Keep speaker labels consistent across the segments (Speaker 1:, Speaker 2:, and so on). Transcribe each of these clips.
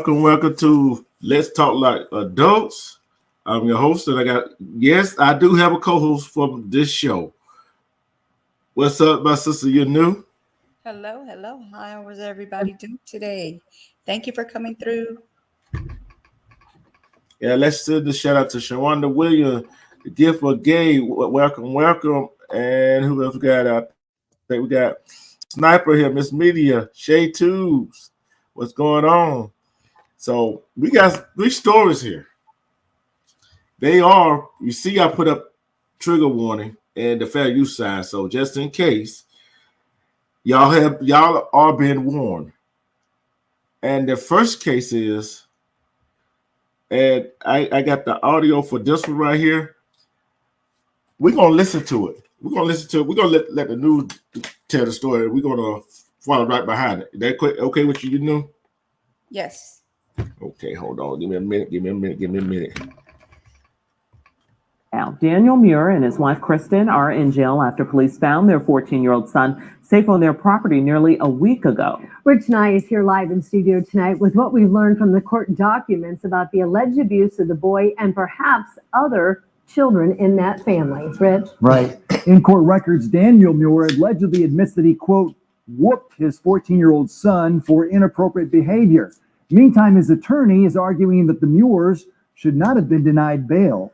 Speaker 1: Welcome to Let's Talk Like Adults. I'm your host, and I do have a co-host from this show. What's up, my sister? You're new?
Speaker 2: Hello. How was everybody doing today? Thank you for coming through.
Speaker 1: Yeah, let's send the shout out to Shawanda Williams, the gift of gay. Welcome. And who else we got? I think we got Sniper here, Miss Media, Shay Tubes. What's going on? So we got 3 stories here. You see, I put up trigger warning and the fair use sign. So just in case, y'all are being warned. And the first case is, and I got the audio for this one right here. We're gonna listen to it. We're gonna let the news tell the story. We're gonna follow right behind it. Is that okay with you know?
Speaker 2: Yes.
Speaker 1: Okay, hold on. Give me a minute.
Speaker 3: Now, Daniel Muir and his wife Kristen are in jail after police found their 14-year-old son safe on their property nearly a week ago.
Speaker 4: Rich Nye is here live in studio tonight with what we've learned from the court documents about the alleged abuse of the boy and perhaps other children in that family. Rich?
Speaker 5: Right. In court records, Daniel Muir allegedly admits that he, quote, whooped his 14-year-old son for inappropriate behavior. Meantime, his attorney is arguing that the Muirs should not have been denied bail.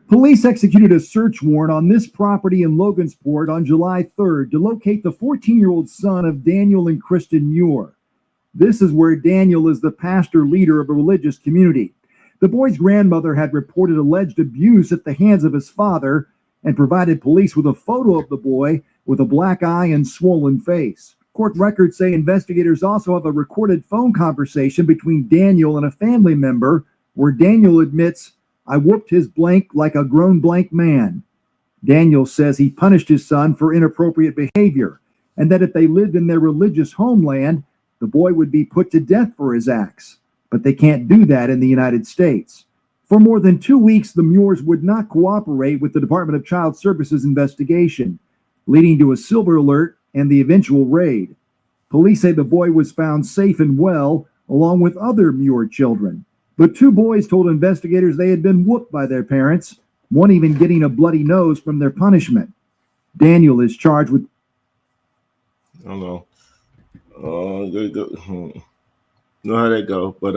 Speaker 5: Police executed a search warrant on this property in Logansport on July 3rd to locate the 14-year-old son of Daniel and Kristen Muir. This is where Daniel is the pastor leader of a religious community. The boy's grandmother had reported alleged abuse at the hands of his father and provided police with a photo of the boy with a black eye and swollen face. Court records say investigators also have a recorded phone conversation between Daniel and a family member where Daniel admits, "I whooped his blank like a grown blank man." Daniel says he punished his son for inappropriate behavior and that if they lived in their religious homeland, the boy would be put to death for his acts. But they can't do that in the United States. For more than 2 weeks, the Muirs would not cooperate with the Department of Child Services investigation, leading to a silver alert and the eventual raid. Police say the boy was found safe and well, along with other Muir children. But 2 boys told investigators they had been whooped by their parents, one even getting a bloody nose from their punishment. Daniel is charged with...
Speaker 1: Hello. Know how that go, but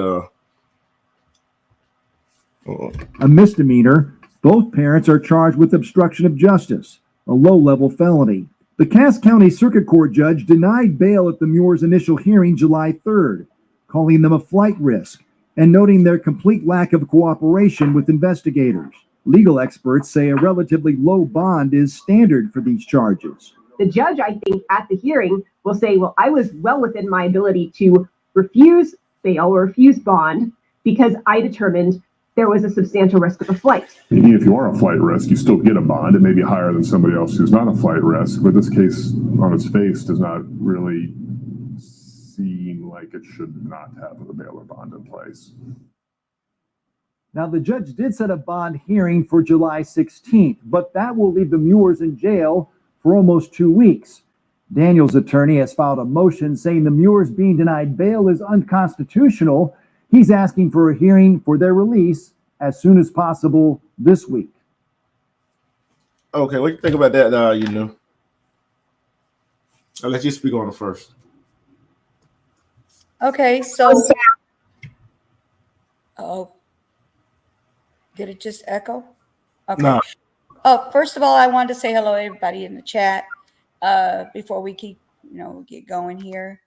Speaker 5: A misdemeanor. Both parents are charged with obstruction of justice, a low-level felony. The Cass County Circuit Court judge denied bail at the Muirs' initial hearing July 3rd, calling them a flight risk and noting their complete lack of cooperation with investigators. Legal experts say a relatively low bond is standard for these charges.
Speaker 6: The judge, I think, at the hearing will say, well, I was well within my ability to refuse bail or refuse bond because I determined there was a substantial risk of a flight.
Speaker 7: Even if you are a flight risk, you still get a bond. It may be higher than somebody else who's not a flight risk, but this case on its face does not really seem like it should not have a bail or bond in place.
Speaker 5: Now, the judge did set a bond hearing for July 16th, but that will leave the Muirs in jail for almost 2 weeks. Daniel's attorney has filed a motion saying the Muirs being denied bail is unconstitutional. He's asking for a hearing for their release as soon as possible this week.
Speaker 1: okay, what do you think about that? You know, I'll let you speak on it first.
Speaker 2: Okay, so oh, did it just echo? Okay.
Speaker 1: No.
Speaker 2: Oh, first of all, I wanted to say hello to everybody in the chat before we keep, get going here.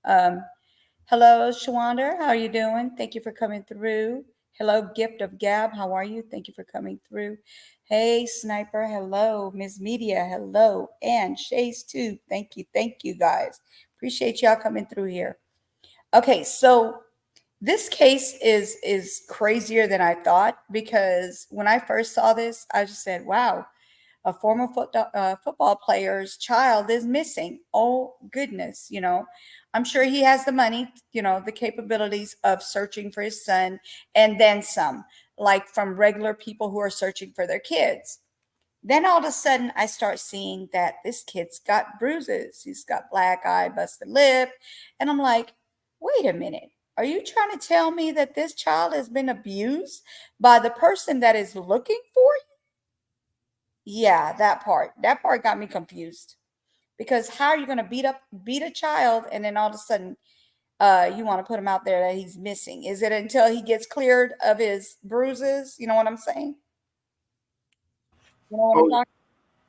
Speaker 2: Hello, Shawanda. How are you doing? Thank you for coming through. Hello, Gift of Gab. How are you? Thank you for coming through. Hey, Sniper. Hello, Ms. Media. Hello, and Shays too. Thank you. Thank you, guys. Appreciate y'all coming through here. Okay, so this case is crazier than I thought, because when I first saw this, I just said, wow, a former football player's child is missing. Oh, goodness. I'm sure he has the money, the capabilities of searching for his son and then some, like from regular people who are searching for their kids. Then all of a sudden, I start seeing that this kid's got bruises. He's got black eye, busted lip. And I'm like, wait a minute. Are you trying to tell me that this child has been abused by the person that is looking for you? Yeah, that part got me confused, because how are you going to beat a child and then all of a sudden you want to put him out there that he's missing? Is it until he gets cleared of his bruises? You know what I'm saying? You know what I'm talking?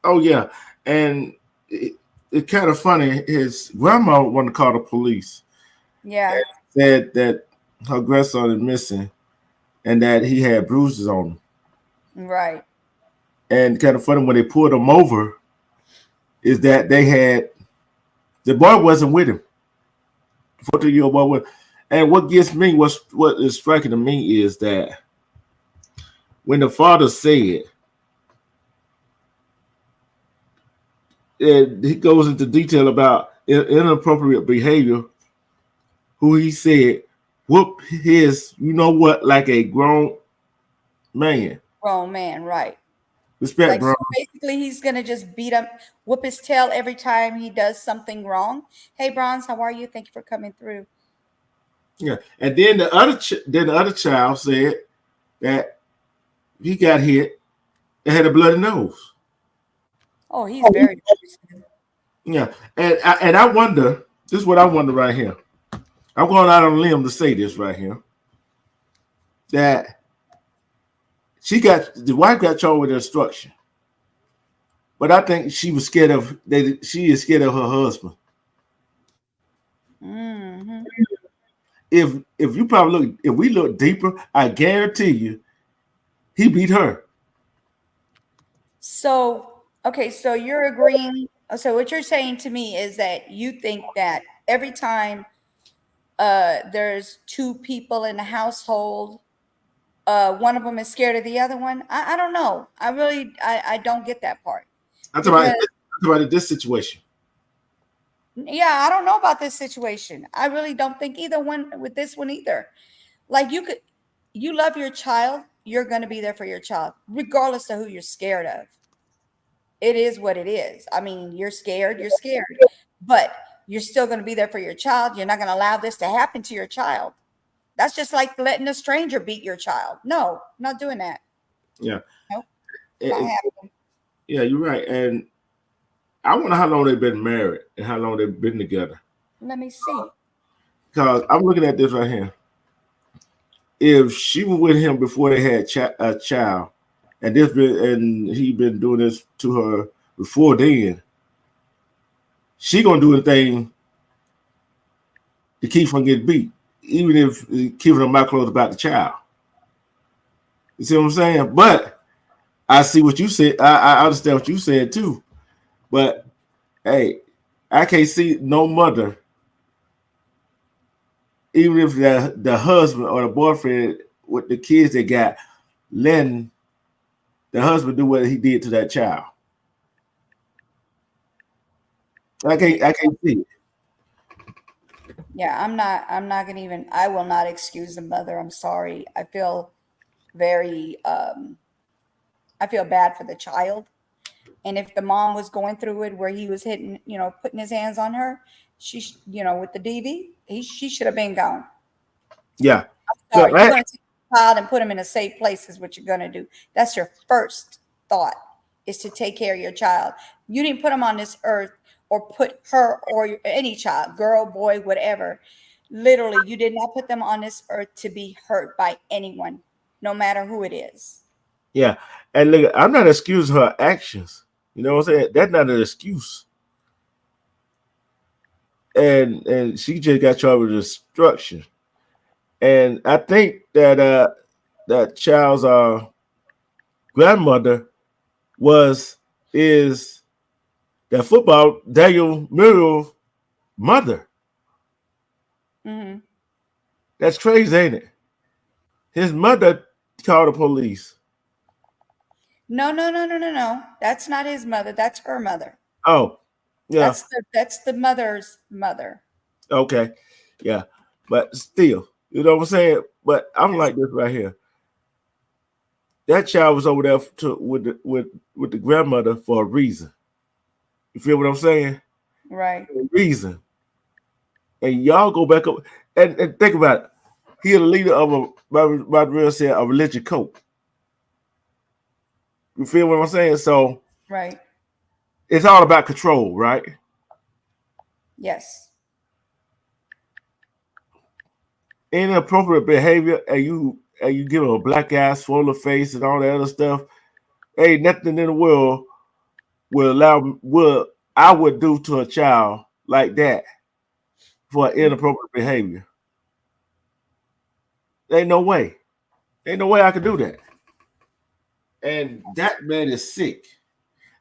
Speaker 1: Oh yeah, and it's kind of funny. His grandma wanted to call the police.
Speaker 2: Yeah.
Speaker 1: Said that her grandson is missing and that he had bruises on him.
Speaker 2: Right.
Speaker 1: And kind of funny, when they pulled him over, is that the boy wasn't with him. 14-year-old boy was. And what gets me, what is striking to me, is that when the father said, and he goes into detail about inappropriate behavior, who he said whoop his, like a grown man.
Speaker 2: Grown man, right.
Speaker 1: Respect,
Speaker 2: like,
Speaker 1: bro.
Speaker 2: So basically, he's going to just whoop his tail every time he does something wrong. Hey, Bronze, how are you? Thank you for coming through.
Speaker 1: Yeah. And then the other child said that he got hit and had a bloody nose.
Speaker 2: Oh, he's very good.
Speaker 1: Yeah. And I wonder, this is what I wonder right here. I'm going out on a limb to say this right here. That the wife got charged with obstruction. But I think she was scared of she is scared of her husband.
Speaker 2: Mm-hmm.
Speaker 1: If we look deeper, I guarantee you he beat her.
Speaker 2: So, okay, so you're agreeing. So what you're saying to me is that you think that every time there's two people in the household, one of them is scared of the other one. I don't know. I don't get that part.
Speaker 1: I'm talking about this situation.
Speaker 2: Yeah, I don't know about this situation. I really don't think either one with this one either. Like, you love your child, you're going to be there for your child, regardless of who you're scared of. It is what it is. I mean, you're scared, but you're still going to be there for your child. You're not going to allow this to happen to your child. That's just like letting a stranger beat your child. No, I'm not doing that.
Speaker 1: Yeah.
Speaker 2: Nope. Not happening.
Speaker 1: Yeah, you're right. And I wonder how long they've been married and how long they've been together.
Speaker 2: Let me see.
Speaker 1: Because I'm looking at this right here. If she was with him before they had a child, and he been doing this to her before then, she gonna do anything to keep from getting beat, even if keeping her mouth closed about the child. You see what I'm saying? But I see what you said. I understand what you said too. But hey, I can't see no mother, even if the husband or the boyfriend with the kids they got, letting the husband do what he did to that child. I can't see it.
Speaker 2: Yeah, I'm not gonna even, I will not excuse the mother. I'm sorry. I feel very, I feel bad for the child. And if the mom was going through it where he was hitting, putting his hands on her, with the DV, she should have been gone.
Speaker 1: Yeah.
Speaker 2: Sorry,
Speaker 1: So,
Speaker 2: you're going to take a child and put him in a safe place is what you're going to do. That's your first thought, is to take care of your child. You didn't put him on this earth or put her or any child, girl, boy, whatever. Literally, you did not put them on this earth to be hurt by anyone, no matter who it is.
Speaker 1: yeah. And look, I'm not excusing her actions. You know what I'm saying? That's not an excuse. And she just got charged with destruction. And I think that that child's grandmother is that football Daniel Murrell's mother.
Speaker 2: Mm-hmm.
Speaker 1: That's crazy, ain't it? His mother called the police.
Speaker 2: No. That's not his mother. That's her mother.
Speaker 1: Oh, yeah.
Speaker 2: That's the mother's mother.
Speaker 1: Okay. Yeah. But still, you know what I'm saying? But I'm like this right here. That child was over there with the grandmother for a reason. You feel what I'm saying?
Speaker 2: Right.
Speaker 1: For a reason. And y'all go back up and think about it. He a leader of a religious cult. You feel what I'm saying? So
Speaker 2: Right.
Speaker 1: it's all about control, right?
Speaker 2: Yes.
Speaker 1: Inappropriate behavior, and you give him a black eye, swollen face, and all that other stuff. Ain't nothing in the world I would do to a child like that for inappropriate behavior. Ain't no way. Ain't no way I could do that. And that man is sick.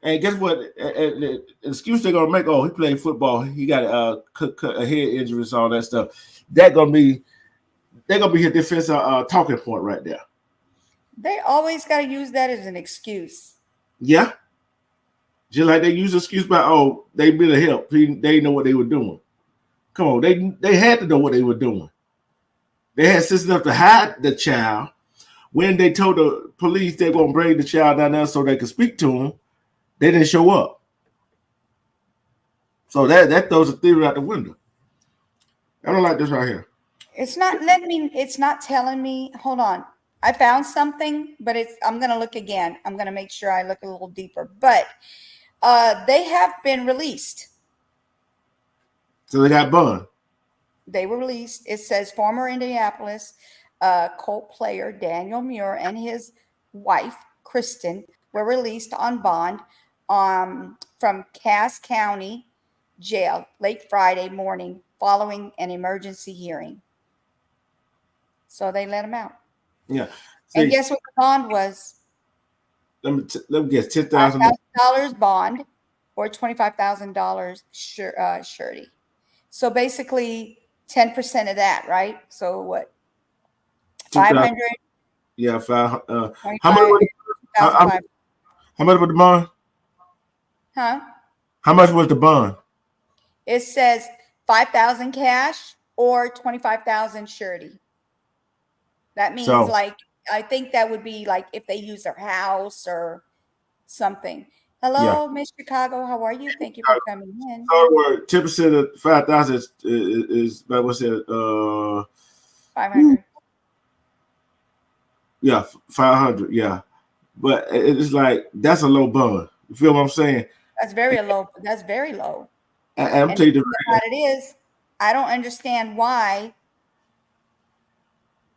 Speaker 1: And guess what? The excuse they're gonna make, he played football, he got a head injuries, all that stuff. They're gonna be his defensive talking point right there.
Speaker 2: They always got to use that as an excuse.
Speaker 1: Yeah. Just like they use the excuse about, they been a help. They know what they were doing. Come on, they had to know what they were doing. They had sense enough to hide the child. When they told the police they were gonna bring the child down there so they could speak to him, they didn't show up. So that throws the theory out the window. I don't like this right here.
Speaker 2: It's not telling me, hold on. I found something, but I'm going to look again. I'm going to make sure I look a little deeper, but they have been released.
Speaker 1: So they got bond.
Speaker 2: They were released. It says former Indianapolis Colt player Daniel Muir and his wife, Kristen, were released on bond from Cass County Jail late Friday morning following an emergency hearing. So they let him out.
Speaker 1: Yeah.
Speaker 2: And guess what the bond was?
Speaker 1: Let me guess, $10,000.
Speaker 2: $5,000 bond or $25,000 surety. So basically 10% of that, right? So what? 500.
Speaker 1: Yeah, how much? How much was the bond?
Speaker 2: Huh?
Speaker 1: How much was the bond?
Speaker 2: It says 5,000 cash or 25,000 surety. That means I think that would be like if they use their house or something. Hello, Miss Chicago. How are you? Thank you for coming in.
Speaker 1: 10% of 5,000 is what's it?
Speaker 2: 500.
Speaker 1: Yeah, 500. Yeah, but it's like that's a low bond. You feel what I'm saying?
Speaker 2: That's very low. That's very low.
Speaker 1: I'm telling you
Speaker 2: what it is. I don't understand why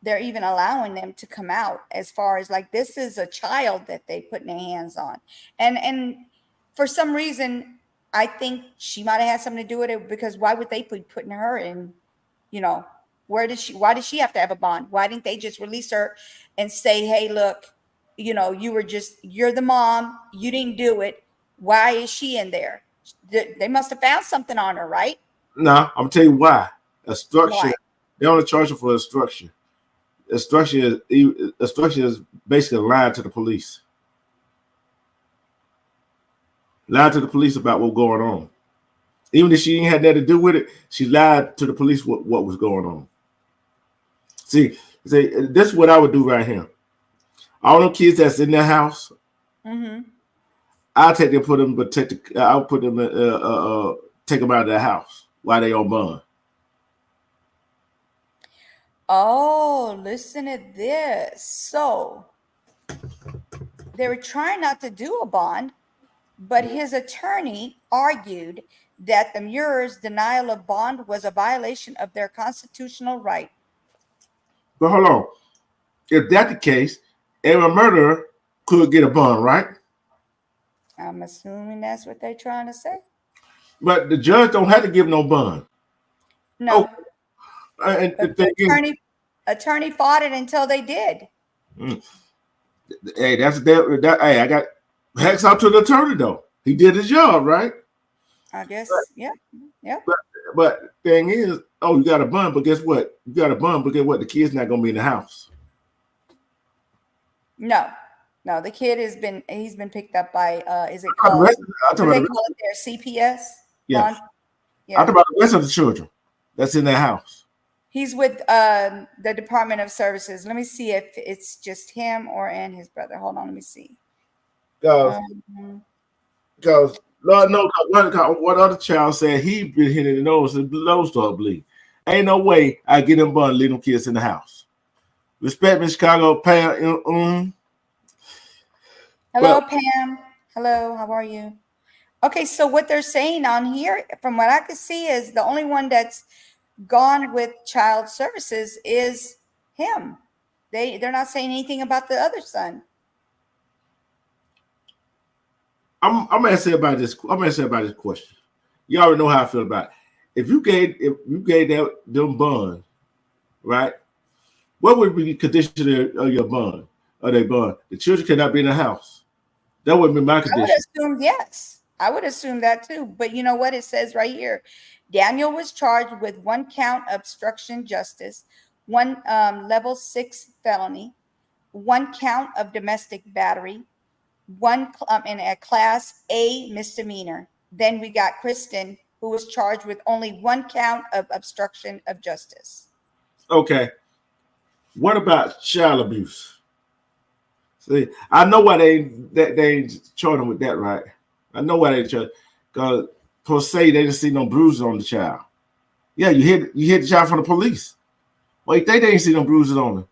Speaker 2: they're even allowing them to come out, as far as like, this is a child that they putting their hands on. And for some reason, I think she might have had something to do with it, because why would they be putting her in, why did she have to have a bond? Why didn't they just release her and say, hey, look, you're the mom, you didn't do it. Why is she in there? They must have found something on her, right?
Speaker 1: No, I'm gonna tell you why. Obstruction.
Speaker 2: Why?
Speaker 1: They only charge her for obstruction. Obstruction is basically lying to the police. Lied to the police about what's going on. Even if she ain't had nothing to do with it, she lied to the police what was going on. See, this is what I would do right here. All the kids that's in their house, I'll take them, I'll put them, take them out of their house while they on bond.
Speaker 2: Oh, listen to this. So they were trying not to do a bond, but his attorney argued that the Muir's denial of bond was a violation of their constitutional right.
Speaker 1: But hold on. If that's the case, every murderer could get a bond, right?
Speaker 2: I'm assuming that's what they're trying to say.
Speaker 1: But the judge don't have to give no bond.
Speaker 2: No.
Speaker 1: And
Speaker 2: But the attorney fought it until they did.
Speaker 1: Hey, hey, I got hats out to the attorney though. He did his job, right?
Speaker 2: I guess, yeah.
Speaker 1: But thing is, you got a bond, but guess what? You got a bond, but guess what? The kid's not gonna be in the house.
Speaker 2: No, the kid he's been picked up by is it called? What do they call it there? CPS?
Speaker 1: Yeah. I'm talking about the rest of the children that's in their house.
Speaker 2: He's with the Department of Services. Let me see if it's just him and his brother. Hold on, let me see.
Speaker 1: Because Lord knows what other child said he been hitting the nose and the nose started bleeding. Ain't no way I get them bun, leave them kids in the house. Respect me, Chicago, Pam.
Speaker 2: Hello, Pam. Hello, how are you? Okay, so what they're saying on here, from what I can see, is the only one that's gone with child services is him. They're not saying anything about the other son.
Speaker 1: I'm gonna say about this. I'm gonna say about this question. You already know how I feel about it. If you gave them bond, right? What would be the condition of your bond? Or their bond? The children cannot be in the house. That would be my condition.
Speaker 2: I would assume yes. I would assume that too. But you know what it says right here? Daniel was charged with 1 count obstruction justice, 1 level 6 felony, 1 count of domestic battery, 1 in a class A misdemeanor. Then we got Kristen, who was charged with only 1 count of obstruction of justice.
Speaker 1: Okay. What about child abuse? See, I know why they ain't charging with that, right? I know why they charge, because per se they didn't see no bruises on the child. Yeah, you hit the child from the police. Wait, they didn't see no bruises on him.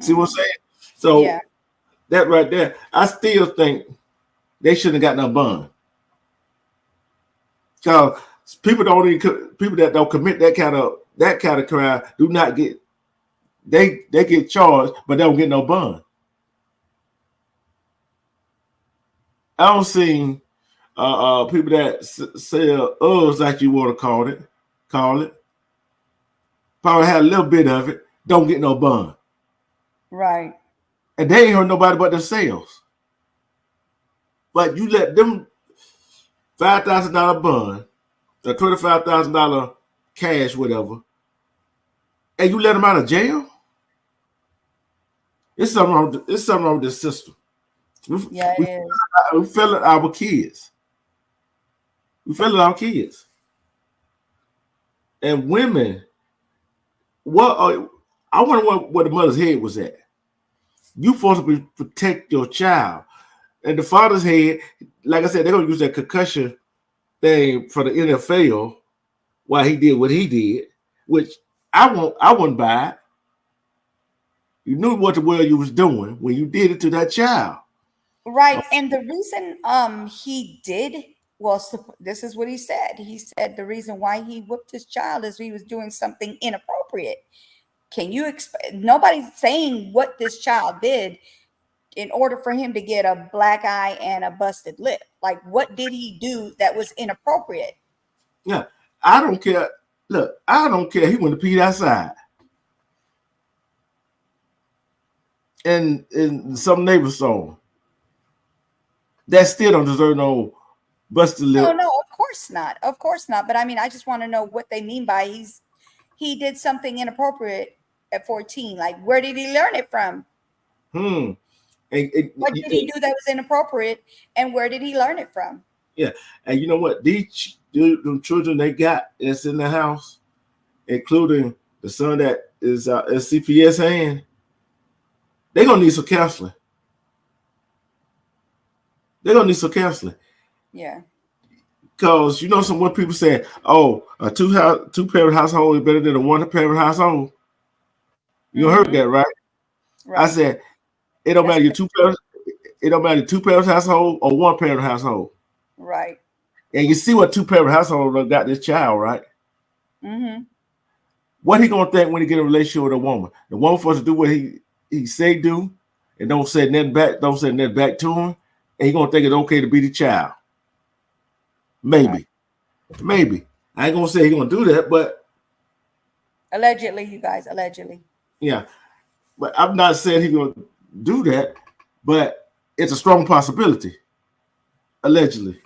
Speaker 1: See what I'm saying? So
Speaker 2: yeah.
Speaker 1: That right there, I still think they shouldn't have got no bond. Because people that don't commit that kind of crime do not get they get charged, but they don't get no bond. I don't see people that sell herbs, like you want to call it, probably had a little bit of it, don't get no bond.
Speaker 2: Right.
Speaker 1: And they ain't hurt nobody but themselves. But you let them $5,000 bond, or $25,000 cash, whatever, and you let them out of jail? It's something wrong with this system.
Speaker 2: Yeah, it is.
Speaker 1: We failing our kids. We failing our kids. And women, I wonder what the mother's head was at. You supposed to protect your child. And the father's head, like I said, they're gonna use that concussion thing for the NFL while he did what he did, which I wouldn't buy it. You knew what the world you was doing when you did it to that child.
Speaker 2: Right. And the reason he did Well, this is what he said. He said the reason why he whooped his child is he was doing something inappropriate. Can you nobody's saying what this child did in order for him to get a black eye and a busted lip. Like, what did he do that was inappropriate?
Speaker 1: Yeah, I don't care. Look, I don't care. He went to pee outside. And some neighbors saw him. That still don't deserve no busted lip.
Speaker 2: No, of course not. Of course not. But I mean, I just want to know what they mean by he did something inappropriate at 14. Like, where did he learn it from? What did he do that was inappropriate, and where did he learn it from?
Speaker 1: Yeah, and you know what? These children they got that's in the house, including the son that is at CPS hand, they're gonna need some counseling. They're gonna need some counseling.
Speaker 2: Yeah.
Speaker 1: Because you know what people say, oh, a two-parent household is better than a one-parent household. You heard that, right? I said it don't matter your two-parent, it don't matter two-parent household or one-parent household.
Speaker 2: Right.
Speaker 1: And you see what two-parent household got this child, right?
Speaker 2: Mm-hmm.
Speaker 1: What he gonna think when he get in a relationship with a woman? The woman supposed to do what he say do, and don't say nothing back to him, and he gonna think it's okay to be the child. Maybe. I ain't gonna say he gonna do that, but
Speaker 2: allegedly, you guys, allegedly.
Speaker 1: Yeah, but I'm not saying he gonna do that, but it's a strong possibility. Allegedly.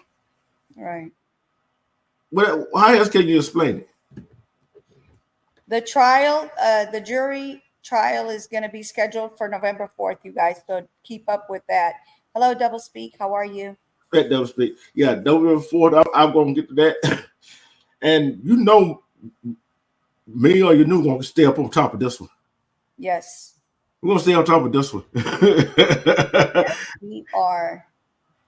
Speaker 2: Right.
Speaker 1: Well, how else can you explain it?
Speaker 2: The trial, the jury trial is going to be scheduled for November 4th, you guys, so keep up with that. Hello, Double Speak. How are you?
Speaker 1: Double Speak. Yeah, November 4th. I'm going to get to that. And you know, me or you going to stay up on top of this one.
Speaker 2: Yes.
Speaker 1: We're going to stay on top of this one.
Speaker 2: Yes, we are.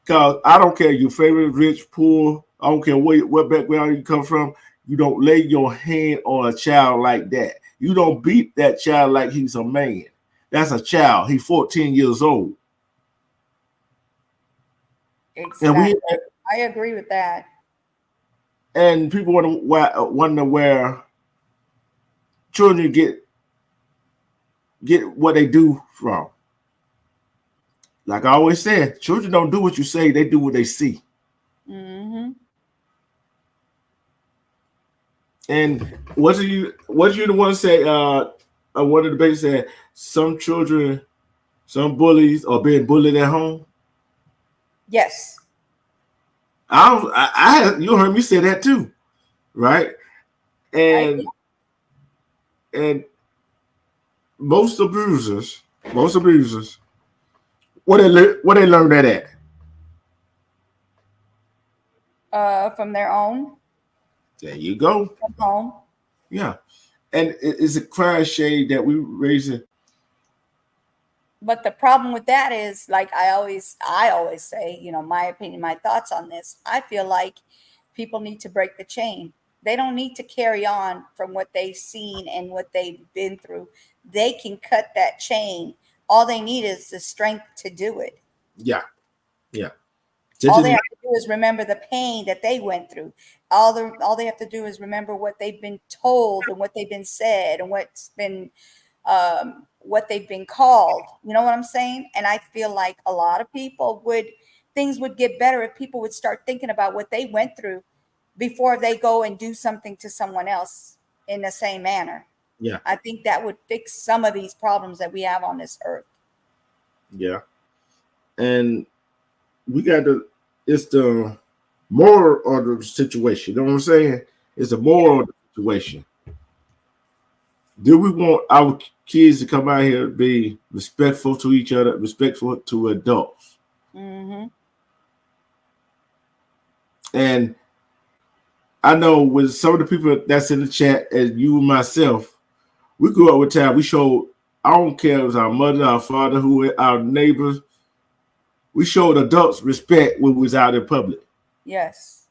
Speaker 1: Because I don't care your favorite rich, poor, I don't care what background you come from. You don't lay your hand on a child like that. You don't beat that child like he's a man. That's a child. He's 14 years old.
Speaker 2: Exactly. And I agree with that.
Speaker 1: And people wonder where children get what they do from. Like I always said, children don't do what you say; they do what they see.
Speaker 2: Mm-hmm.
Speaker 1: And what you the one say? One of the babies said some children, some bullies are being bullied at home.
Speaker 2: Yes.
Speaker 1: You heard me say that too, right? And most abusers, what they learn that
Speaker 2: at? From their own.
Speaker 1: There you go.
Speaker 2: From home.
Speaker 1: Yeah, and it's a crying shame that we raise it.
Speaker 2: But the problem with that is, like I always say, you know, my opinion, my thoughts on this. I feel like people need to break the chain. They don't need to carry on from what they've seen and what they've been through. They can cut that chain. All they need is the strength to do it.
Speaker 1: Yeah.
Speaker 2: All they have to do is remember the pain that they went through. All they have to do is remember what they've been told and what they've been said and what's been what they've been called. You know what I'm saying? And I feel like a lot of people things would get better if people would start thinking about what they went through before they go and do something to someone else in the same manner.
Speaker 1: Yeah.
Speaker 2: I think that would fix some of these problems that we have on this earth.
Speaker 1: Yeah. And it's the moral of the situation. You know what I'm saying? It's the moral of the situation. Do we want our kids to come out here and be respectful to each other, respectful to adults?
Speaker 2: Mm-hmm.
Speaker 1: And I know with some of the people that's in the chat, and you and myself, we grew up with time. We showed, I don't care if it was our mother, our father, our neighbors. We showed adults respect when we was out in public.
Speaker 2: Yes.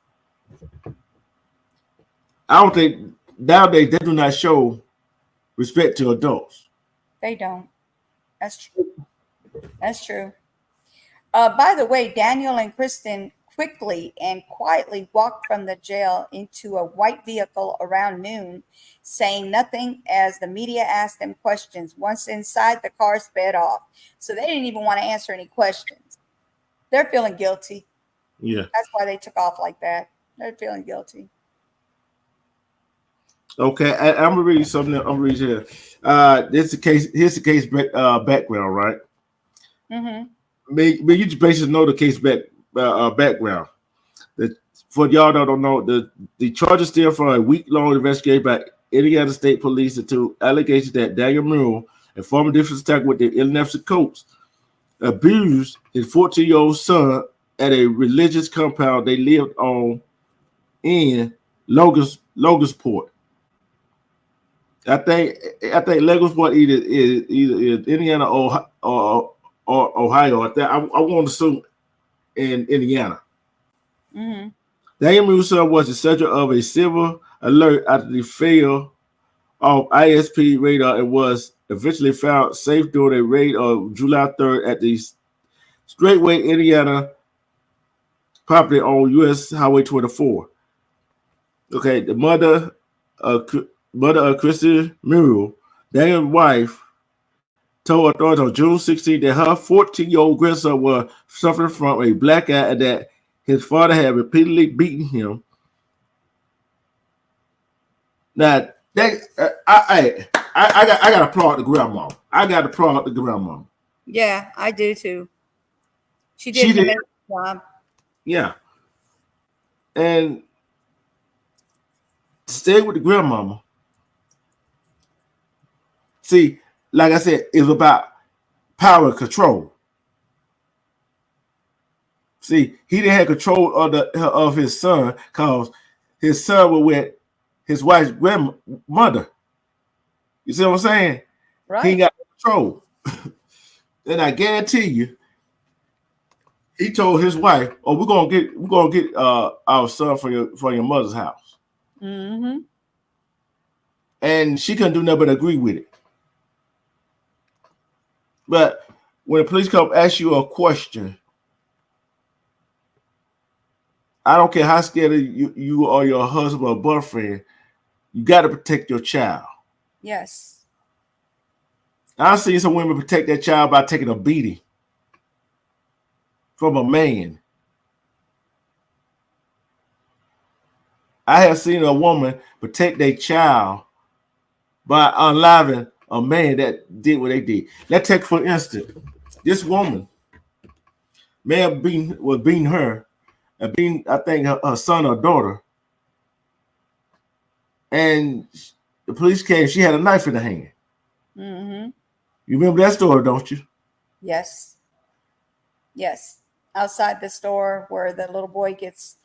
Speaker 1: I don't think nowadays they do not show respect to adults.
Speaker 2: They don't. That's true. That's true. By the way, Daniel and Kristen quickly and quietly walked from the jail into a white vehicle around noon, saying nothing as the media asked them questions. Once inside, the car sped off. So they didn't even want to answer any questions. They're feeling guilty.
Speaker 1: Yeah.
Speaker 2: That's why they took off like that. They're feeling guilty.
Speaker 1: Okay, I'm gonna read you something. I'm gonna read here. This is the case. Here's the case background, right?
Speaker 2: Mm-hmm.
Speaker 1: But you just basically know the case background. For y'all that don't know, the charges stem from a week-long investigation by Indiana State Police into allegations that Daniel Murrell, a former defense attacker with the Indianapolis Colts, abused his 14-year-old son at a religious compound they lived on in Logansport. I think Logansport either is Indiana or Ohio. I want to assume in Indiana.
Speaker 2: Mm-hmm.
Speaker 1: Daniel Musa was the subject of a civil alert after the fail of ISP radar and was eventually found safe during a raid on July 3rd at the Straightway, Indiana property on U.S. Highway 24. Okay, the mother of Christy Murrell, Daniel's wife, told authorities on June 16 that her 14-year-old grandson was suffering from a black eye and that his father had repeatedly beaten him. Now, I got to applaud the grandma. I got to applaud the grandma.
Speaker 2: Yeah, I do too. She did an amazing job.
Speaker 1: Yeah. And stay with the grandmama. See, like I said, it's about power and control. See, he didn't have control of his son because his son was with his wife's grandmother. You see what I'm saying?
Speaker 2: Right.
Speaker 1: He ain't got control. And I guarantee you, he told his wife, "Oh, we're gonna get our son for your mother's house."
Speaker 2: Mm-hmm.
Speaker 1: And she couldn't do nothing but agree with it. But when the police come ask you a question, I don't care how scared of you or your husband or boyfriend, you got to protect your child.
Speaker 2: Yes.
Speaker 1: I've seen some women protect their child by taking a beating from a man. I have seen a woman protect their child by unliving a man that did what they did. Let's take, for instance, this woman may have beating her, and beating, I think, her son or daughter. And the police came, she had a knife in her hand.
Speaker 2: Mm-hmm.
Speaker 1: You remember that story, don't you?
Speaker 2: Yes. Yes. Outside the store where the little boy gets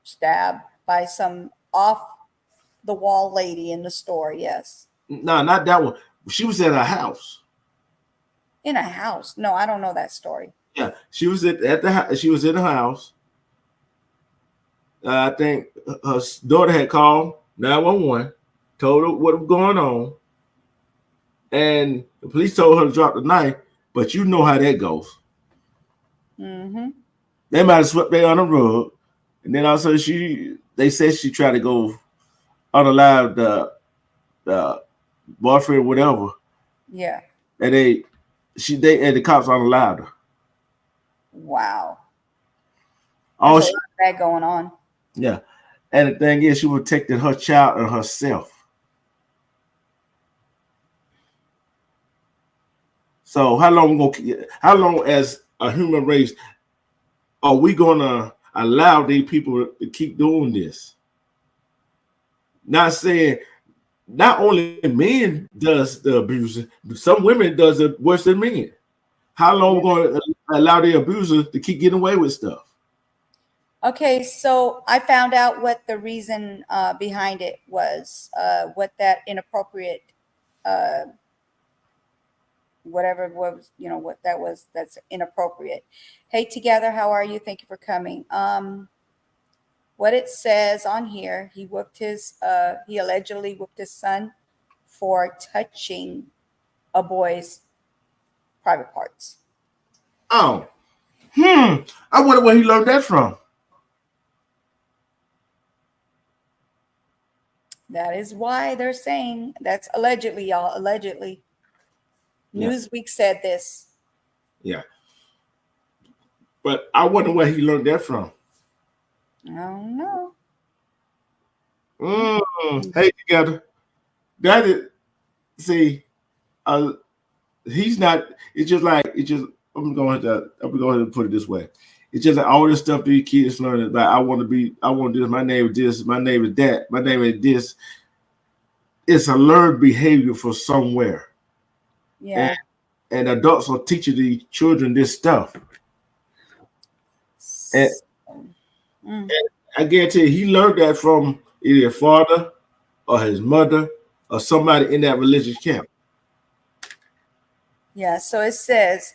Speaker 2: stabbed by some off-the-wall lady in the store. Yes.
Speaker 1: No, not that one. She was at her house.
Speaker 2: In a house. No, I don't know that story.
Speaker 1: Yeah, she was at the house. She was in the house. I think her daughter had called 911, told her what was going on, and the police told her to drop the knife. But you know how that goes.
Speaker 2: Mm-hmm.
Speaker 1: They might have swept that on the rug, and then also they said she tried to go unalive the boyfriend, whatever.
Speaker 2: Yeah.
Speaker 1: And the cops unalived her.
Speaker 2: Wow.
Speaker 1: All
Speaker 2: There's a lot of that going on.
Speaker 1: Yeah. And the thing is, she protected her child and herself. So how long as a human race are we gonna allow these people to keep doing this? Not saying not only men does the abusing, but some women does it worse than men. How long we gonna allow the abuser to keep getting away with stuff?
Speaker 2: Okay, so I found out what the reason behind it was, what that inappropriate, whatever was, what that was, that's inappropriate. Hey, together, how are you? Thank you for coming. What it says on here, he allegedly whooped his son for touching a boy's private parts.
Speaker 1: Oh, I wonder where he learned that from.
Speaker 2: That is why they're saying that's allegedly, y'all. Allegedly.
Speaker 1: Yeah.
Speaker 2: Newsweek said this.
Speaker 1: Yeah. But I wonder where he learned that from.
Speaker 2: I don't know.
Speaker 1: Hey, together. That is, see, he's not. It's just like I'm going to put it this way. It's just like all this stuff these kids learning about. I want to this. My name is this. My name is that. My name is this. It's a learned behavior from somewhere.
Speaker 2: Yeah.
Speaker 1: And adults are teaching the children this stuff. And I guarantee you, he learned that from either his father or his mother or somebody in that religious camp.
Speaker 2: Yeah, so it says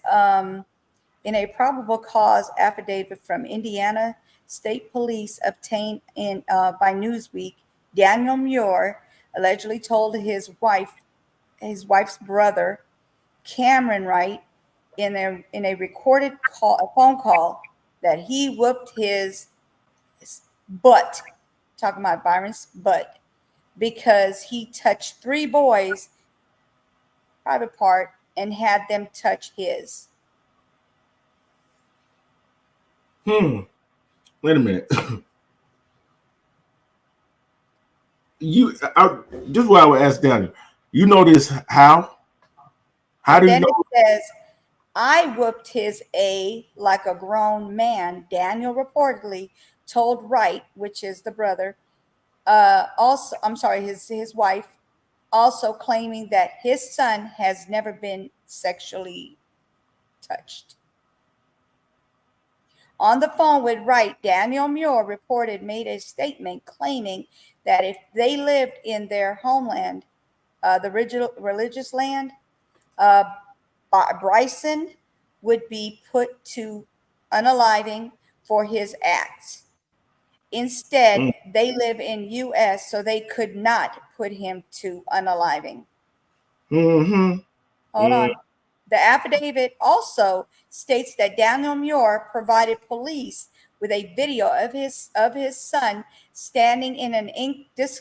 Speaker 2: in a probable cause affidavit from Indiana State Police obtained by Newsweek, Daniel Muir allegedly told his wife's brother, Cameron Wright, in a recorded phone call that he whooped his butt, talking about Byron's butt, because he touched 3 boys' private part and had them touch his.
Speaker 1: Wait a minute. This is why I would ask Daniel. You know this how? How do you know?
Speaker 2: It says, I whooped his A like a grown man, Daniel reportedly told Wright, which is the brother, his wife, also claiming that his son has never been sexually touched. On the phone with Wright, Daniel Muir reported made a statement claiming that if they lived in their homeland, the religious land, Bryson would be put to unaliving for his acts. Instead, they live in U.S., so they could not put him to unaliving. Hold on. The affidavit also states that Daniel Muir provided police with a video of his son standing in an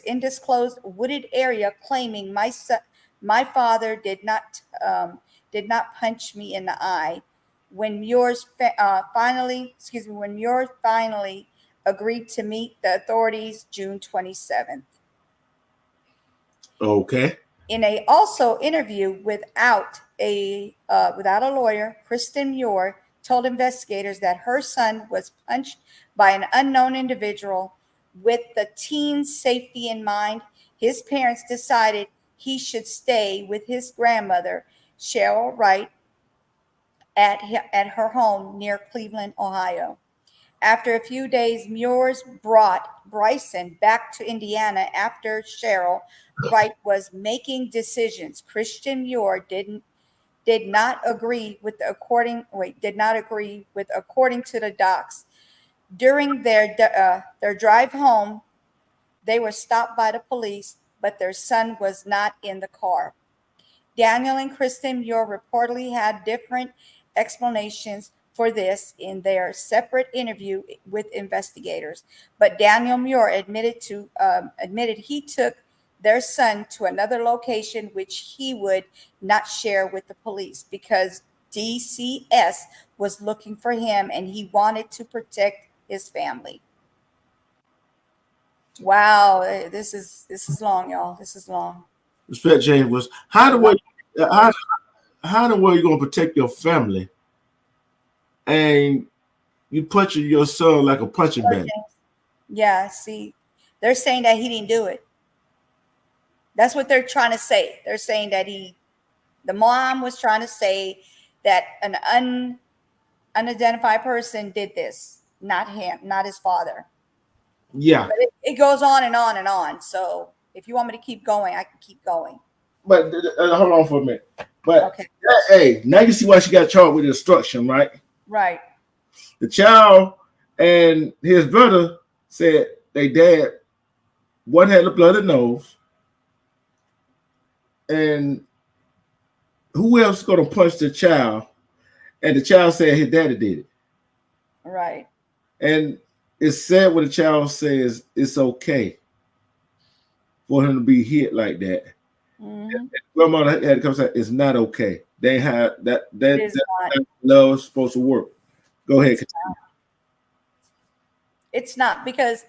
Speaker 2: undisclosed wooded area, claiming my father did not punch me in the eye. When Muir finally agreed to meet the authorities June 27th.
Speaker 1: Okay.
Speaker 2: In a also interview without a lawyer, Kristen Muir told investigators that her son was punched by an unknown individual. With the teen's safety in mind, his parents decided he should stay with his grandmother, Cheryl Wright, at her home near Cleveland, Ohio. After a few days, Muir brought Bryson back to Indiana after Cheryl Wright was making decisions. Christian Muir did not agree with according to the docs. During their drive home, they were stopped by the police, but their son was not in the car. Daniel and Kristen Muir reportedly had different explanations for this in their separate interview with investigators, but Daniel Muir admitted he took their son to another location which he would not share with the police because DCS was looking for him and he wanted to protect his family. Wow, this is long, y'all. This is long.
Speaker 1: Respect, James, was how the way you gonna protect your family and you punch your son like a punching bag?
Speaker 2: Yeah, see, they're saying that he didn't do it. That's what they're trying to say. They're saying that the mom was trying to say that an unidentified person did this, not him, not his father.
Speaker 1: Yeah.
Speaker 2: But it goes on and on and on. So if you want me to keep going, I can keep going.
Speaker 1: But hold on for a minute. But
Speaker 2: okay.
Speaker 1: Hey, now you see why she got charged with destruction, right?
Speaker 2: Right.
Speaker 1: The child and his brother said they dad, one had a bloody nose, and who else gonna punch the child? And the child said his daddy did it.
Speaker 2: Right.
Speaker 1: And it's sad when a child says it's okay for him to be hit like that.
Speaker 2: Mhm.
Speaker 1: Grandma had to come say it's not okay. They have that
Speaker 2: It is not.
Speaker 1: love is supposed to work. Go ahead.
Speaker 2: It's not, because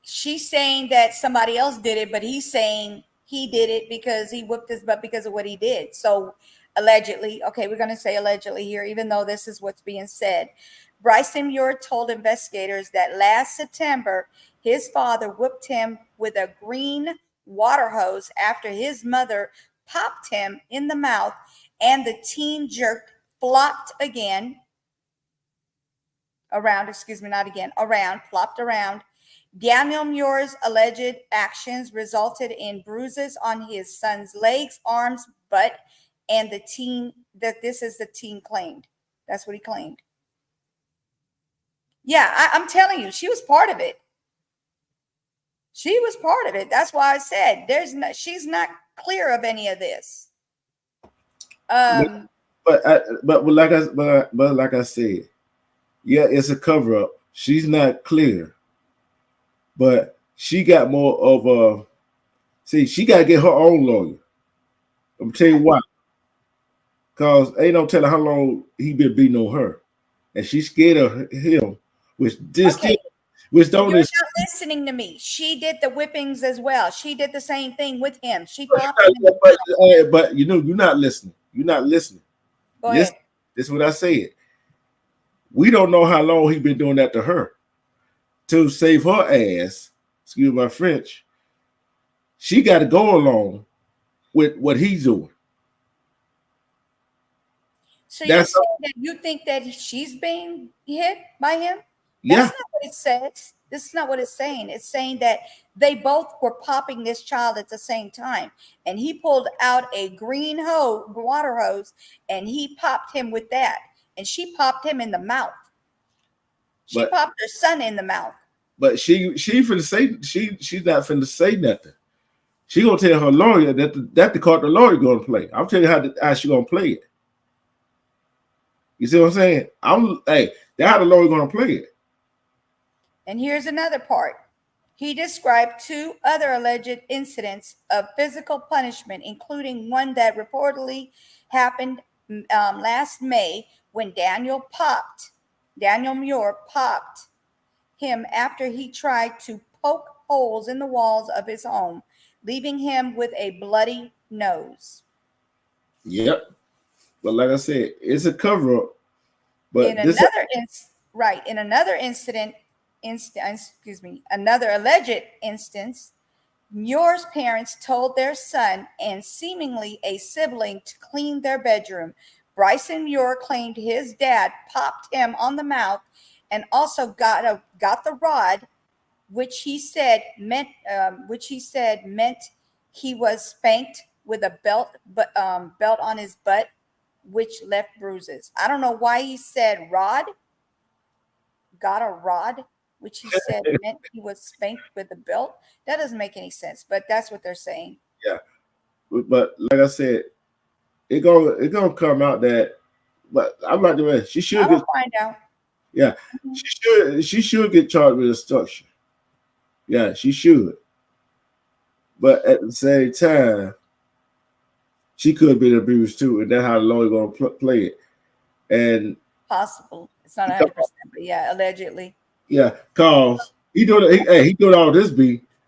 Speaker 2: she's saying that somebody else did it, but he's saying he did it because he whooped his butt because of what he did. So allegedly, okay, we're going to say allegedly here, even though this is what's being said. Bryson Muir told investigators that last September, his father whooped him with a green water hose after his mother popped him in the mouth, and the teen jerk flopped flopped around. Daniel Muir's alleged actions resulted in bruises on his son's legs, arms, butt, and the teen claimed. That's what he claimed. Yeah, I'm telling you, she was part of it. She was part of it. That's why I said she's not clear of any of this.
Speaker 1: But like I said, yeah, it's a cover up. She's not clear, but she got more of a. See, she got to get her own lawyer. I'm gonna tell you why. Cause ain't no telling how long he been beating on her, and she's scared of him. Which
Speaker 2: Okay.
Speaker 1: which don't.
Speaker 2: You're not listening to me. She did the whippings as well. She did the same thing with him. She popped him in the mouth.
Speaker 1: But you know, you're not listening. You're not listening.
Speaker 2: Go ahead.
Speaker 1: This is what I said. We don't know how long he been doing that to her. To save her ass, excuse my French, she got to go along with what he's doing.
Speaker 2: So you're saying that you think that she's being hit by him? That's not what it says. This is not what it's saying. It's saying that they both were popping this child at the same time, and he pulled out a green water hose, and he popped him with that, and she popped him in the mouth. She popped her son in the mouth. But
Speaker 1: she finna say she's not finna say nothing. She gonna tell her lawyer that the card the lawyer gonna play. I'm telling you how she gonna play it. You see what I'm saying? That's how the lawyer gonna play it.
Speaker 2: And here's another part. He described 2 other alleged incidents of physical punishment, including one that reportedly happened last May when Daniel Muir popped him after he tried to poke holes in the walls of his home, leaving him with a bloody nose.
Speaker 1: Yep. But like I said, it's a cover-up. But another alleged instance, Muir's parents told their son and seemingly a sibling to clean their bedroom. Bryson Muir claimed his dad popped him on the mouth and also got the rod, which he said meant he was spanked with a belt on his butt, which left bruises. I don't know why he said rod. Got a rod, which he said meant he was spanked with a belt. That doesn't make any sense, but that's what they're saying. Yeah, but like I said, it gonna come out that. But I'm not doing it. She should
Speaker 2: find out.
Speaker 1: Yeah, she should get charged with obstruction. Yeah, she should. But at the same time, she could be abused too, and that's how the lawyer gonna play it. And
Speaker 2: possible. It's not 100%, but yeah, allegedly.
Speaker 1: Yeah, cause he doing all this.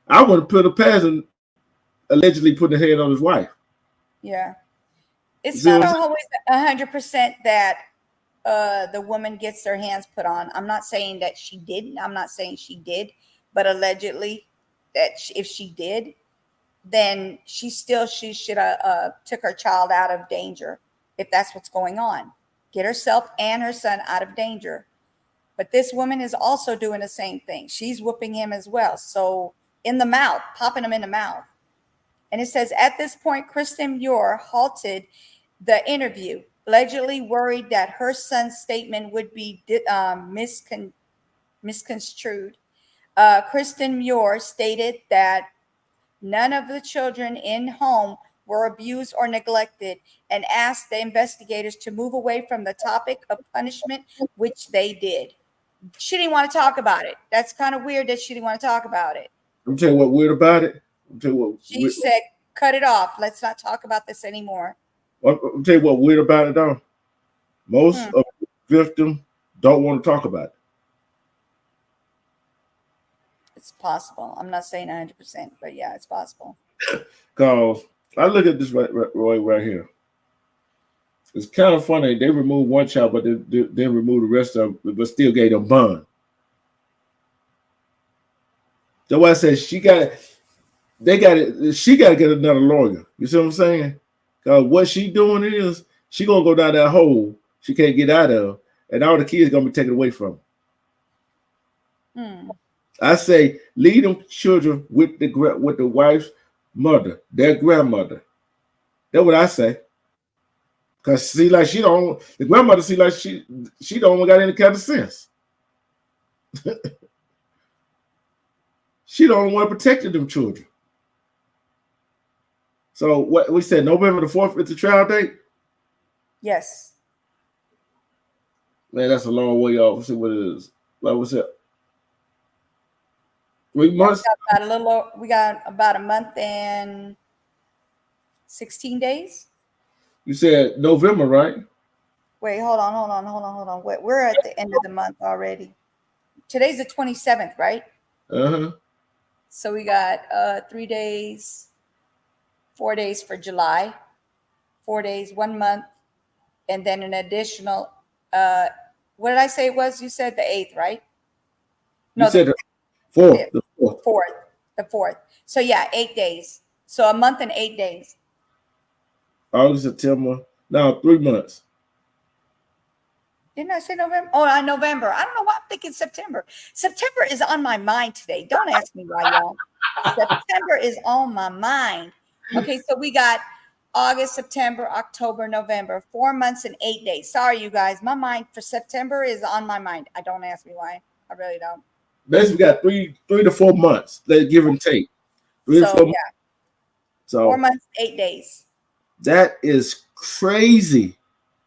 Speaker 1: I would have put a past him allegedly putting a hand on his wife.
Speaker 2: Yeah, it's not always 100% that the woman gets their hands put on. I'm not saying that she didn't. I'm not saying she did, but allegedly, that if she did, then she should have took her child out of danger if that's what's going on. Get herself and her son out of danger. But this woman is also doing the same thing. She's whooping him as well. So in the mouth, popping him in the mouth. And it says, at this point, Kristen Muir halted the interview, allegedly worried that her son's statement would be misconstrued. Kristen Muir stated that none of the children in home were abused or neglected, and asked the investigators to move away from the topic of punishment, which they did. she didn't want to talk about it. That's kind of weird that she didn't want to talk about it.
Speaker 1: I'm tell you what weird about it. I'm tell you what.
Speaker 2: She said, cut it off. Let's not talk about this anymore.
Speaker 1: I'm tell you what weird about it though. Most of the victims don't want to talk about it.
Speaker 2: It's possible. I'm not saying 100%, but yeah, it's possible.
Speaker 1: Cause I look at this right here. It's kind of funny. They removed one child, but they removed the rest of them, but still gave them bond. That's why I said she got to get another lawyer. You see what I'm saying? Because what she doing is she gonna go down that hole she can't get out of, and all the kids gonna be taken away from her. I say leave them children with the wife's mother, their grandmother. That's what I say. Cause see, like the grandmother see like she don't got any kind of sense. She the only one protecting them children. So what we said, November the 4th is the trial date?
Speaker 2: Yes.
Speaker 1: Man, that's a long way off. Let's see what it is. Like what's that? 3 months?
Speaker 2: We got about a month and 16 days.
Speaker 1: You said November, right?
Speaker 2: Wait, hold on. Wait, we're at the end of the month already. Today's the 27th, right?
Speaker 1: Uh-huh.
Speaker 2: So we got 3 days, 4 days for July, 4 days, 1 month, and then an additional, what did I say it was? You said the 8th, right?
Speaker 1: No, you said the 4th.
Speaker 2: The 4th. So yeah, 8 days. So a month and 8 days.
Speaker 1: August, September. No, 3 months.
Speaker 2: Didn't I say November? Oh, November. I don't know why I'm thinking September. September is on my mind today. Don't ask me why, y'all. September is on my mind. Okay, so we got August, September, October, November, 4 months and 8 days. Sorry, you guys. My mind for September is on my mind. I don't ask me why. I really don't.
Speaker 1: Basically, we got 3 to 4 months. Let's give and take. 3 to 4 months. So
Speaker 2: 4 months, 8 days.
Speaker 1: That is crazy.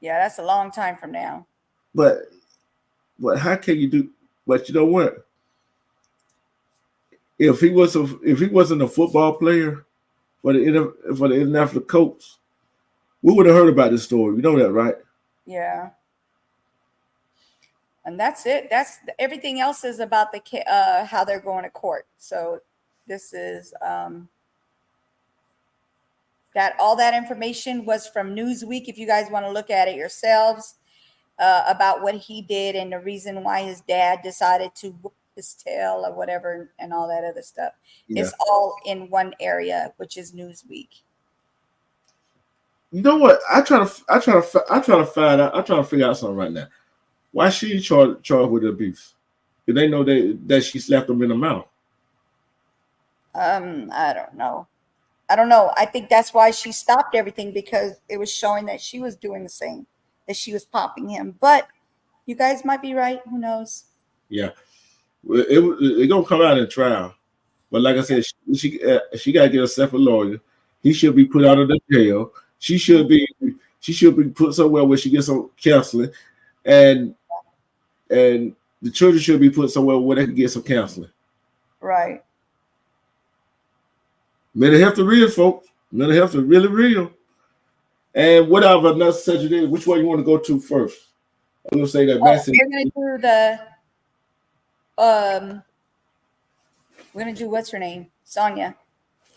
Speaker 2: Yeah, that's a long time from now.
Speaker 1: But how can you do? But you know what? If he wasn't a football player for the international coach, we would have heard about this story. You know that, right?
Speaker 2: Yeah. And that's it. That's everything else is about the how they're going to court. So this is that all that information was from Newsweek. If you guys want to look at it yourselves. About what he did and the reason why his dad decided to whoop his tail or whatever and all that other stuff. Yeah. It's all in one area, which is Newsweek.
Speaker 1: You know what? I try to find out. I'm trying to figure out something right now. Why she charged with abuse? Did they know that she slapped him in the mouth?
Speaker 2: I don't know. I think that's why she stopped everything, because it was showing that she was doing the same. That she was popping him, but you guys might be right. Who knows? Yeah,
Speaker 1: it gonna come out in trial. But like I said, she gotta get herself a lawyer. He should be put out of the jail. She should be put somewhere where she gets some counseling, and the children should be put somewhere where they can get some counseling.
Speaker 2: Right.
Speaker 1: Mental health is real, folks. Mental health is really real. And whatever another subject is, which one you want to go to first? I'm gonna say that.
Speaker 2: We're gonna do the we're gonna do what's her name? Sonia.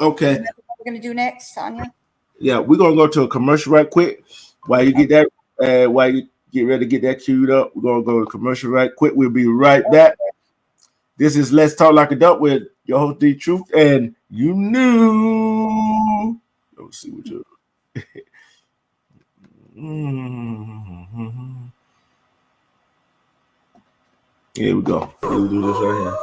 Speaker 1: Okay.
Speaker 2: What we're gonna do next, Sonia?
Speaker 1: Yeah, we're gonna go to a commercial right quick. While you get that, while you get ready to get that queued up, we're gonna go to commercial right quick. We'll be right back. This is Let's Talk Like Adult with your host D Truth, and you knew. Let's see what you. Here we go. We'll do this right here.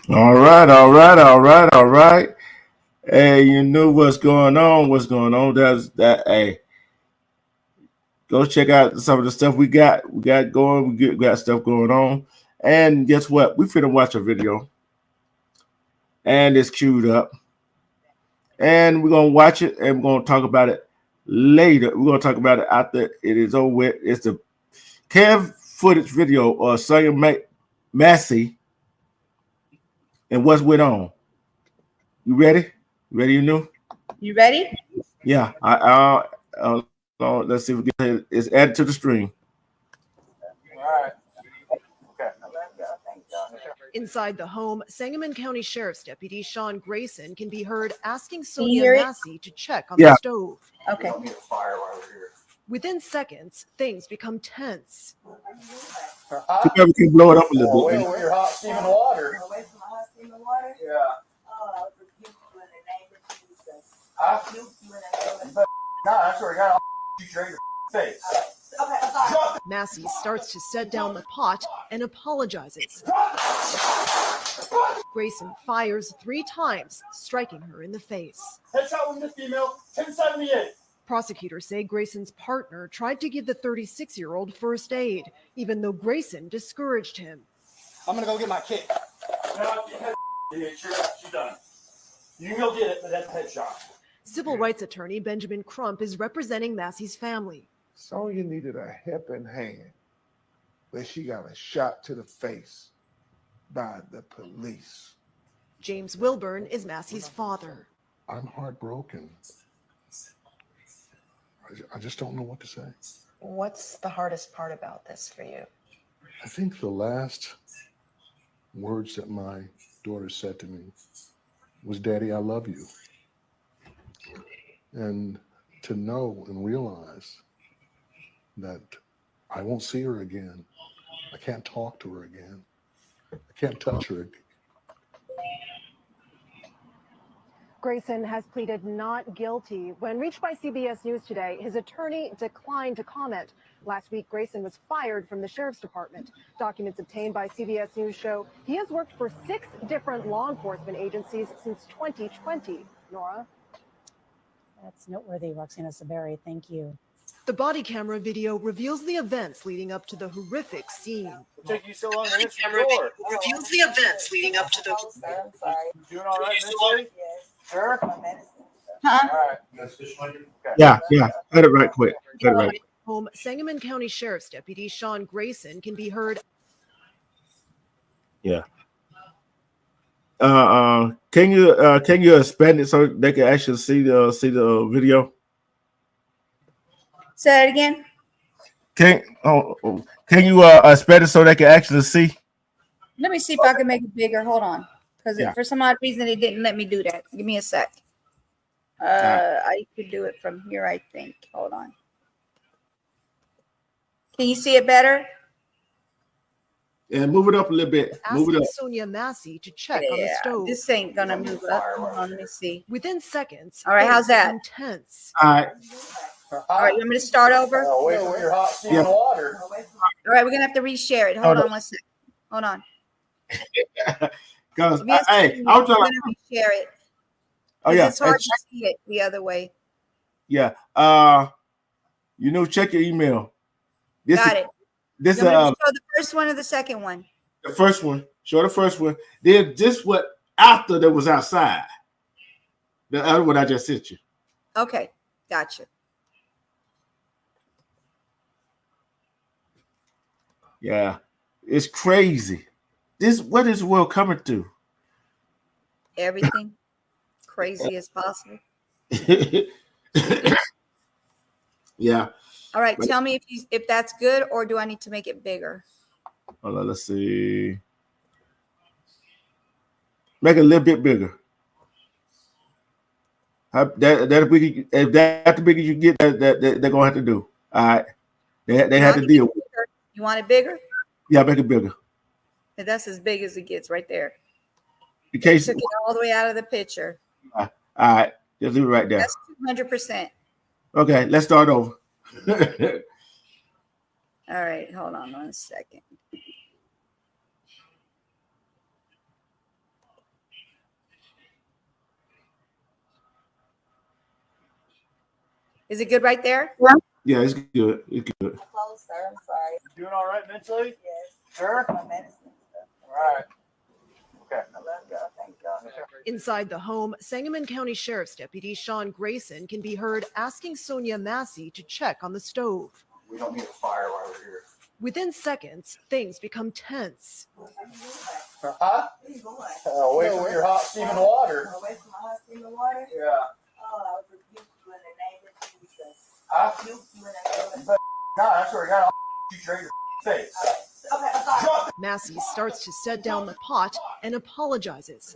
Speaker 1: All right, all right, all right, all right. Hey, you knew what's going on. What's going on? That's that. Hey, go check out some of the stuff we got. We got going. We got stuff going on. And guess what? We finna watch a video, and it's queued up. And we're gonna watch it, and we're gonna talk about it later. We're gonna talk about it after it is over with. It's the Kev footage video or Sonia Massey and what's went on. You ready? Ready, you know?
Speaker 2: You ready?
Speaker 1: Yeah. Let's see if we can. It's added to the stream.
Speaker 8: Inside the home, Sangamon County Sheriff's Deputy Sean Grayson can be heard asking
Speaker 2: you
Speaker 8: Sonia
Speaker 2: hear it?
Speaker 8: Massey to check on
Speaker 1: Yeah.
Speaker 8: the stove.
Speaker 2: Okay.
Speaker 8: Within seconds, things become tense.
Speaker 1: See if we can blow it up a little bit.
Speaker 9: Your hot steaming water. Yeah. No, that's where I got all you straight your face.
Speaker 8: Massey starts to set down the pot and apologizes. Grayson fires 3 times, striking her in the face.
Speaker 9: Headshot wounded female, 1078.
Speaker 8: Prosecutors say Grayson's partner tried to give the 36-year-old first aid, even though Grayson discouraged him.
Speaker 9: I'm gonna go get my kit. She's done. You can go get it, but that's headshot.
Speaker 8: Civil rights attorney Benjamin Crump is representing Massey's family.
Speaker 10: Sonya needed a helping hand, but she got a shot to the face by the police.
Speaker 8: James Wilburn is Massey's father.
Speaker 10: I'm heartbroken. I just don't know what to say.
Speaker 11: What's the hardest part about this for you?
Speaker 10: I think the last words that my daughter said to me was, "Daddy, I love you." And to know and realize that I won't see her again. I can't talk to her again. I can't touch her again.
Speaker 12: Grayson has pleaded not guilty. When reached by CBS News today, his attorney declined to comment. Last week, Grayson was fired from the sheriff's department. Documents obtained by CBS News show he has worked for 6 different law enforcement agencies since 2020. Nora?
Speaker 13: That's noteworthy, Roxana Saberi. Thank you.
Speaker 8: The body camera video reveals the events leading up to the horrific scene.
Speaker 9: It took you so long to answer the door.
Speaker 8: Reveals the events leading up to the.
Speaker 9: I'm sorry. You doing all right, Miss Lady? Sure?
Speaker 2: Huh?
Speaker 9: All right. That's this one? Okay.
Speaker 1: Yeah. Cut it right quick. Cut it right.
Speaker 8: Home, Sangamon County Sheriff's Deputy Sean Grayson can be heard.
Speaker 1: Yeah. Can you expand it so they can actually see the video?
Speaker 2: Say it again.
Speaker 1: Can you expand it so they can actually see?
Speaker 2: Let me see if I can make it bigger. Hold on. Because
Speaker 1: Yeah.
Speaker 2: for some odd reason, it didn't let me do that. Give me a sec. I could do it from here, I think. Hold on. Can you see it better?
Speaker 1: Yeah, move it up a little bit. Move it
Speaker 8: Asking
Speaker 1: up.
Speaker 8: Sonia Massey to check on the
Speaker 2: Yeah,
Speaker 8: stove.
Speaker 2: this ain't gonna move up. Hold on, let me see.
Speaker 8: Within seconds.
Speaker 2: All right, how's
Speaker 8: things
Speaker 2: that?
Speaker 8: become tense.
Speaker 1: All right.
Speaker 2: All right, you want me to start over?
Speaker 9: Oh, wait for your hot steaming
Speaker 1: Yeah.
Speaker 9: water.
Speaker 2: All right, we're gonna have to reshare it. Hold
Speaker 1: Hold
Speaker 2: on
Speaker 1: on.
Speaker 2: 1 second. Hold on.
Speaker 1: Because
Speaker 2: Give me a
Speaker 1: hey,
Speaker 2: second.
Speaker 1: I was
Speaker 2: I'm
Speaker 1: trying.
Speaker 2: gonna reshare it.
Speaker 1: Oh
Speaker 2: 'Cause
Speaker 1: yeah.
Speaker 2: it's hard to see it the other way.
Speaker 1: Yeah. Check your email. This
Speaker 2: Got
Speaker 1: is,
Speaker 2: it.
Speaker 1: This
Speaker 2: You want me to show the first one or the second one?
Speaker 1: the first one. Show the first one. Then this what after that was outside. The other one I just sent you.
Speaker 2: Okay, gotcha.
Speaker 1: Yeah. It's crazy. What is the world coming to?
Speaker 2: Everything crazy as possible.
Speaker 1: Yeah.
Speaker 2: All right,
Speaker 1: But-
Speaker 2: tell me if that's good or do I need to make it bigger?
Speaker 1: Hold on, let's see. Make it a little bit bigger. If that's the bigger you get, that they're gonna have to do. All right. They have to deal with it.
Speaker 2: You want it bigger?
Speaker 1: Yeah, make it bigger.
Speaker 2: That's as big as it gets right there.
Speaker 1: In case
Speaker 2: Took it all the way out of the picture.
Speaker 1: all right, just leave it right there.
Speaker 2: That's 200%.
Speaker 1: Okay, let's start over.
Speaker 2: All right, hold on 1 second. Is it good right there?
Speaker 1: Yeah, it's good. It's good.
Speaker 2: Close, sir. I'm sorry.
Speaker 9: You doing all right mentally?
Speaker 2: Yes.
Speaker 9: Sure?
Speaker 2: My medicine and stuff.
Speaker 9: All right. Okay.
Speaker 2: I love God. Thank God.
Speaker 8: Inside the home, Sangamon County Sheriff's Deputy Sean Grayson can be heard asking Sonia Massey to check on the stove.
Speaker 9: We don't need a fire while we're here.
Speaker 8: Within seconds, things become tense.
Speaker 9: Huh?
Speaker 2: Where you going?
Speaker 9: Away from your hot steaming water.
Speaker 2: Away from my hot steaming water?
Speaker 9: Yeah.
Speaker 2: Oh, I would rebuke you in the name of Jesus.
Speaker 9: Huh?
Speaker 2: Rebuke you in the name of
Speaker 9: God, I swear to God, I'll shoot you right in your face.
Speaker 2: Okay, I'm sorry.
Speaker 9: Drop it.
Speaker 8: Massey starts to set down the pot and apologizes.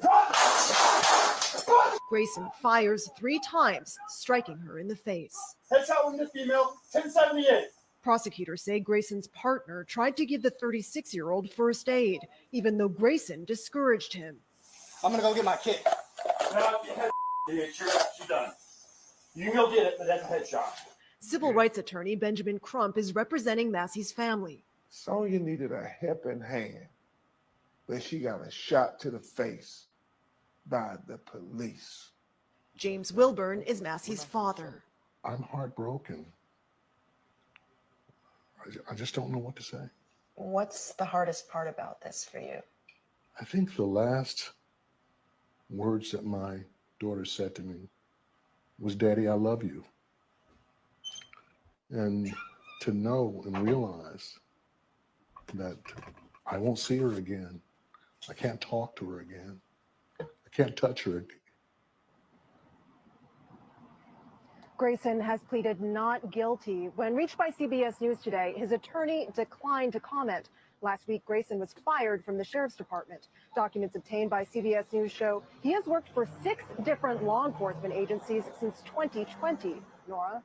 Speaker 8: Grayson fires 3 times, striking her in the face.
Speaker 9: Headshot wounded female, 1078.
Speaker 8: Prosecutors say Grayson's partner tried to give the 36-year-old first aid, even though Grayson discouraged him.
Speaker 9: I'm gonna go get my kit. No, she's done. You can go get it, but that's a headshot.
Speaker 8: Civil rights attorney Benjamin Crump is representing Massey's family.
Speaker 14: Sonya needed a helping hand, but she got a shot to the face by the police.
Speaker 8: James Wilburn is Massey's father.
Speaker 10: I'm heartbroken. I just don't know what to say.
Speaker 11: What's the hardest part about this for you?
Speaker 10: I think the last words that my daughter said to me was, "Daddy, I love you." And to know and realize that I won't see her again. I can't talk to her again. I can't touch her again.
Speaker 12: Grayson has pleaded not guilty. When reached by CBS News today, his attorney declined to comment. Last week, Grayson was fired from the sheriff's department. Documents obtained by CBS News show he has worked for 6 different law enforcement agencies since 2020. Nora?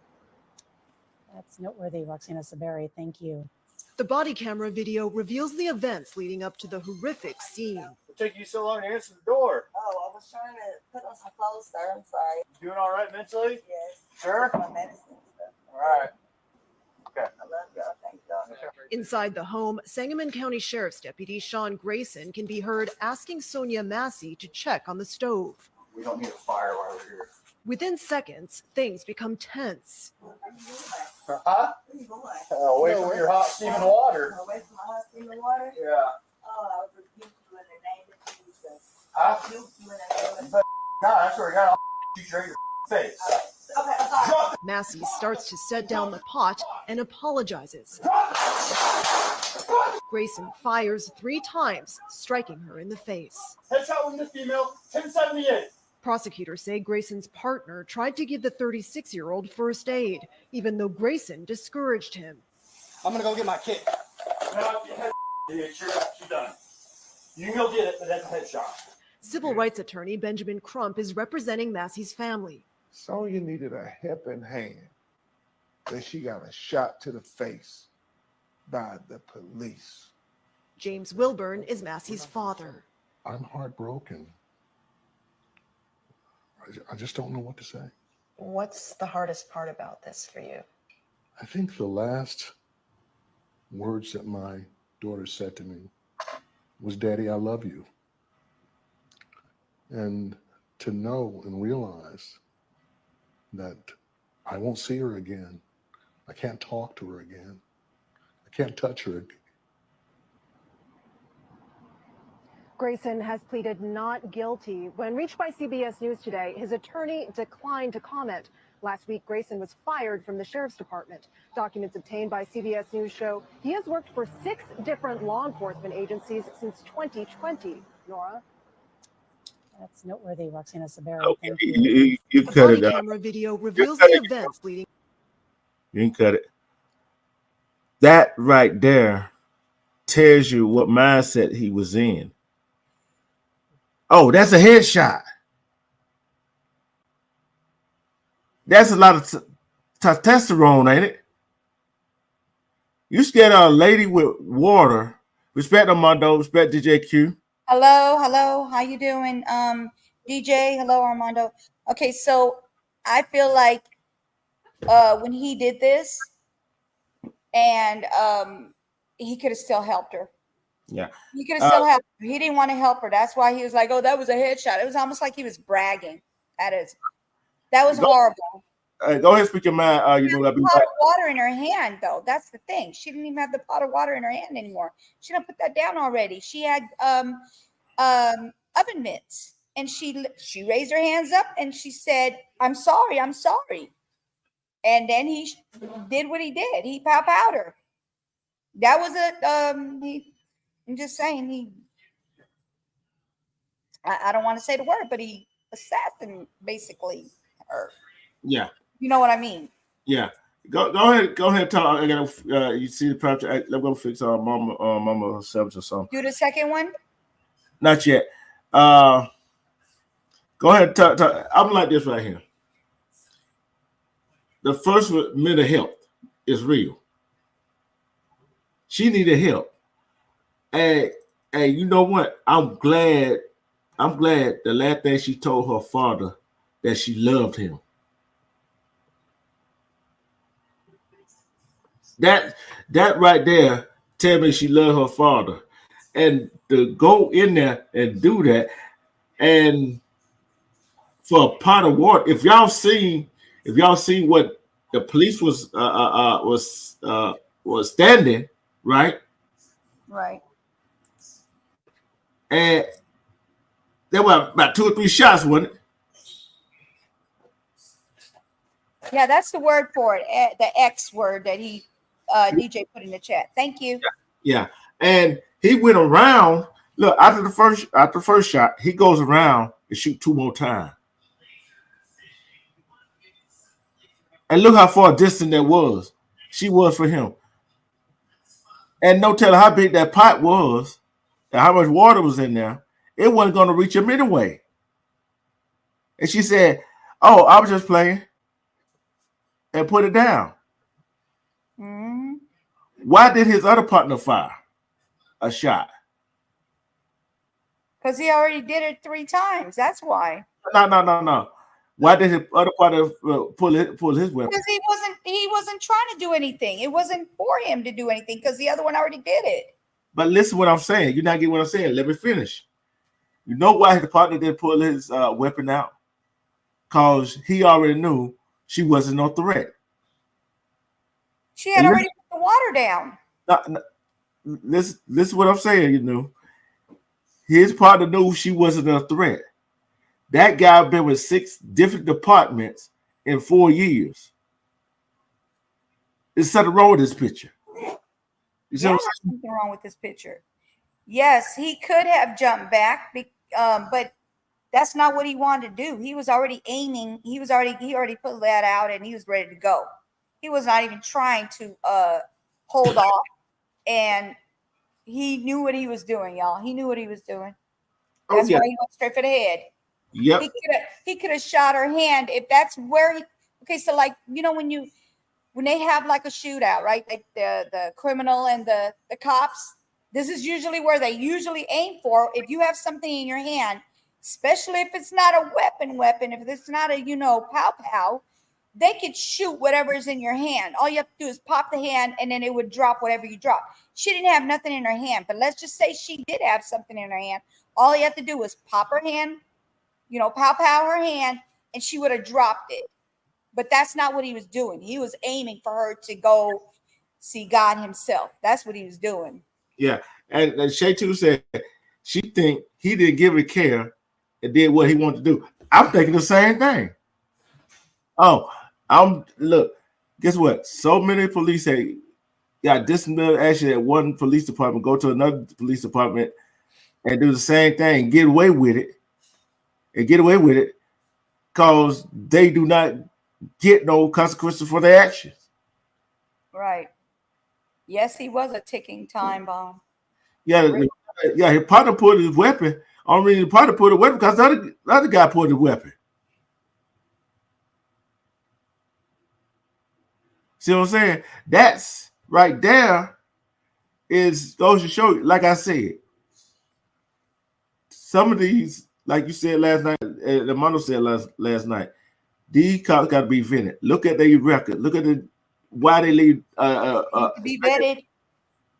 Speaker 13: That's noteworthy, Roxana Saberi. Thank you.
Speaker 8: The body camera video reveals the events leading up to the horrific scene.
Speaker 9: It took you so long to answer the door.
Speaker 2: Oh, I was trying to put on some clothes, sir. I'm sorry.
Speaker 9: You doing all right mentally?
Speaker 2: Yes.
Speaker 9: Sure?
Speaker 2: My medicine and stuff.
Speaker 9: All right. Okay.
Speaker 2: I love God. Thank God.
Speaker 8: Inside the home, Sangamon County Sheriff's Deputy Sean Grayson can be heard asking Sonia Massey to check on the stove.
Speaker 9: We don't need a fire while we're here.
Speaker 8: Within seconds, things become tense.
Speaker 9: Huh?
Speaker 2: Where you going?
Speaker 9: Away from your hot steaming water.
Speaker 2: Away from my hot steaming water?
Speaker 9: Yeah.
Speaker 2: Oh, I would rebuke you in the name of Jesus.
Speaker 9: Huh?
Speaker 2: Rebuke you in the name of
Speaker 9: God, I swear to God, I'll shoot you right in your face.
Speaker 2: Okay, I'm sorry.
Speaker 9: Drop it.
Speaker 8: Massey starts to set down the pot and apologizes. Grayson fires 3 times, striking her in the face.
Speaker 9: Headshot wounded female, 1078.
Speaker 8: Prosecutors say Grayson's partner tried to give the 36-year-old first aid, even though Grayson discouraged him.
Speaker 9: I'm gonna go get my kit. No, she's done. You can go get it, but that's a headshot.
Speaker 8: Civil rights attorney Benjamin Crump is representing Massey's family.
Speaker 14: Sonya needed a helping hand, but she got a shot to the face by the police.
Speaker 8: James Wilburn is Massey's father.
Speaker 10: I'm heartbroken. I just don't know what to say.
Speaker 11: What's the hardest part about this for you?
Speaker 10: I think the last words that my daughter said to me was, "Daddy, I love you." And to know and realize that I won't see her again. I can't talk to her again. I can't touch her again.
Speaker 12: Grayson has pleaded not guilty. When reached by CBS News today, his attorney declined to comment. Last week, Grayson was fired from the sheriff's department. Documents obtained by CBS News show he has worked for 6 different law enforcement agencies since 2020. Nora?
Speaker 13: That's noteworthy, Roxana Saberi.
Speaker 1: Okay,
Speaker 13: Thank you.
Speaker 1: you
Speaker 8: The
Speaker 1: cut
Speaker 8: body
Speaker 1: it out.
Speaker 8: camera video reveals
Speaker 1: cut
Speaker 8: the
Speaker 1: it.
Speaker 8: events leading.
Speaker 1: You can cut it. That right there tells you what mindset he was in. Oh, that's a headshot. That's a lot of testosterone, ain't it? You scared of a lady with water. Respect Armando, respect DJ Q.
Speaker 2: Hello, how you doing? DJ, hello, Armando. Okay, so I feel like when he did this, and he could have still helped her.
Speaker 1: Yeah.
Speaker 2: He could have still helped her. He didn't want to help her. That's why he was like, "Oh, that was a headshot." It was almost like he was bragging. That was horrible.
Speaker 1: Go ahead, speak your mind.
Speaker 2: She had a pot of water in her hand, though. That's the thing. She didn't even have the pot of water in her hand anymore. She done put that down already. She had oven mitts, and she raised her hands up and she said, "I'm sorry, I'm sorry." And then he did what he did. He powwowed her. That was I'm just saying I don't want to say the word, but he assassinated basically her.
Speaker 1: Yeah.
Speaker 2: You know what I mean?
Speaker 1: Yeah. Go ahead. Talk. I gotta. You see the project. Let's go fix our mama Sevens or something.
Speaker 2: Do the second one.
Speaker 1: Not yet. Go ahead. Talk. I'm like this right here. The first one, mental health is real. She needed help, and you know what? I'm glad. The last thing she told her father that she loved him. That right there tell me she loved her father, and to go in there and do that, and for a pot of water. If y'all seen what the police was standing right, and there were about 2 or 3 shots, wasn't it?
Speaker 2: Yeah, that's the word for it. The X word that he DJ put in the chat. Thank you.
Speaker 1: Yeah, and he went around. Look, after the first shot, he goes around and shoot 2 more times. And look how far distant that was. She was for him. And no telling how big that pot was and how much water was in there. It wasn't going to reach him anyway. And she said, "Oh, I was just playing," and put it down.
Speaker 2: Mm-hmm.
Speaker 1: Why did his other partner fire a shot?
Speaker 2: Because he already did it 3 times. That's why.
Speaker 1: No. Why did his other partner pull his weapon?
Speaker 2: Because he wasn't trying to do anything. It wasn't for him to do anything because the other one already did it.
Speaker 1: But listen what I'm saying. You're not getting what I'm saying. Let me finish. You know why his partner didn't pull his weapon out? Because he already knew she wasn't no threat.
Speaker 2: She had already put the water down.
Speaker 1: Listen what I'm saying, you know. His partner knew she wasn't a threat. That guy been with 6 different departments in 4 years. There's something wrong with this picture. You see
Speaker 2: Yeah,
Speaker 1: what
Speaker 2: there's
Speaker 1: I'm
Speaker 2: something wrong with this picture. Yes, he could have jumped back, but that's not what he wanted to do. He was already aiming. He already put that out, and he was ready to go. He was not even trying to hold off, and he knew what he was doing, y'all. He knew what he was doing. That's why he went straight for the head.
Speaker 1: Yep.
Speaker 2: He could have shot her hand if that's where he. Okay, so like when they have like a shootout, right? Like the criminal and the cops. This is usually where they usually aim for. If you have something in your hand, especially if it's not a weapon, if it's not a pow, they could shoot whatever's in your hand. All you have to do is pop the hand, and then it would drop whatever you drop. She didn't have nothing in her hand, but let's just say she did have something in her hand. All you have to do was pop her hand, pow her hand, and she would have dropped it. But that's not what he was doing. He was aiming for her to go see God himself. That's what he was doing.
Speaker 1: Yeah, and Shay too said she think he didn't give a care and did what he wanted to do. I'm thinking the same thing. Oh, look. Guess what? So many police got disciplinary action at one police department, go to another police department, and do the same thing, get away with it, because they do not get no consequences for their actions.
Speaker 2: Right. Yes, he was a ticking time bomb.
Speaker 1: Yeah, his partner pulled his weapon. Only the partner pulled the weapon because the other guy pulled the weapon. See what I'm saying? That's right there goes to show you, like I said, some of these, like you said last night, the Mono said last night, these cops got to be vetted. Look at their record. Look at why they leave.
Speaker 2: Be vetted.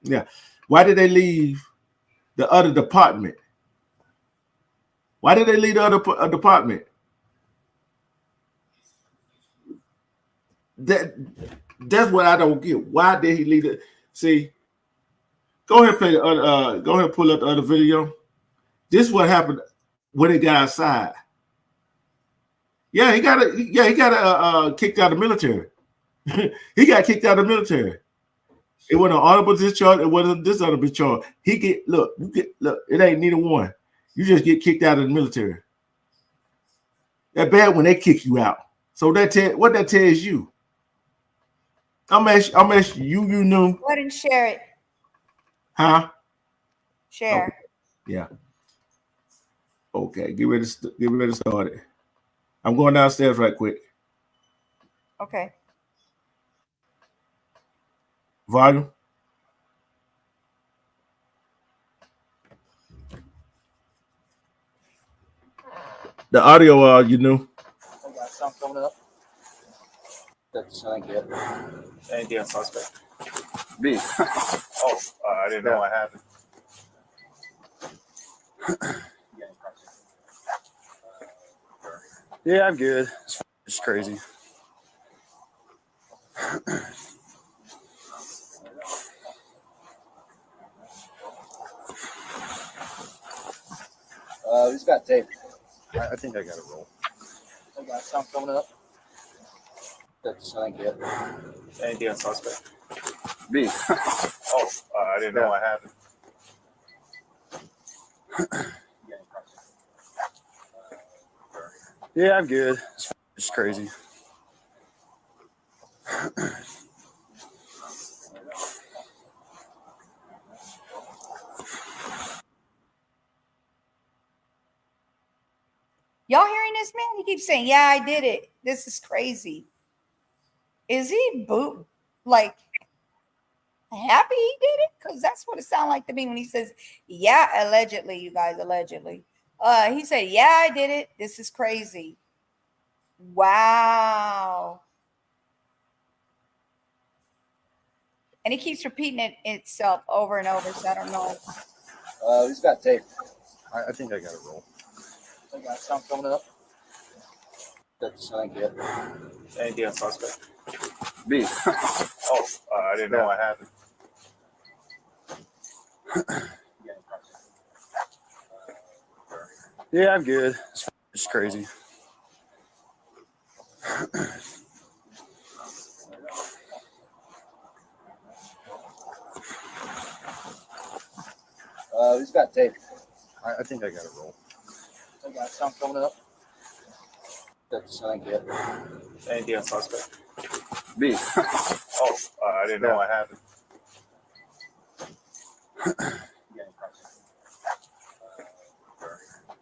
Speaker 1: Yeah. Why did they leave the other department? Why did they leave the other department? That's what I don't get. Why did he leave it? See, go ahead and play the other. Go ahead and pull up the other video. This is what happened when he got outside. Yeah, he got kicked out of the military. He got kicked out of the military. It wasn't an honorable discharge. It wasn't dishonorable discharge. Look. It ain't neither one. You just get kicked out of the military. That bad when they kick you out. So what that tells you. I'm asking you. You knew.
Speaker 2: Go ahead and share it.
Speaker 1: Huh?
Speaker 2: Share.
Speaker 1: Okay. Yeah. Okay. Get ready to start it. I'm going downstairs right quick.
Speaker 2: Okay.
Speaker 1: Volume. The audio, you knew.
Speaker 15: I got something coming up. That's I get. Anything on suspect?
Speaker 16: Me.
Speaker 15: Oh, I didn't know what happened.
Speaker 16: Yeah, I'm good. It's crazy.
Speaker 15: Who's got tape?
Speaker 16: I think I got to roll.
Speaker 15: I got something coming up. That's I get. Anything on suspect?
Speaker 16: Me.
Speaker 15: Oh, I didn't know what happened.
Speaker 16: Yeah, I'm good. It's crazy.
Speaker 2: Y'all hearing this man? He keeps saying, "Yeah, I did it. This is crazy." Is he like happy he did it? Because that's what it sounds like to me when he says, "Yeah, allegedly, you guys, allegedly." He said, "Yeah, I did it. This is crazy." Wow. And he keeps repeating itself over and over. So I don't know.
Speaker 15: Who's got tape?
Speaker 16: I think I got to roll.
Speaker 15: I got something coming up. That's I get. Anything on suspect?
Speaker 16: Me.
Speaker 15: Oh, I didn't know what happened.
Speaker 16: Yeah, I'm good. It's crazy.
Speaker 15: Who's got tape?
Speaker 16: I think I got to roll.
Speaker 15: I got something coming up. That's I get. Anything on suspect?
Speaker 16: Me.
Speaker 15: Oh, I didn't know what happened.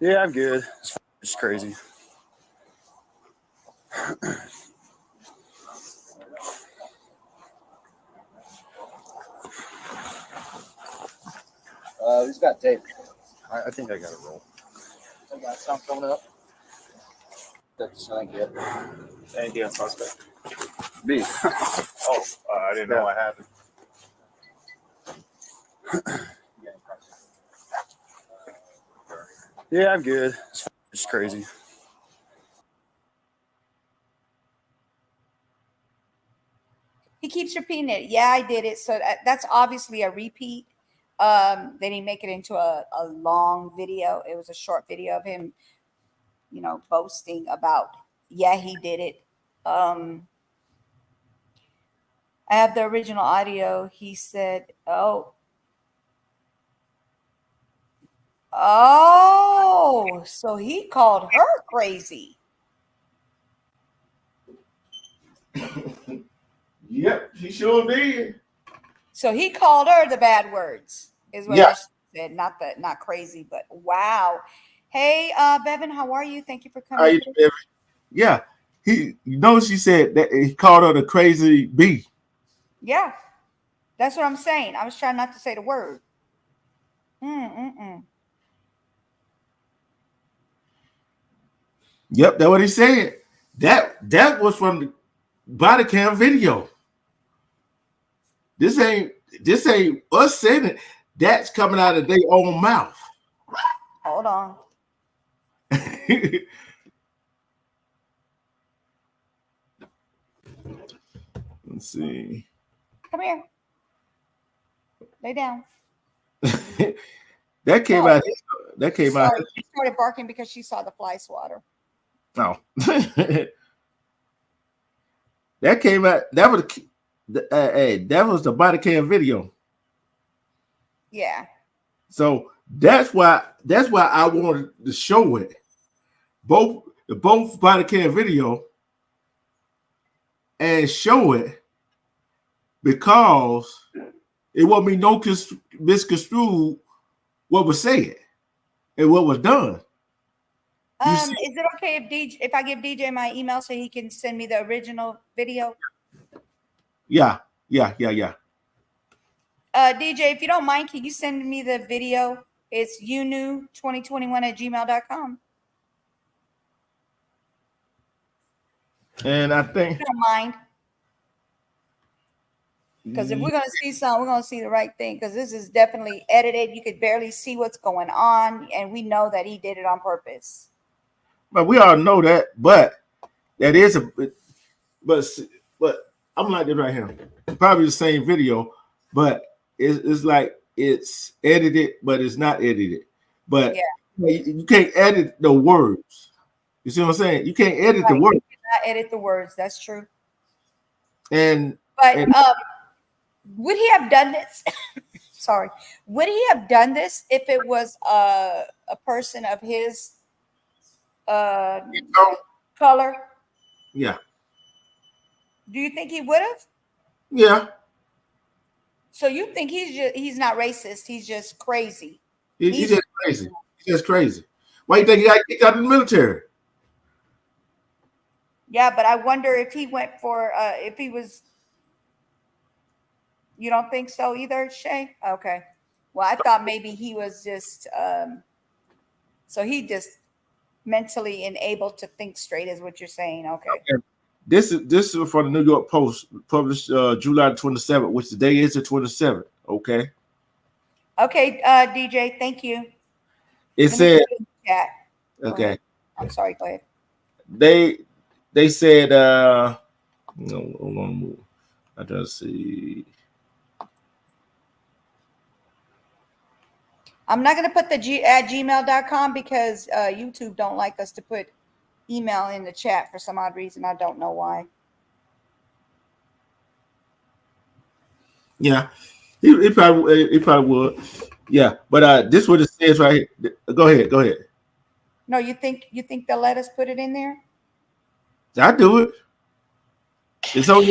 Speaker 16: Yeah, I'm good. It's crazy.
Speaker 15: Who's got tape?
Speaker 16: I think I got to roll.
Speaker 15: I got something coming up. That's I get. Anything on suspect?
Speaker 16: Me.
Speaker 15: Oh, I didn't know what happened.
Speaker 16: Yeah, I'm good. It's crazy.
Speaker 2: He keeps repeating it. Yeah, I did it. So that's obviously a repeat. They didn't make it into a long video. It was a short video of him, boasting about, yeah, he did it. I have the original audio. He said, oh, so he called her crazy.
Speaker 1: Yep, he sure did.
Speaker 2: So he called her the bad words, is what I said. Not crazy, but wow. Hey, Bevan, how are you? Thank you for coming.
Speaker 1: Yeah, she said that he called her the crazy bee.
Speaker 2: Yeah, that's what I'm saying. I was trying not to say the word.
Speaker 1: Yep, that's what he said. That was from the body cam video. This ain't us saying it. That's coming out of their own mouth.
Speaker 2: Hold on.
Speaker 1: Let's see.
Speaker 2: Come here. Lay down.
Speaker 1: That came
Speaker 2: No.
Speaker 1: out. That came out.
Speaker 2: Sorry, she started barking because she saw the fly swatter.
Speaker 1: No. That came out. That was that was the body cam video.
Speaker 2: Yeah.
Speaker 1: So that's why I wanted to show it. Both body cam video and show it because it won't be no misconstrued what was said and what was done.
Speaker 2: Is it okay if I give DJ my email so he can send me the original video?
Speaker 1: Yeah.
Speaker 2: DJ, if you don't mind, can you send me the video? It's youknew2021@gmail.com.
Speaker 1: And I think
Speaker 2: If you don't mind. Because if we're going to see something, we're going to see the right thing. Because this is definitely edited. You could barely see what's going on. And we know that he did it on purpose.
Speaker 1: but we all know that, but that is but I'm like this right here. Probably the same video, but it's like it's edited, but it's not edited. But you can't edit the words. You see what I'm saying? You can't edit the words.
Speaker 2: You cannot edit the words. That's true.
Speaker 1: But
Speaker 2: would he have done this? Sorry. Would he have done this if it was a person of his color?
Speaker 1: Yeah.
Speaker 2: Do you think he would have?
Speaker 1: Yeah.
Speaker 2: So you think he's not racist? He's just crazy.
Speaker 1: He's just crazy. He's just crazy. Why you think he got kicked out of the military?
Speaker 2: Yeah, but I wonder if he went for if he was. You don't think so either, Shay? Okay. Well, I thought maybe he was just so he just mentally unable to think straight, is what you're saying. Okay.
Speaker 1: This is from the New York Post, published July 27th, which today is the 27th. Okay.
Speaker 2: Okay, DJ, thank you.
Speaker 1: It
Speaker 2: Let me
Speaker 1: said.
Speaker 2: put it in the chat. Go
Speaker 1: Okay.
Speaker 2: ahead. I'm sorry. Go ahead.
Speaker 1: They said. No, hold on. I just see.
Speaker 2: I'm not going to put the at gmail.com because YouTube don't like us to put email in the chat for some odd reason. I don't know why.
Speaker 1: Yeah, he probably would. Yeah, but this is what it says right here. Go ahead.
Speaker 2: No, you think they'll let us put it in there?
Speaker 1: I do it. It's on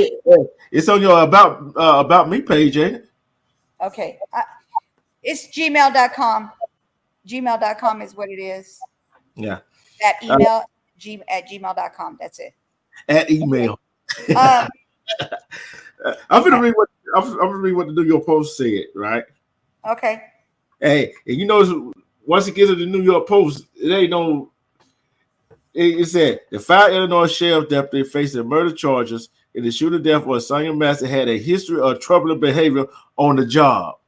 Speaker 1: your about me page, ain't it?
Speaker 2: Okay. It's gmail.com. Gmail.com is what it is.
Speaker 1: Yeah.
Speaker 2: That email at gmail.com. That's it.
Speaker 1: At email. I'm gonna read what the New York Post said, right?
Speaker 2: Okay.
Speaker 1: Hey, and you know, once it gets to the New York Post, it ain't no. It said the 5 Illinois sheriff deputy facing murder charges in the shooting death of Sonia Massey had a history of troubling behavior on the job.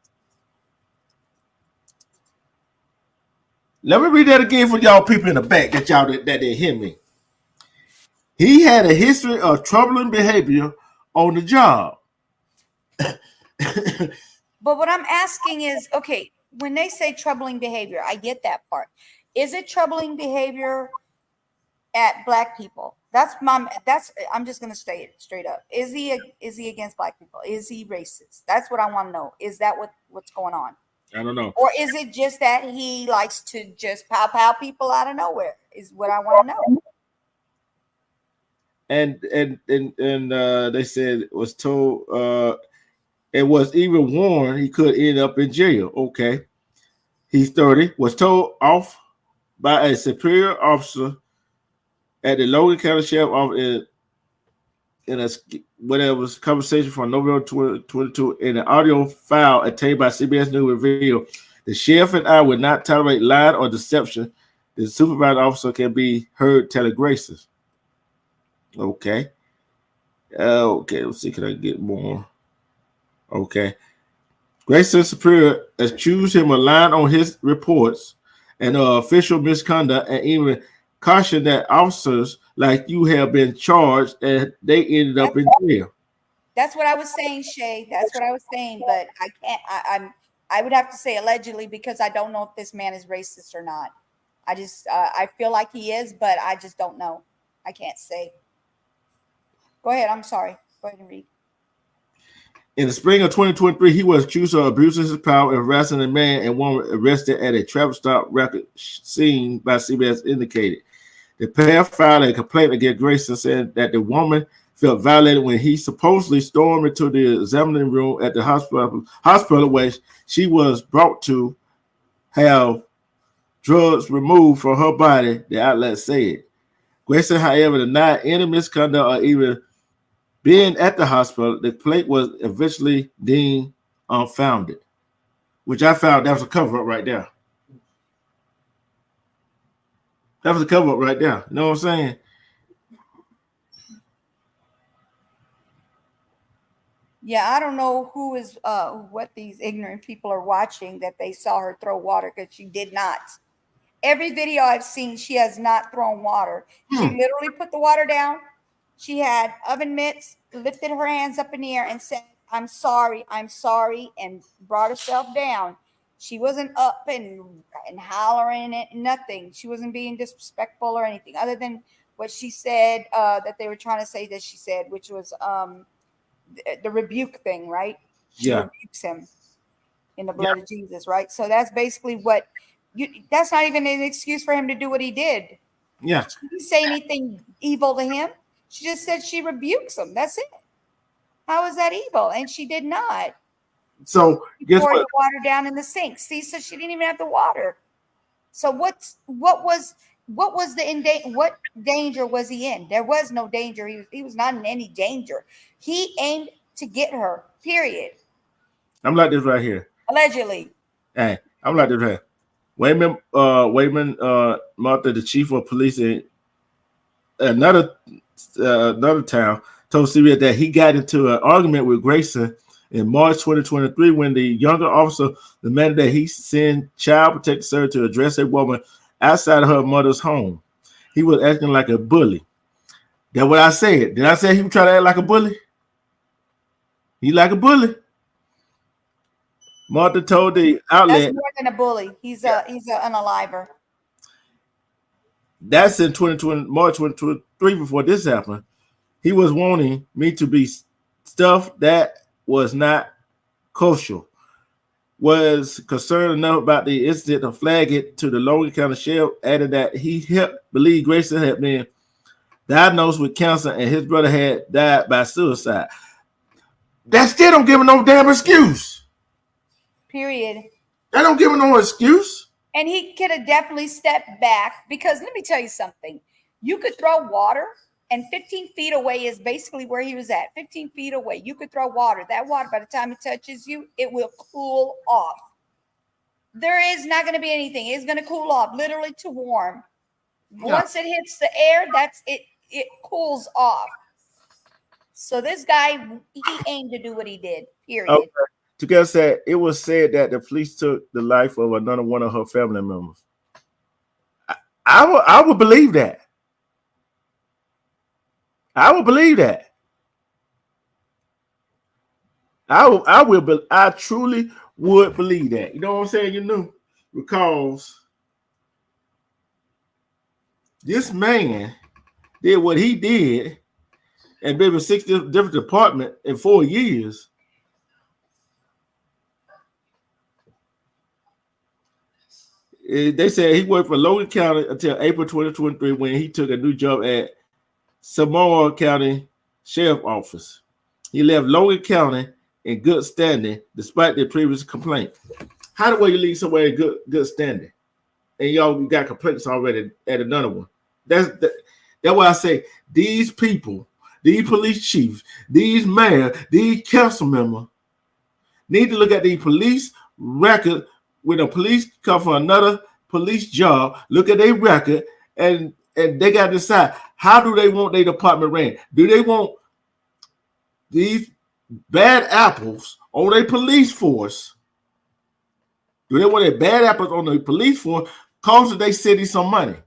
Speaker 1: Let me read that again for y'all people in the back that didn't hear me. He had a history of troubling behavior on the job.
Speaker 2: But what I'm asking is, okay, when they say troubling behavior, I get that part. Is it troubling behavior at Black people? I'm just gonna say it straight up. Is he against Black people? Is he racist? That's what I want to know. Is that what's going on?
Speaker 1: I don't know.
Speaker 2: Or is it just that he likes to just pow people out of nowhere? Is what I want to know.
Speaker 1: And they said was told and was even warned he could end up in jail. Okay. He's 30, was told off by a superior officer at the Logan County Sheriff Office in a conversation from November 2022 in an audio file obtained by CBS News revealed the sheriff and I would not tolerate lying or deception. The supervising officer can be heard telling Grayson. Okay. Okay, let's see. Can I get more? Okay. Grayson's superior accused him of lying on his reports and official misconduct, and even cautioned that officers like you have been charged and they ended up in jail.
Speaker 2: That's what I was saying, Shay. That's what I was saying, but I can't. I would have to say allegedly because I don't know if this man is racist or not. I just I feel like he is, but I just don't know. I can't say. Go ahead. I'm sorry. Go ahead and read.
Speaker 1: In the spring of 2023, he was accused of abusing his power and harassing a man and woman arrested at a traffic stop record seen by CBS indicated. The pair filed a complaint against Grayson, saying that the woman felt violated when he supposedly stormed into the examining room at the hospital where she was brought to have drugs removed from her body, the outlet said. Grayson, however, denied any misconduct or even being at the hospital. The complaint was eventually deemed unfounded, which I found that was a cover-up right there. That was a cover-up right there. You know what I'm saying?
Speaker 2: Yeah, I don't know who is what these ignorant people are watching that they saw her throw water because she did not. Every video I've seen, she has not thrown water. She literally put the water down. She had oven mitts, lifted her hands up in the air and said, I'm sorry, and brought herself down. She wasn't up and hollering it, nothing. She wasn't being disrespectful or anything other than what she said that they were trying to say that she said, which was the rebuke thing, right? She rebukes him in the blood of Jesus, right? So that's basically what that's not even an excuse for him to do what he did.
Speaker 1: Yeah.
Speaker 2: She didn't say anything evil to him. She just said she rebukes him. That's it. How is that evil? And she did not.
Speaker 1: So guess
Speaker 2: poured
Speaker 1: what?
Speaker 2: the water down in the sink. See, so she didn't even have the water. So what was what danger was he in? There was no danger. He was not in any danger. He aimed to get her. Period.
Speaker 1: I'm like this right here.
Speaker 2: Allegedly.
Speaker 1: Hey, I'm like this right here. Wayman Martha, the chief of police in another town, told CBS that he got into an argument with Grayson in March 2023 when the younger officer demanded that he send child protective service to address a woman outside of her mother's home. He was acting like a bully. That's what I said. Did I say he was trying to act like a bully? He like a bully. Martha told the outlet.
Speaker 2: That's more than a bully. He's an unaliver.
Speaker 1: That's in March 2023 before this happened. He was wanting me to be stuff that was not kosher. Was concerned enough about the incident to flag it to the Logan County Sheriff, added that he believed Grayson had been diagnosed with cancer and his brother had died by suicide. That still don't give him no damn excuse.
Speaker 2: Period.
Speaker 1: That don't give him no excuse.
Speaker 2: And he could have definitely stepped back because let me tell you something. You could throw water and 15 feet away is basically where he was at. 15 feet away. You could throw water. That water, by the time it touches you, it will cool off. There is not going to be anything. It's going to cool off, literally to warm.
Speaker 1: Yeah.
Speaker 2: Once it hits the air, that's it. It cools off. So this guy, he aimed to do what he did, period.
Speaker 1: Okay. Together said it was said that the police took the life of another one of her family members. I would believe that. I would believe that. I truly would believe that. You know what I'm saying? You know, because this man did what he did and been in 6 different departments in 4 years. They said he worked for Logan County until April 2023 when he took a new job at Samoa County Sheriff Office. He left Logan County in good standing despite the previous complaint. How do you leave somewhere in good standing? And y'all got complaints already at another one. That's why I say these people, these police chiefs, these mayors, these council members need to look at the police record. When the police come for another police job, look at their record, and they got to decide how do they want their department ran. Do they want these bad apples on their police force? Do they want their bad apples on their police force costing their city some money?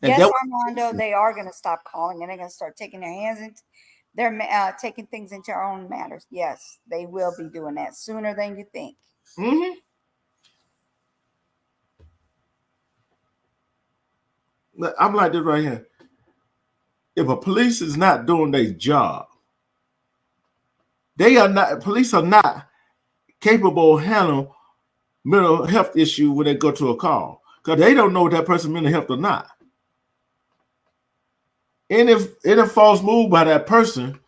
Speaker 1: And
Speaker 2: Yes,
Speaker 1: that
Speaker 2: Armando, they are going to stop calling and they're going to start taking their hands into they're taking things into their own matters. Yes, they will be doing that sooner than you think.
Speaker 1: Mhm. I'm like this right here. If a police is not doing their job, police are not capable of handling mental health issue when they go to a call because they don't know if that person mental health or not. And if any false move by that person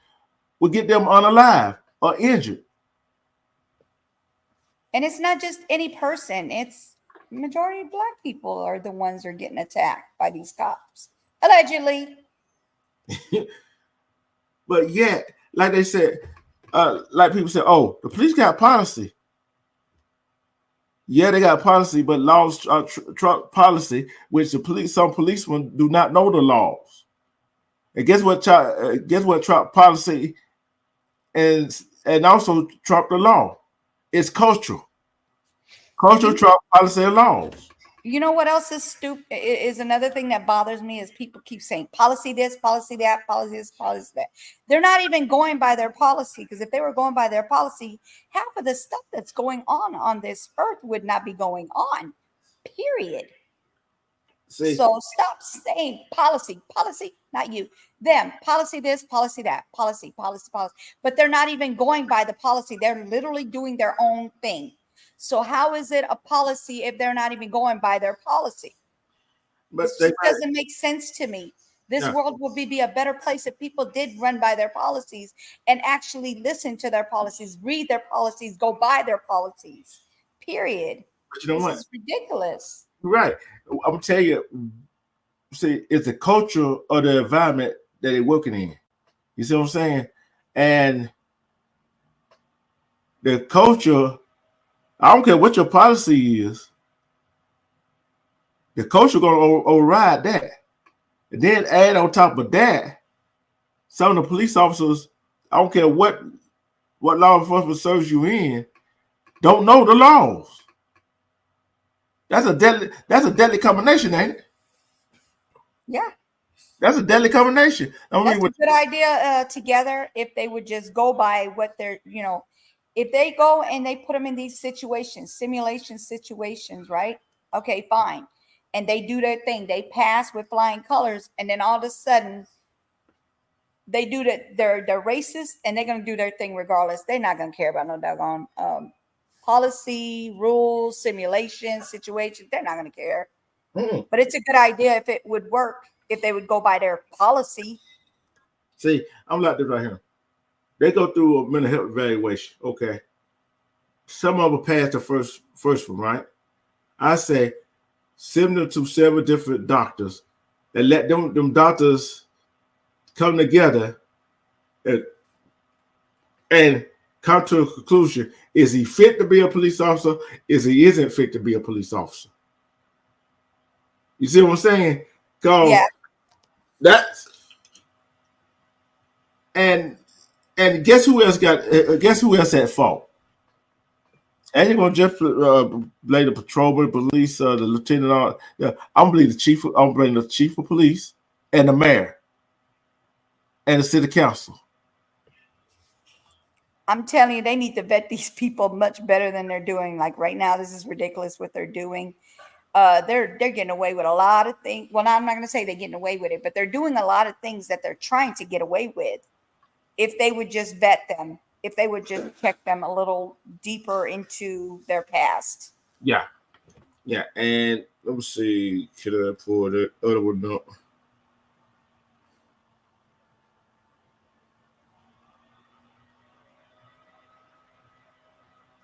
Speaker 1: will get them unalive or injured.
Speaker 2: And it's not just any person, it's majority of black people are the ones who are getting attacked by these cops. Allegedly.
Speaker 1: But yet, like they said, like people say, oh, the police got policy. Yeah, they got policy, but laws trump policy, which some policemen do not know the laws. And guess what? Trump policy and also trump the law. It's cultural. Cultural trump policy and laws.
Speaker 2: You know what else is stupid? Is another thing that bothers me is people keep saying policy this, policy that, policy this, policy that. They're not even going by their policy, because if they were going by their policy, half of the stuff that's going on this earth would not be going on. Period.
Speaker 1: See,
Speaker 2: so stop saying policy, not you, them, policy this, policy that, policy. But they're not even going by the policy. They're literally doing their own thing. So how is it a policy if they're not even going by their policy?
Speaker 1: But
Speaker 2: it doesn't make sense to me. This
Speaker 1: Yeah.
Speaker 2: world would be a better place if people did run by their policies and actually listen to their policies, read their policies, go by their policies. Period.
Speaker 1: But you know what?
Speaker 2: This is ridiculous.
Speaker 1: Right. I'm gonna tell you, see, it's the culture of the environment that they're working in. You see what I'm saying? And the culture, I don't care what your policy is, the culture gonna override that. And then add on top of that, some of the police officers, I don't care what law enforcement service you in, don't know the laws. That's a deadly combination, ain't it?
Speaker 2: Yeah.
Speaker 1: That's a deadly combination.
Speaker 2: That's a good idea together if they would just go by what they're, if they go and they put them in these situations, simulation situations, right? Okay, fine. And they do their thing. They pass with flying colors. And then all of a sudden they do that. They're racist and they're going to do their thing regardless. They're not going to care about no doggone policy, rules, simulation, situations. They're not going to care.
Speaker 1: Mm-mm.
Speaker 2: But it's a good idea if it would work, if they would go by their policy.
Speaker 1: See, I'm like this right here. They go through a mental health evaluation. Okay. Some of them pass the first one, right? I say send them to 7 different doctors and let them doctors come together and come to a conclusion. Is he fit to be a police officer? Is he isn't fit to be a police officer? You see what I'm saying?
Speaker 2: Yeah.
Speaker 1: That's and guess who else at fault? And you're gonna just blame the patrolman, police, the lieutenant. I'm blaming the chief. I'm blaming the chief of police and the mayor and the city council.
Speaker 2: I'm telling you, they need to vet these people much better than they're doing. Like right now, this is ridiculous what they're doing. They're getting away with a lot of things. Well, I'm not going to say they're getting away with it, but they're doing a lot of things that they're trying to get away with. If they would just vet them, if they would just check them a little deeper into their past.
Speaker 1: Yeah. And let me see. Can I pull the other one up?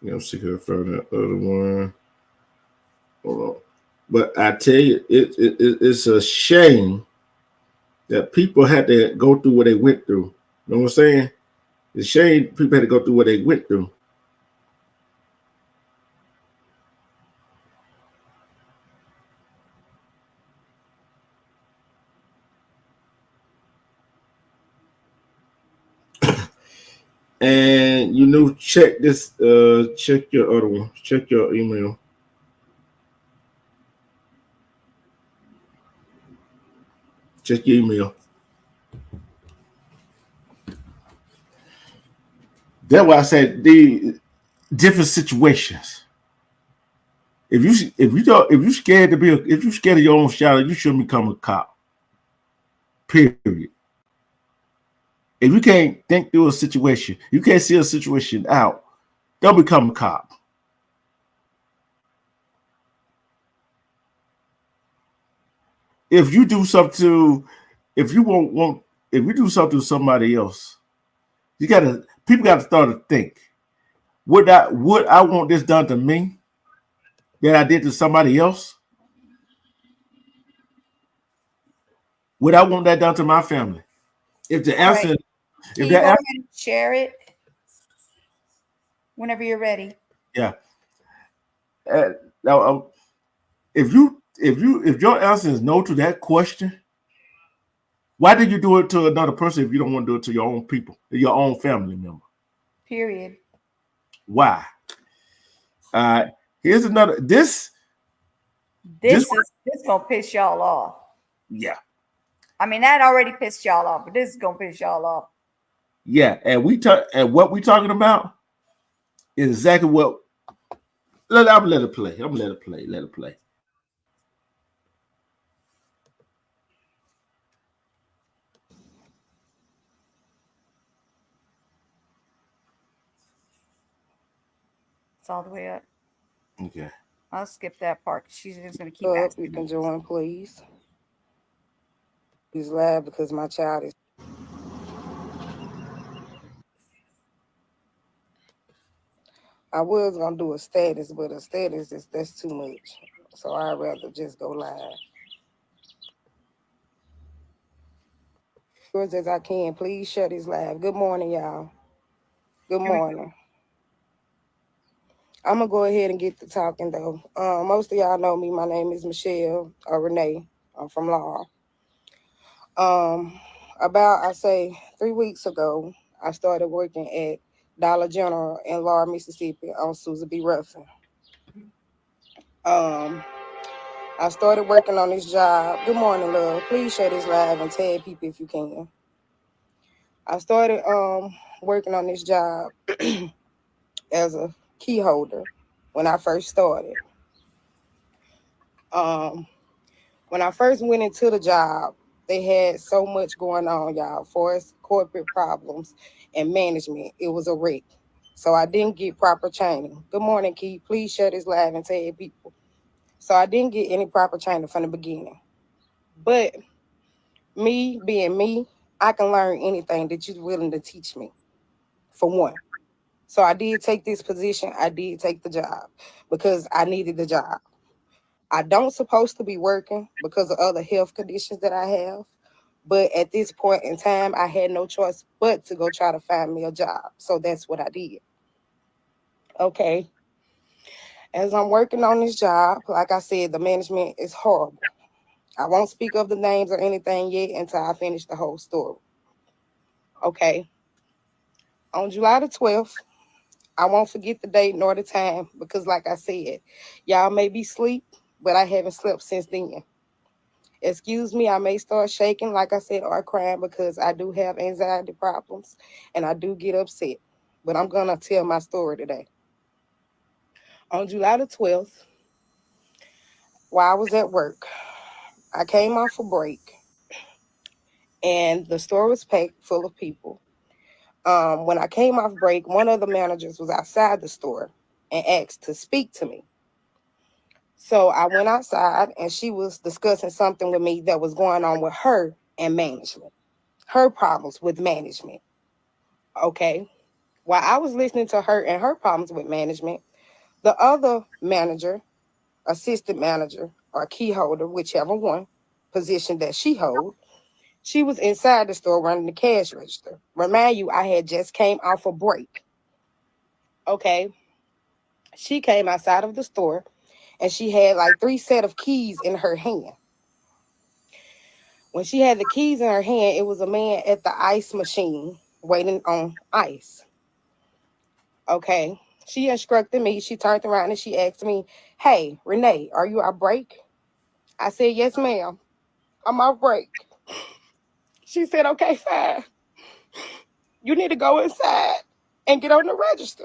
Speaker 1: Let me see if I found that other one. Hold on. But I tell you, it's a shame that people had to go through what they went through. You know what I'm saying? It's a shame people had to go through what they went through. And check this, check your other one, check your email. Check your email. That's why I said the different situations. If you scared of your own shadow, you shouldn't become a cop. Period. If you can't think through a situation, you can't see a situation out, don't become a cop. If you do something if you do something to somebody else, people gotta start to think, would I want this done to me that I did to somebody else? Would I want that done to my family? If the answer,
Speaker 2: right. Can you go ahead and share it whenever you're ready?
Speaker 1: Yeah. Now, if your answer is no to that question, why did you do it to another person if you don't want to do it to your own people, your own family member?
Speaker 2: Period.
Speaker 1: Why? Here's another. This
Speaker 2: gonna piss y'all off.
Speaker 1: Yeah.
Speaker 2: I mean, that already pissed y'all off, but this is gonna piss y'all off.
Speaker 1: Yeah, and what we talking about is exactly what. I'm let it play. Let it play.
Speaker 2: It's all the way up.
Speaker 1: Okay.
Speaker 2: I'll skip that part. She's just gonna keep
Speaker 17: You
Speaker 2: asking.
Speaker 17: can join, please. He's live because my child is. I was gonna do a status, but a status that's too much. So I'd rather just go live. As I can, please share this live. Good morning, y'all. Good morning. I'm gonna go ahead and get to talking though. Most of y'all know me. My name is Michelle or Renee. I'm from Law. About I say 3 weeks ago, I started working at Dollar General in Laura, Mississippi on Susan B. Ruffin. I started working on this job. Good morning, love. Please share this live and tag people if you can. I started working on this job as a key holder when I first started. When I first went into the job, they had so much going on, y'all, for us corporate problems and management. It was a wreck. So I didn't get proper training. Good morning, Keith. Please share this live and tell people. So I didn't get any proper training from the beginning. But me being me, I can learn anything that you're willing to teach me, for one. So I did take this position. I did take the job because I needed the job. I don't supposed to be working because of other health conditions that I have. But at this point in time, I had no choice but to go try to find me a job. So that's what I did. Okay. As I'm working on this job, like I said, the management is horrible. I won't speak of the names or anything yet until I finish the whole story. Okay. On July the 12th, I won't forget the date nor the time because like I said, y'all may be asleep, but I haven't slept since then. Excuse me, I may start shaking, like I said, or crying because I do have anxiety problems and I do get upset. But I'm going to tell my story today. On July the 12th, while I was at work, I came off a break and the store was packed full of people. When I came off break, one of the managers was outside the store and asked to speak to me. So I went outside and she was discussing something with me that was going on with her and management, her problems with management. Okay. While I was listening to her and her problems with management, the other manager, assistant manager, or key holder, whichever one position that she hold, she was inside the store running the cash register. Remind you, I had just came off a break. Okay. She came outside of the store and she had like 3 sets of keys in her hand. When she had the keys in her hand, it was a man at the ice machine waiting on ice. Okay. She instructed me. She turned around and she asked me, "Hey, Renee, are you on break?" I said, "Yes, ma'am. I'm on break." She said, okay, fine. You need to go inside and get on the register.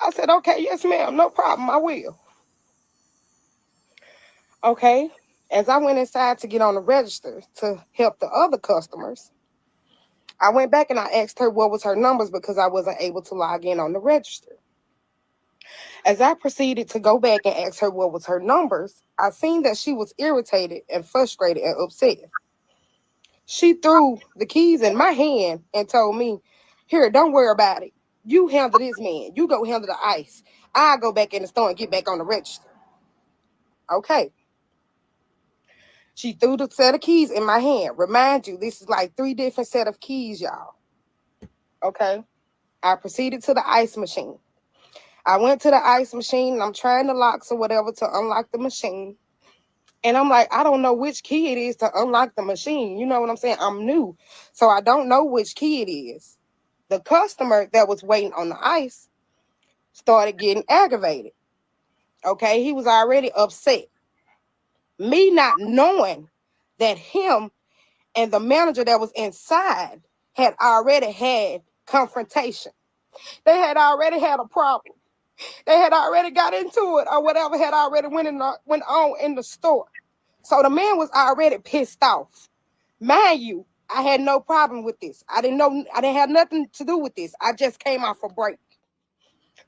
Speaker 17: I said, okay, yes, ma'am, no problem, I will. Okay, as I went inside to get on the register to help the other customers, I went back and I asked her what was her numbers because I wasn't able to log in on the register. As I proceeded to go back and ask her what was her numbers, I seen that she was irritated and frustrated and upset. She threw the keys in my hand and told me, here, don't worry about it. You handle this man. You go handle the ice. I'll go back in the store and get back on the register. Okay. She threw the set of keys in my hand. Remind you, this is like 3 different set of keys, y'all. Okay. I proceeded to the ice machine. I went to the ice machine and I'm trying the locks or whatever to unlock the machine. And I'm like, I don't know which key it is to unlock the machine. You know what I'm saying? I'm new. So I don't know which key it is. The customer that was waiting on the ice started getting aggravated. Okay, he was already upset. Me not knowing that him and the manager that was inside had already had confrontation. They had already had a problem. They had already got into it or whatever had already went on in the store. So the man was already pissed off. Mind you, I had no problem with this. I didn't have nothing to do with this. I just came off a break.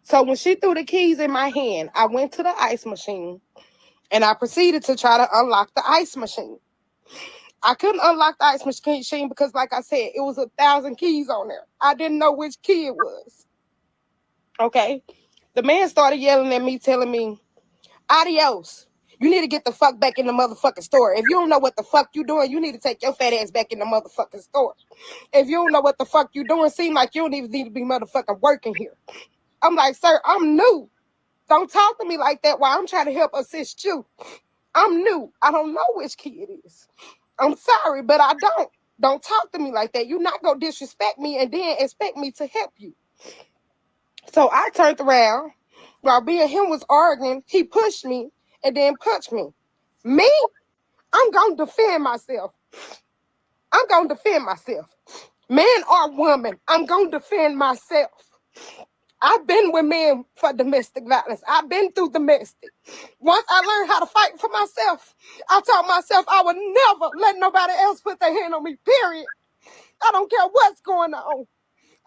Speaker 17: So when she threw the keys in my hand, I went to the ice machine and I proceeded to try to unlock the ice machine. I couldn't unlock the ice machine because, like I said, it was 1,000 keys on there. I didn't know which key it was. Okay. The man started yelling at me, telling me, adios. You need to get the fuck back in the motherfucking store. If you don't know what the fuck you doing, you need to take your fat ass back in the motherfucking store. If you don't know what the fuck you doing, seem like you don't even need to be motherfucking working here. I'm like, sir, I'm new. Don't talk to me like that while I'm trying to help assist you. I'm new. I don't know which key it is. I'm sorry, but I don't. Don't talk to me like that. You're not going to disrespect me and then expect me to help you. So I turned around. While me and him was arguing, he pushed me and then punched me. Me? I'm going to defend myself. I'm going to defend myself. Man or woman, I'm going to defend myself. I've been with men for domestic violence. I've been through domestic. Once I learned how to fight for myself, I taught myself I would never let nobody else put their hand on me, period. I don't care what's going on.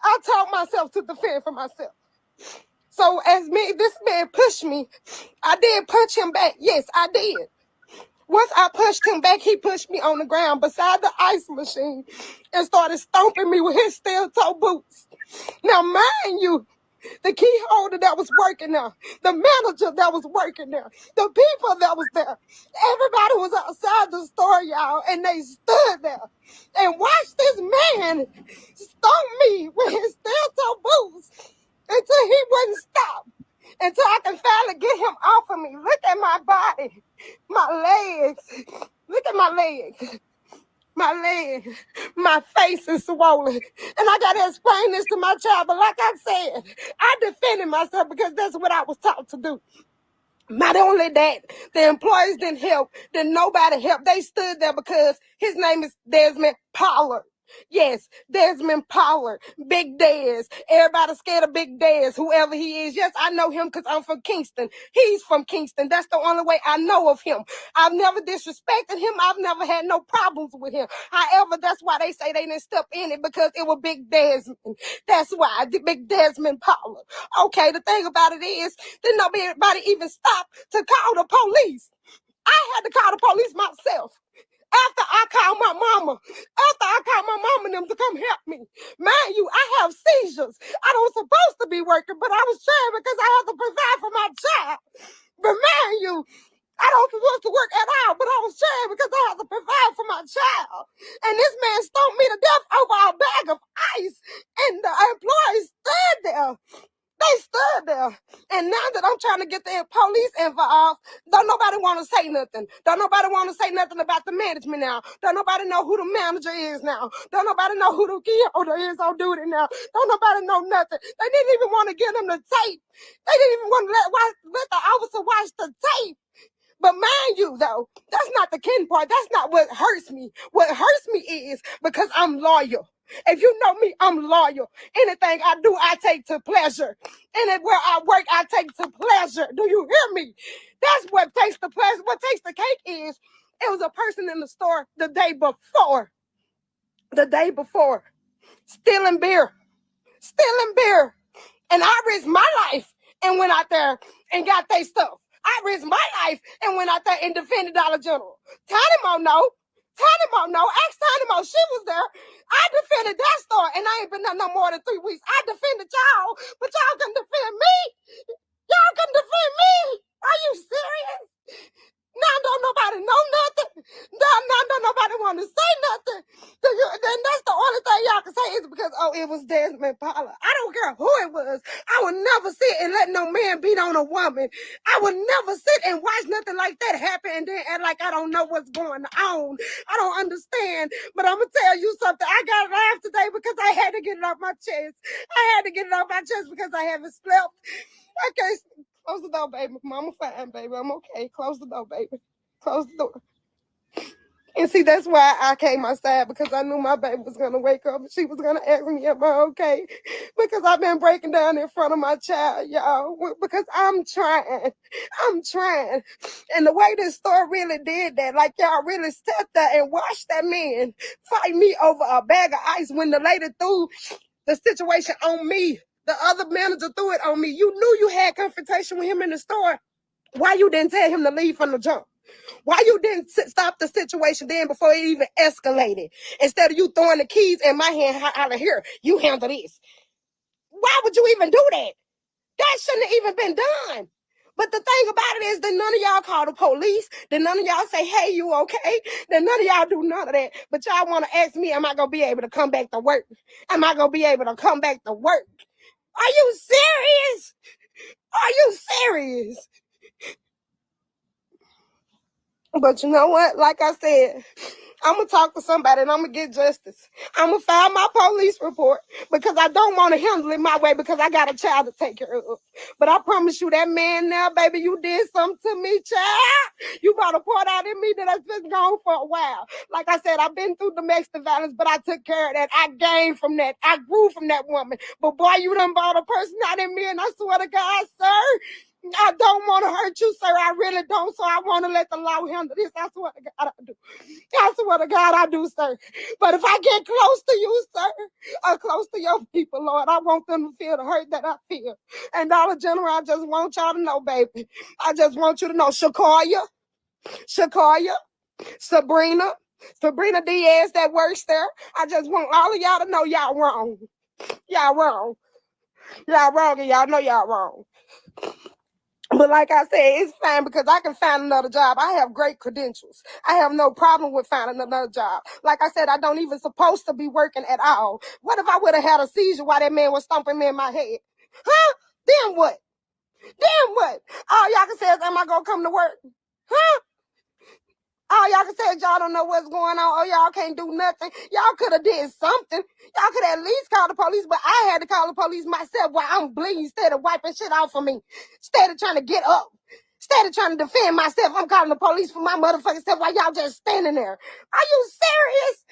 Speaker 17: I taught myself to defend for myself. So as this man pushed me, I did punch him back. Yes, I did. Once I pushed him back, he pushed me on the ground beside the ice machine and started stomping me with his steel toe boots. Now, mind you, the key holder that was working there, the manager that was working there, the people that was there, everybody was outside the store, y'all, and they stood there and watched this man stomp me with his steel toe boots until he wouldn't stop, until I can finally get him off of me. Look at my body, my legs. Look at my legs. My leg, my face is swollen. And I got to explain this to my child. But like I said, I defended myself because that's what I was taught to do. Not only that, the employees didn't help. Then nobody helped. They stood there because his name is Desmond Pollard. Yes, Desmond Pollard, Big Dez. Everybody scared of Big Dez, whoever he is. Yes, I know him because I'm from Kingston. He's from Kingston. That's the only way I know of him. I've never disrespected him. I've never had no problems with him. However, that's why they say they didn't step in it, because it was Big Desmond. That's why, the Big Desmond Pollard. Okay, the thing about it is, didn't nobody even stop to call the police. I had to call the police myself. After I called my mama, and them to come help me. Mind you, I have seizures. I don't supposed to be working, but I was trying because I have to provide for my child. But mind you, I don't supposed to work at all, but I was trying because I have to provide for my child. And this man stomped me to death over a bag of ice, and the employees stood there. They stood there. And now that I'm trying to get the police involved, don't nobody want to say nothing. Don't nobody want to say nothing about the management now. Don't nobody know who the manager is now. Don't nobody know who the key holder is on duty now. Don't nobody know nothing. They didn't even want to give them the tape. They didn't even want to let the officer watch the tape. But mind you, though, that's not the kin part. That's not what hurts me. What hurts me is because I'm loyal. If you know me, I'm loyal. Anything I do, I take to pleasure. Anywhere I work, I take to pleasure. Do you hear me? That's what takes the pleasure. What takes the cake is it was a person in the store the day before, stealing beer. And I risked my life and went out there and got their stuff. I risked my life and went out there and defended Dollar General. Tiny Mo know. Ask Tiny Mo. She was there. I defended that store, and I ain't been there no more than 3 weeks. I defended y'all, but y'all couldn't defend me. Y'all couldn't defend me. Are you serious? Now don't nobody know nothing. Now don't nobody want to say nothing. Then that's the only thing y'all can say is because, oh, it was Desmond Pollard. I don't care who it was. I would never sit and let no man beat on a woman. I would never sit and watch nothing like that happen and then act like I don't know what's going on. I don't understand. But I'm going to tell you something. I got to laugh today because I had to get it off my chest. Because I haven't slept. Okay, close the door, baby. Mama fine, baby. I'm okay. Close the door, baby. Close the door. And see, that's why I came outside, because I knew my baby was going to wake up and she was going to ask me, am I okay? Because I've been breaking down in front of my child, y'all, because I'm trying. And the way this story really did that, like y'all really sat there and watched that man fight me over a bag of ice when the lady threw the situation on me. The other manager threw it on me. You knew you had confrontation with him in the store. Why you didn't tell him to leave from the jump? Why you didn't stop the situation then before it even escalated? Instead of you throwing the keys in my hand out of here, you handle this. Why would you even do that? That shouldn't have even been done. But the thing about it is that none of y'all call the police. Then none of y'all say, hey, you okay? Then none of y'all do none of that. But y'all want to ask me, am I going to be able to come back to work? Am I going to be able to come back to work? Are you serious? Are you serious? But you know what? Like I said, I'm going to talk to somebody and I'm going to get justice. I'm going to file my police report because I don't want to handle it my way because I got a child to take care of. But I promise you that man now, baby, you did something to me, child. You brought a part out in me that has been gone for a while. Like I said, I've been through domestic violence, but I took care of that. I gained from that. I grew from that woman. But boy, you done brought a person out in me, and I swear to God, sir, I don't want to hurt you, sir. I really don't. So I want to let the law handle this. I swear to God, I do. I swear to God, I do, sir. But if I get close to you, sir, or close to your people, Lord, I want them to feel the hurt that I feel. And Dollar General, I just want y'all to know, baby. I just want you to know, Shakoya, Sabrina Diaz that works there. I just want all of y'all to know y'all wrong. Y'all wrong, and y'all know y'all wrong. But like I said, it's fine because I can find another job. I have great credentials. I have no problem with finding another job. Like I said, I don't even supposed to be working at all. What if I would have had a seizure while that man was stomping me in my head? Huh? Then what? All y'all can say is, am I going to come to work? Huh? All y'all can say is y'all don't know what's going on. Oh, y'all can't do nothing. Y'all could have did something. Y'all could have at least called the police, but I had to call the police myself while I'm bleeding instead of wiping shit off of me. Instead of trying to get up. Instead of trying to defend myself, I'm calling the police for my motherfucking self while y'all just standing there. Are you serious?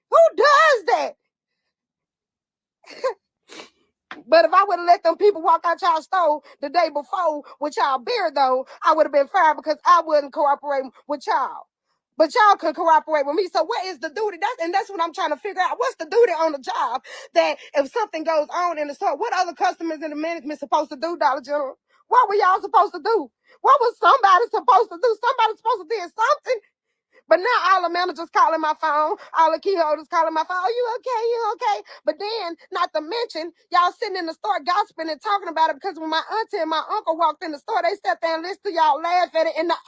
Speaker 17: Who does that? But if I would have let them people walk out y'all store the day before with y'all beer, though, I would have been fired because I wouldn't cooperate with y'all. But y'all could cooperate with me. So what is the duty? That's what I'm trying to figure out. What's the duty on the job that if something goes on in the store, what other customers in the management supposed to do, Dollar General? What were y'all supposed to do? What was somebody supposed to do? Somebody's supposed to do something. But now all the managers calling my phone, all the key holders calling my phone. Oh, you okay? You okay? But then, not to mention, y'all sitting in the store gossiping and talking about it because when my auntie and my uncle walked in the store, they sat there and listened to y'all laugh at it in the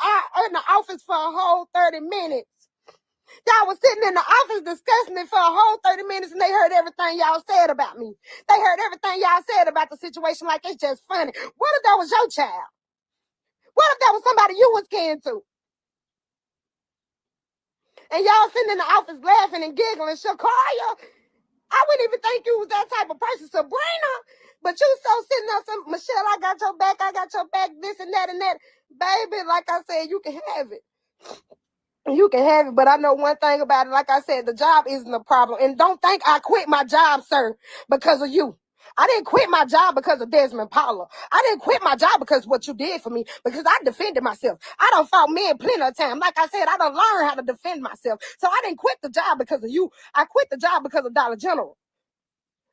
Speaker 17: office for a whole 30 minutes. Y'all was sitting in the office discussing it for a whole 30 minutes and they heard everything y'all said about me. They heard everything y'all said about the situation like it's just funny. What if that was your child? What if that was somebody you was caring to? And y'all sitting in the office laughing and giggling. Shakoya, I wouldn't even think you was that type of person. Sabrina, But you so sitting there saying, Michelle, I got your back, this and that and that. Baby, like I said, you can have it. You can have it, but I know one thing about it. Like I said, the job isn't a problem. And don't think I quit my job, sir, because of you. I didn't quit my job because of Desmond Paula. I didn't quit my job because of what you did for me, because I defended myself. I done fought men plenty of time. Like I said, I done learned how to defend myself. So I didn't quit the job because of you. I quit the job because of Dollar General.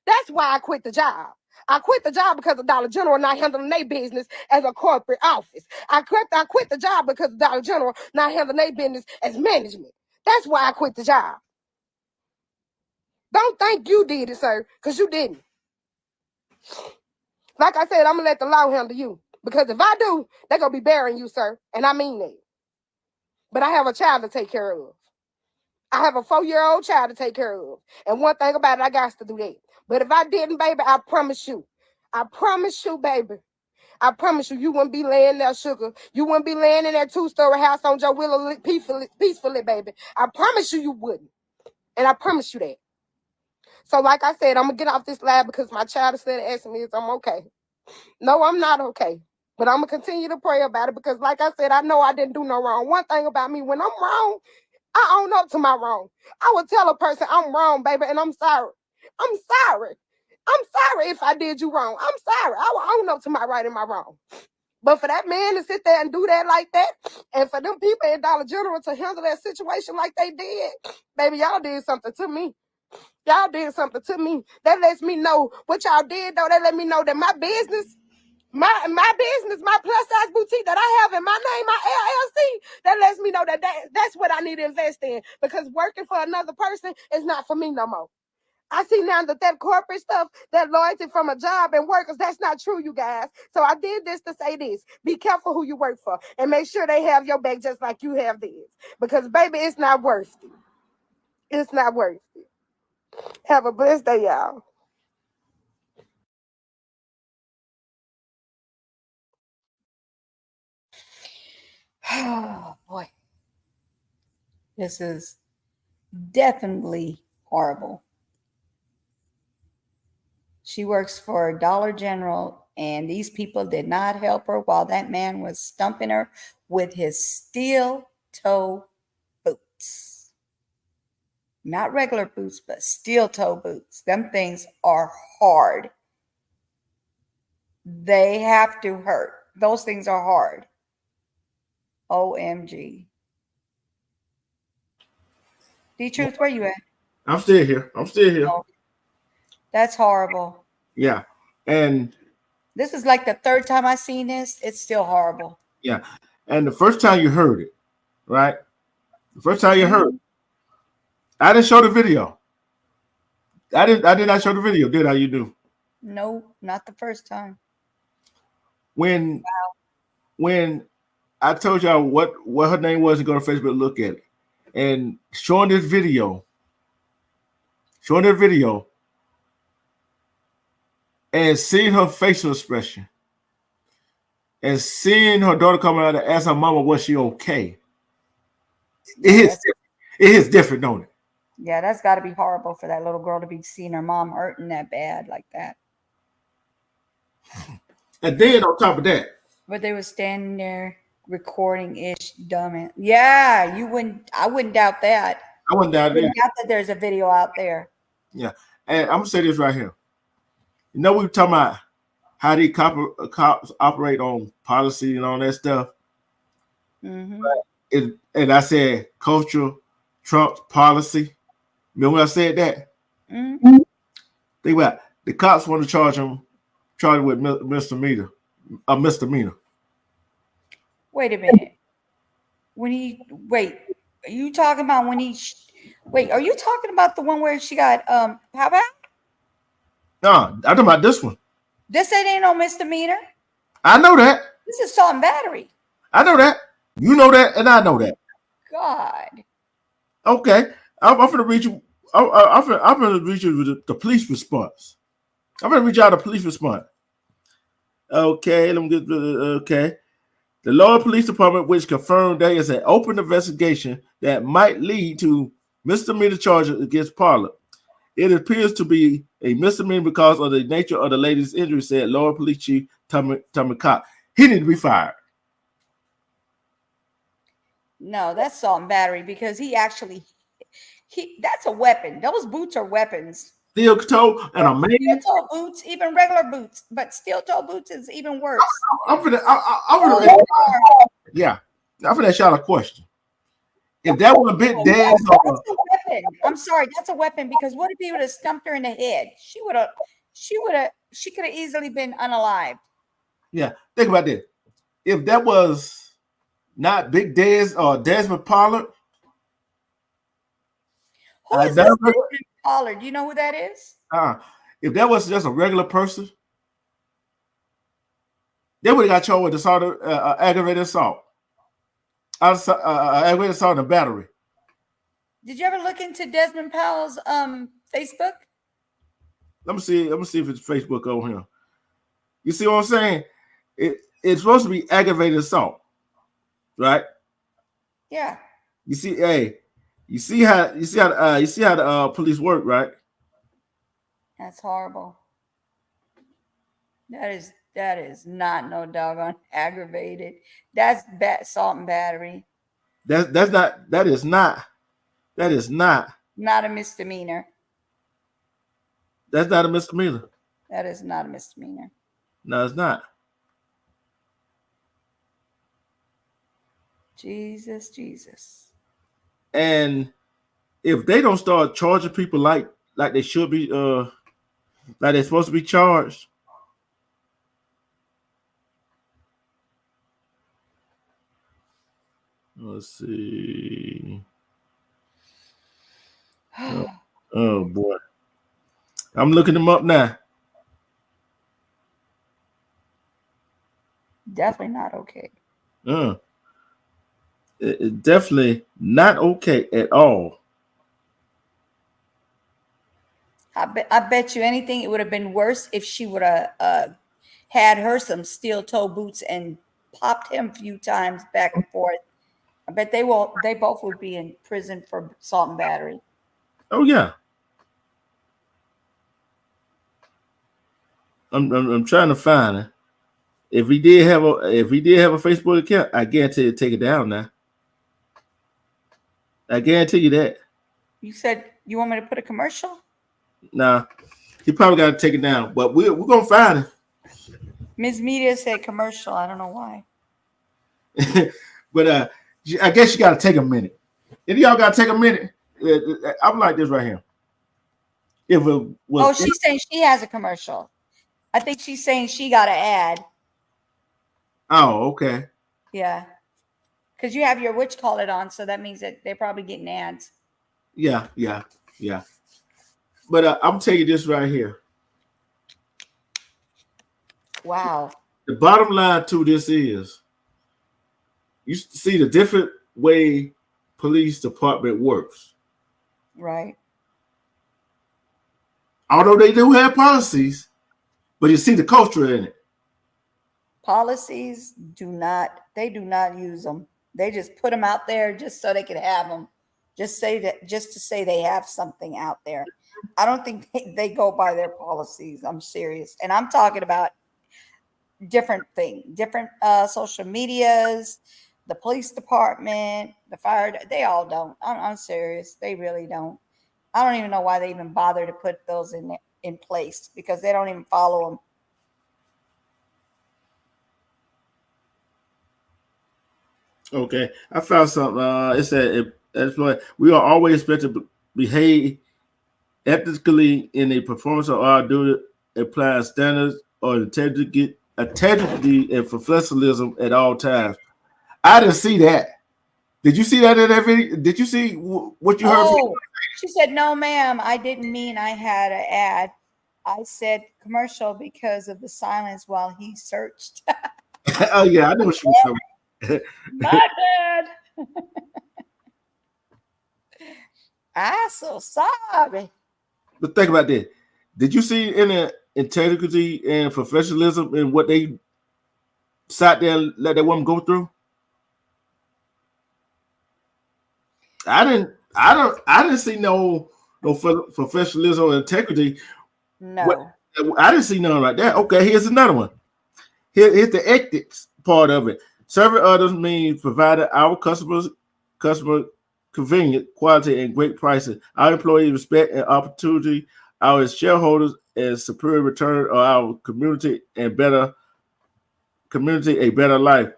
Speaker 17: That's why I quit the job. I quit the job because of Dollar General not handling their business as a corporate office. I quit the job because of Dollar General not handling their business as management. That's why I quit the job. Don't think you did it, sir, because you didn't. Like I said, I'm going to let the law handle you. Because if I do, they're going to be burying you, sir. And I mean that. But I have a child to take care of. I have a 4-year-old child to take care of. And one thing about it, I got to do that. But if I didn't, baby, I promise you, baby, I promise you, you wouldn't be laying there, sugar. You wouldn't be laying in that 2-story house on Joe Willow peacefully, baby. I promise you wouldn't. And I promise you that. So like I said, I'm going to get off this lab because my child is still asking me if I'm okay. No, I'm not okay. But I'm going to continue to pray about it because like I said, I know I didn't do no wrong. One thing about me, when I'm wrong, I own up to my wrong. I would tell a person I'm wrong, baby, and I'm sorry. I'm sorry. I'm sorry if I did you wrong. I'm sorry. I will own up to my right and my wrong. But for that man to sit there and do that like that, and for them people at Dollar General to handle that situation like they did, baby, y'all did something to me. Y'all did something to me. That lets me know what y'all did, though. That let me know that my business, my plus size boutique that I have in my name, my LLC, that lets me know that's what I need to invest in, because working for another person is not for me no more. I see now that corporate stuff, that loyalty from a job and workers, that's not true, you guys. So I did this to say this. Be careful who you work for and make sure they have your back just like you have theirs. Because, baby, it's not worth it. It's not worth it. Have a blessed day, y'all.
Speaker 2: Oh, boy. This is definitely horrible. She works for Dollar General, and these people did not help her while that man was stumping her with his steel toe boots. Not regular boots, but steel toe boots. Them things are hard. They have to hurt. Those things are hard. OMG. D-Truth, where you at?
Speaker 1: I'm still here.
Speaker 2: Oh, that's horrible.
Speaker 1: Yeah. And
Speaker 2: this is like the third time I've seen this. It's still horrible.
Speaker 1: yeah. And the first time you heard it, right? The first time you heard it, I didn't show the video. I did not show the video, did I? You do?
Speaker 2: No, not the first time.
Speaker 1: When I told y'all what her name was and go to Facebook, look at it. And showing this video, and seeing her facial expression, and seeing her daughter come out and ask her mama, was she okay? It is different, don't it?
Speaker 2: Yeah, that's got to be horrible for that little girl to be seeing her mom hurting that bad like that.
Speaker 1: And then on top of that,
Speaker 2: but they were standing there recording ish, dumb. Yeah, I wouldn't doubt that.
Speaker 1: I wouldn't doubt
Speaker 2: that there's a video out there.
Speaker 1: Yeah, and I'm gonna say this right here. You know, we were talking about how these cops operate on policy and all that stuff.
Speaker 2: Mm-hmm.
Speaker 1: And I said culture trumps policy. Remember when I said that?
Speaker 2: Mm-hmm.
Speaker 1: Think about it. The cops want to charge him with misdemeanor.
Speaker 2: Wait a minute. Are you talking about when he? Are you talking about the one where she got how?
Speaker 1: No, I'm talking about this one.
Speaker 2: This ain't no misdemeanor.
Speaker 1: I know that.
Speaker 2: This is assault and battery.
Speaker 1: I know that. You know that, and I know that.
Speaker 2: God.
Speaker 1: Okay, I'm gonna read you. I'm gonna read you with the police response. I'm gonna read y'all the police response. Okay, let me get okay. The Lower Police Department, which confirmed there is an open investigation that might lead to misdemeanor charges against Paula, It appears to be a misdemeanor because of the nature of the lady's injury, said Lower Police Chief Tommy Cox. He need to be fired.
Speaker 2: No, that's assault and battery because that's a weapon. Those boots are weapons.
Speaker 1: Steel toe and a man.
Speaker 2: Steel toe boots, even regular boots, but steel toe boots is even worse.
Speaker 1: I'm gonna ask y'all a question. If that was a bit dead,
Speaker 2: that's a weapon. I'm sorry, that's a weapon because what if he would have stumped her in the head? She could have easily been unalived.
Speaker 1: Yeah, think about this. If that was not Big Dez or Desmond Pollard,
Speaker 2: who is Desmond Pollard? Do you know who that is?
Speaker 1: If that was just a regular person, they would have got charged with assault, aggravated assault. Aggravated assault and battery.
Speaker 2: Did you ever look into Desmond Powell's Facebook?
Speaker 1: Let me see if it's Facebook on here. You see what I'm saying? It's supposed to be aggravated assault, right?
Speaker 2: Yeah.
Speaker 1: You see how the police work, right?
Speaker 2: That's horrible. That is not no doggone aggravated. That's assault and battery.
Speaker 1: That is not
Speaker 2: Not a misdemeanor.
Speaker 1: That's not a misdemeanor.
Speaker 2: That is not a misdemeanor.
Speaker 1: No, it's not.
Speaker 2: Jesus.
Speaker 1: And if they don't start charging people like they should be, like they're supposed to be charged, let's see. Oh boy, I'm looking them up now.
Speaker 2: Definitely not okay.
Speaker 1: It's definitely not okay at all.
Speaker 2: I bet you anything it would have been worse if she would have had her some steel toe boots and popped him a few times back and forth. I bet they both would be in prison for assault and battery.
Speaker 1: Oh yeah. I'm trying to find it. If he did have a Facebook account, I guarantee you take it down now. I guarantee you that.
Speaker 2: You said you want me to put a commercial?
Speaker 1: Nah, he probably got to take it down, but we're gonna find it.
Speaker 2: Ms. Media said commercial. I don't know why.
Speaker 1: But I guess you got to take a minute. If y'all got to take a minute, I'm like this right here. If it was,
Speaker 2: she's saying she has a commercial. I think she's saying she got an ad.
Speaker 1: Oh, okay.
Speaker 2: Yeah. Because you have your witch call it on, so that means that they're probably getting ads.
Speaker 1: Yeah. But I'm telling you this right here.
Speaker 2: Wow.
Speaker 1: The bottom line to this is, you see the different way police department works.
Speaker 2: Right.
Speaker 1: Although they do have policies, but you see the culture in it.
Speaker 2: Policies do not use them. They just put them out there just so they can have them. Just to say they have something out there. I don't think they go by their policies. I'm serious. And I'm talking about different things, different social medias, the police department, the fire. They all don't. I'm serious. They really don't. I don't even know why they even bother to put those in place because they don't even follow them.
Speaker 1: Okay, I found something. It said, we are always expected to behave ethically in the performance of our duty, applying standards or integrity and professionalism at all times. I didn't see that. Did you see that in that video? Did you see what you heard?
Speaker 2: She said, "No, ma'am, I didn't mean I had an ad. I said commercial because of the silence while he searched."
Speaker 1: Oh yeah, I know what she was talking about.
Speaker 2: My bad. I'm so sorry.
Speaker 1: But think about that. Did you see any integrity and professionalism in what they sat there and let that woman go through? I didn't see no no professionalism or integrity.
Speaker 2: No.
Speaker 1: I didn't see none like that. Okay, here's another one. Here's the ethics part of it. Serving others means providing our customer convenient, quality, and great prices. Our employees respect and opportunity. Our shareholders and superior return of our community a better life.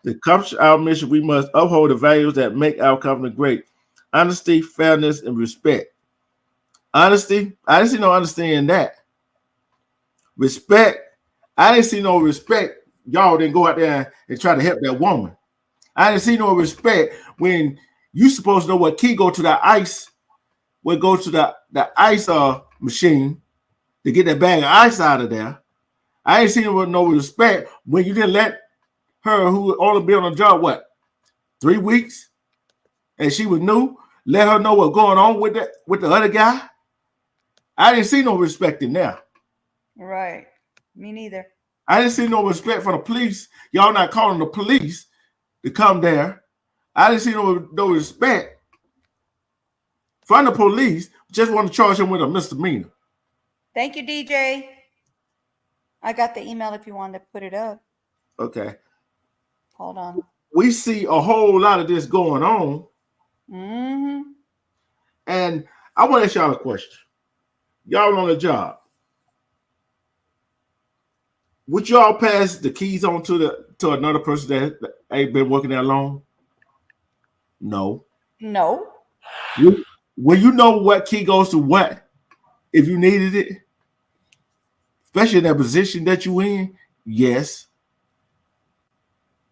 Speaker 1: To accomplish our mission, we must uphold the values that make our company great: honesty, fairness, and respect. Honesty, I didn't see no honesty in that. Respect, I didn't see no respect. Y'all didn't go out there and try to help that woman. I didn't see no respect when you supposed to know what key go to the ice, what go to the ice machine to get that bag of ice out of there. I ain't seen no respect when you didn't let her, who only been on the job, 3 weeks, and she was new, let her know what's going on with the other guy. I didn't see no respect in there.
Speaker 2: Right. Me neither.
Speaker 1: I didn't see no respect for the police. Y'all not calling the police to come there. I didn't see no respect from the police. Just want to charge him with a misdemeanor.
Speaker 2: Thank you, DJ. I got the email if you wanted to put it up.
Speaker 1: Okay.
Speaker 2: Hold on.
Speaker 1: We see a whole lot of this going on.
Speaker 2: Mm-hmm.
Speaker 1: And I want to ask y'all a question. Y'all on the job. Would y'all pass the keys on to another person that ain't been working that long? No.
Speaker 2: No.
Speaker 1: Will you know what key goes to what if you needed it? Especially in that position that you in? Yes.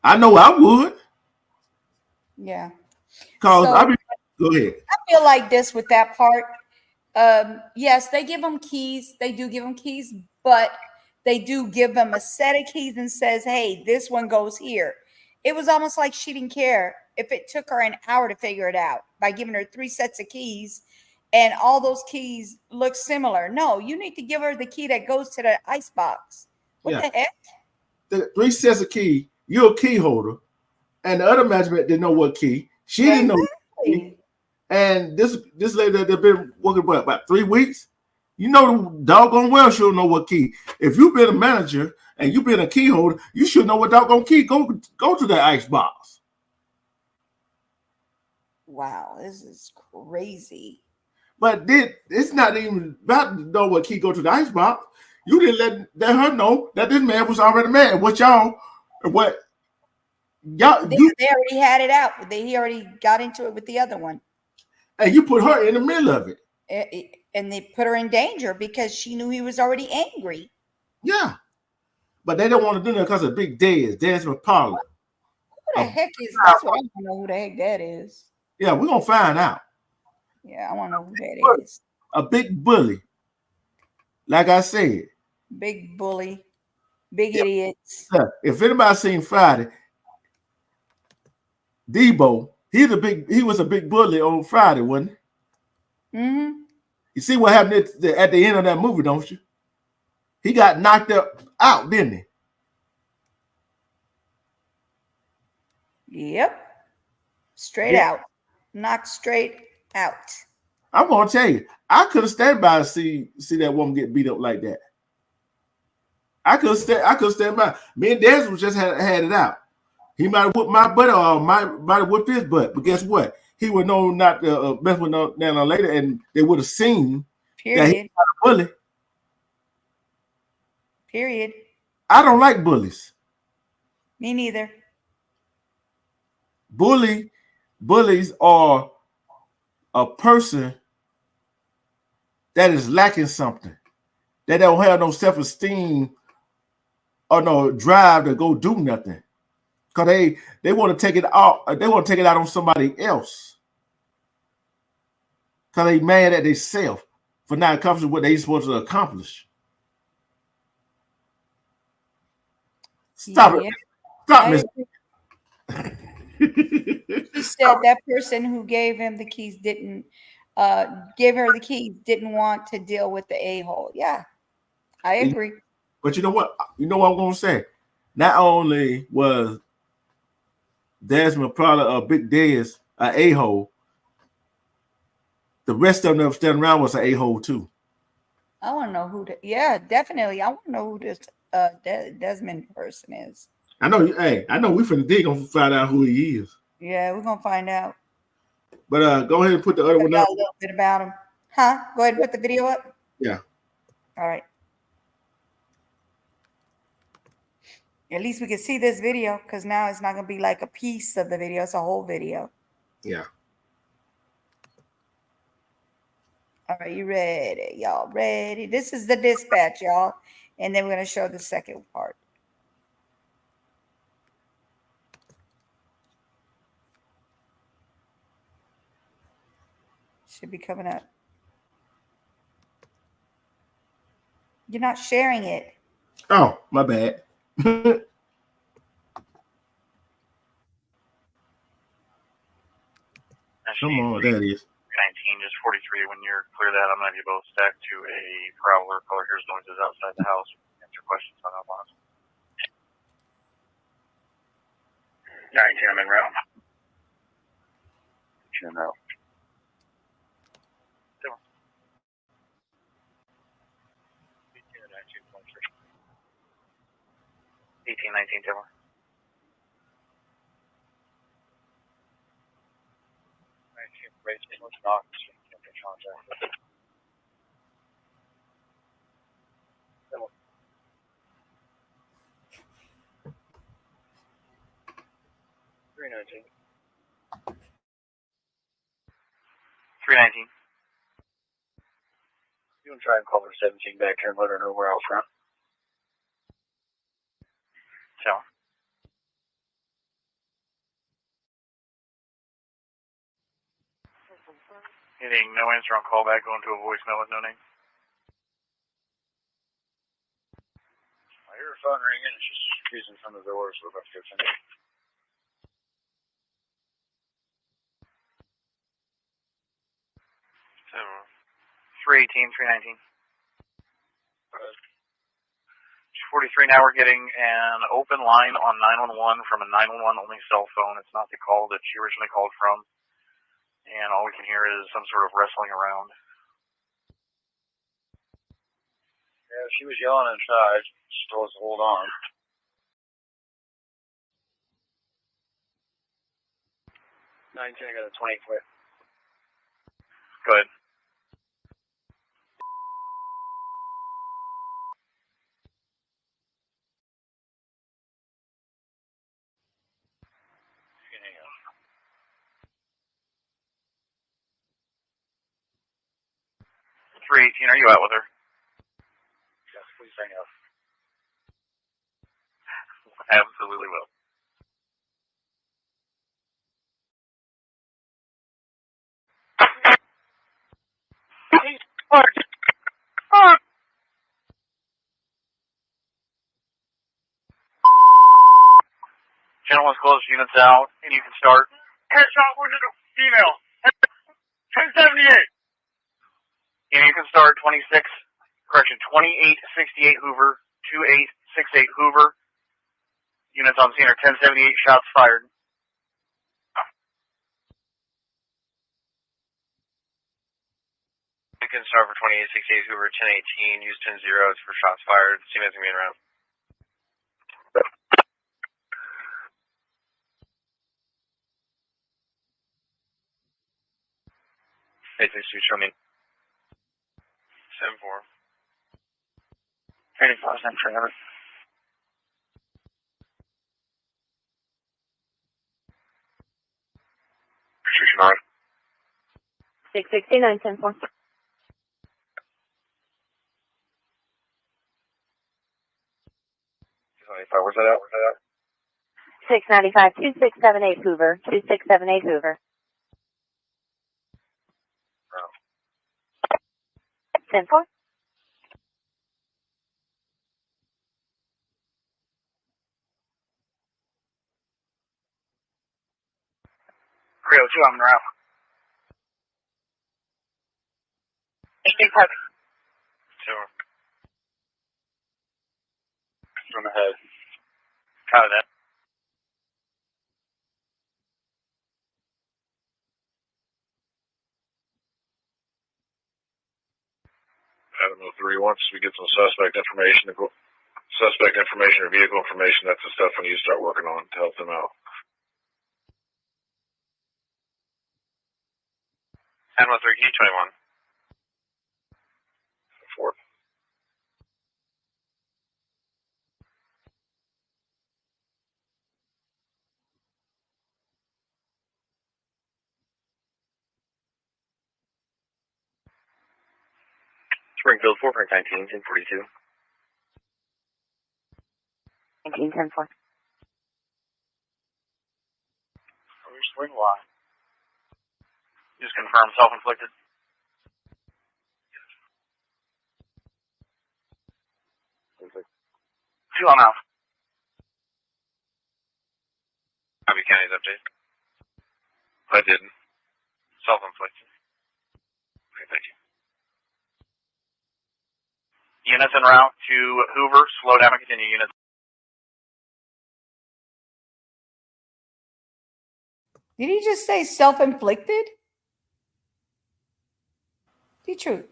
Speaker 1: I know I would.
Speaker 2: Yeah.
Speaker 1: Because
Speaker 2: So,
Speaker 1: go ahead.
Speaker 2: I feel like this with that part. Yes, they give them keys. They do give them keys, but they do give them a set of keys and says, hey, this one goes here. It was almost like she didn't care if it took her an hour to figure it out by giving her 3 sets of keys and all those keys look similar. No, you need to give her the key that goes to the ice box. What the heck?
Speaker 1: The 3 sets of key, you're a key holder, and the other management didn't know what key. She didn't know what key. And this lady that they've been working about 3 weeks, you know doggone well she'll know what key. If you've been a manager and you've been a key holder, you should know what doggone key go to that ice box.
Speaker 2: Wow, this is crazy.
Speaker 1: But it's not even about to know what key go to the ice box. You didn't let her know that this man was already mad. They
Speaker 2: already had it out. He already got into it with the other one.
Speaker 1: And you put her in the middle of it.
Speaker 2: And they put her in danger because she knew he was already angry.
Speaker 1: Yeah. But they don't want to do that because of Big Desmond Parler.
Speaker 2: Who the heck is that's what I want to know who the heck that is.
Speaker 1: Yeah, we're gonna find out.
Speaker 2: Yeah, I want to know who that is.
Speaker 1: A big bully. Like I said.
Speaker 2: Big bully. Big idiots.
Speaker 1: If anybody seen Friday, Debo, he was a big bully on Friday, wasn't he?
Speaker 2: Mm-hmm.
Speaker 1: You see what happened at the end of that movie, don't you? He got knocked out, didn't
Speaker 2: he? Yep. Straight out. Knocked straight out.
Speaker 1: I'm gonna tell you, I couldn't stand by and see that woman get beat up like that. I couldn't stand by. Me and Desmond just had it out. He might have whooped my butt or might have whooped his butt, but guess what? He would know not to mess with no later, and they would have seen that he was a bully.
Speaker 2: Period.
Speaker 1: I don't like bullies.
Speaker 2: Me neither.
Speaker 1: Bullies are a person that is lacking something. They don't have no self-esteem or no drive to go do nothing. Because they want to take it out. They want to take it out on somebody else. Because they mad at themselves for not accomplishing what they supposed to accomplish. Stop it. Stop, Miss.
Speaker 2: She said that person who gave him the keys didn't give her the keys, didn't want to deal with the a-hole. Yeah, I agree.
Speaker 1: But you know what? You know what I'm going to say? Not only was Desmond Parler a big Des, an a-hole, the rest of them that was standing around was an a-hole too.
Speaker 2: I want to know who. Yeah, definitely. I want to know who this Desmond person is.
Speaker 1: I know. Hey, I know we finna dig gonna find out who he is.
Speaker 2: Yeah, we're gonna find out.
Speaker 1: But go ahead and put the other one
Speaker 2: Find
Speaker 1: up.
Speaker 2: out a little bit about him, huh? Go ahead and put the video up.
Speaker 1: Yeah.
Speaker 2: All right. At least we can see this video because now it's not gonna be like a piece of the video; it's a whole video.
Speaker 1: Yeah.
Speaker 2: All right, you ready? Y'all ready? This is the dispatch, y'all, and then we're gonna show the second part. Should be coming up. You're not sharing it.
Speaker 1: Oh, my bad. Come on, that is.
Speaker 18: 19, just 43. When you're clear that, I'm going to have you both stacked to a prowler. Caller hears noises outside the house. Answer questions on that box. 19, I'm en route. En route. 18, 19, Timber. Let's knock. Contact. 319. 319. You can try and call her 17 back here and let her know we're out front. So. Hitting no answer on callback, going to a voicemail with no name. I hear her phone ringing, and she's using some of the doors for about 15 minutes. So, 318, 319. 43 now. We're getting an open line on 911 from a 911 only cell phone. It's not the call that she originally called from. And all we can hear is some sort of wrestling around. Yeah, she was yelling inside. She told us to hold on. 19, I got a 20 quit. Good. Hang on. 318, are you out with her? Yes, please hang up. Absolutely will. Channel 1's closed, units out, and you can start. Headshot, where's the female? 1078. And you can start 2868 Hoover, 2868 Hoover. Units on scene are 1078, shots fired. You can start for 2868 Hoover, 1018, use 10-0 for shots fired. Teammates can be in round. Hey, 6-2, show me. 7-4. 85 cents forever. Restriction on.
Speaker 19: 669, 10-4.
Speaker 18: 695, where's that at?
Speaker 19: 695, 2678 Hoover, 2678 Hoover. 10-4.
Speaker 18: Creo 2, I'm in route. 8-5. Sure. From ahead. Copy that. Adam 03, once we get some suspect information or vehicle information, that's the stuff we need to start working on to help them out. Adam 03, key 21. 4. Springfield 4, Frank 19, 1042.
Speaker 19: 1910-4.
Speaker 18: Spring Y. Just confirm self-inflicted. Two on out. Copy County's update. I didn't. Self-inflicted. Okay, thank you. Units en route to Hoover. Slow down and continue. Units.
Speaker 2: Did he just say self-inflicted? The truth.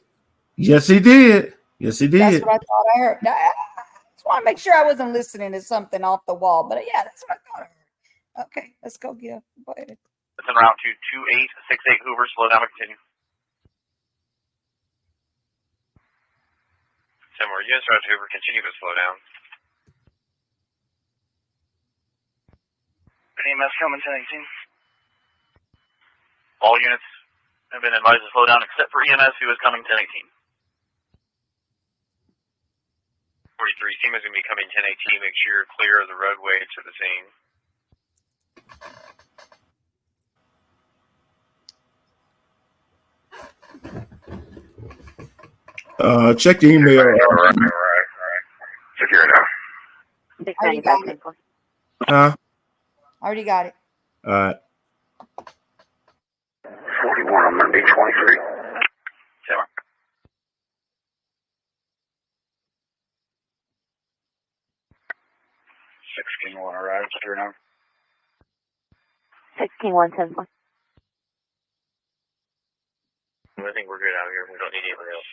Speaker 1: Yes, he did. Yes, he
Speaker 2: That's
Speaker 1: did.
Speaker 2: what I thought I heard. I just want to make sure I wasn't listening to something off the wall. But yeah, that's what I thought I heard. Okay, let's go get up. Go ahead.
Speaker 18: It's en route to 2868 Hoover. Slow down and continue. 10 more units route to Hoover. Continue to slow down. EMS coming 1018. All units have been advised to slow down except for EMS, who is coming 1018. 43, team is going to be coming 1018. Make sure you're clear of the roadway to the scene.
Speaker 1: Check the email.
Speaker 18: All right. Secure now.
Speaker 2: Already got it.
Speaker 1: Huh?
Speaker 2: Already got it.
Speaker 1: All right.
Speaker 18: 41 on Monday 23. Tower. 16-1 arrives through now.
Speaker 19: 16-1-10-4.
Speaker 18: I think we're good out here. We don't need anybody else.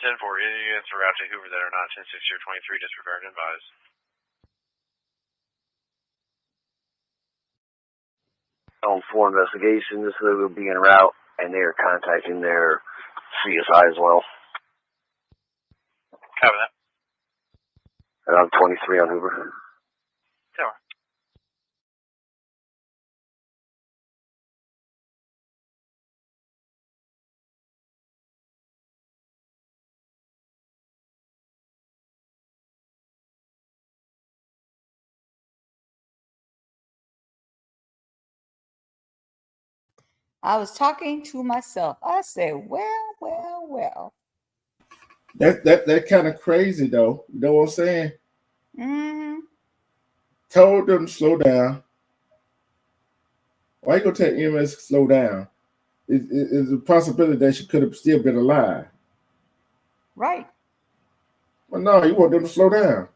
Speaker 18: 10-4, any units are out to Hoover that are not 10-6 or 23, disregard and advise.
Speaker 20: On 4 investigation, this will be en route, and they are contacting their CSI as well.
Speaker 18: Copy that.
Speaker 20: And I'm 23 on Hoover.
Speaker 18: Tower.
Speaker 2: I was talking to myself. I said, well.
Speaker 1: That kind of crazy though. You know what I'm saying?
Speaker 2: Mm-hmm.
Speaker 1: Told them to slow down. Why you gonna tell EMS to slow down? It's a possibility that she could have still been alive.
Speaker 2: Right.
Speaker 1: Well, no, you want them to slow down.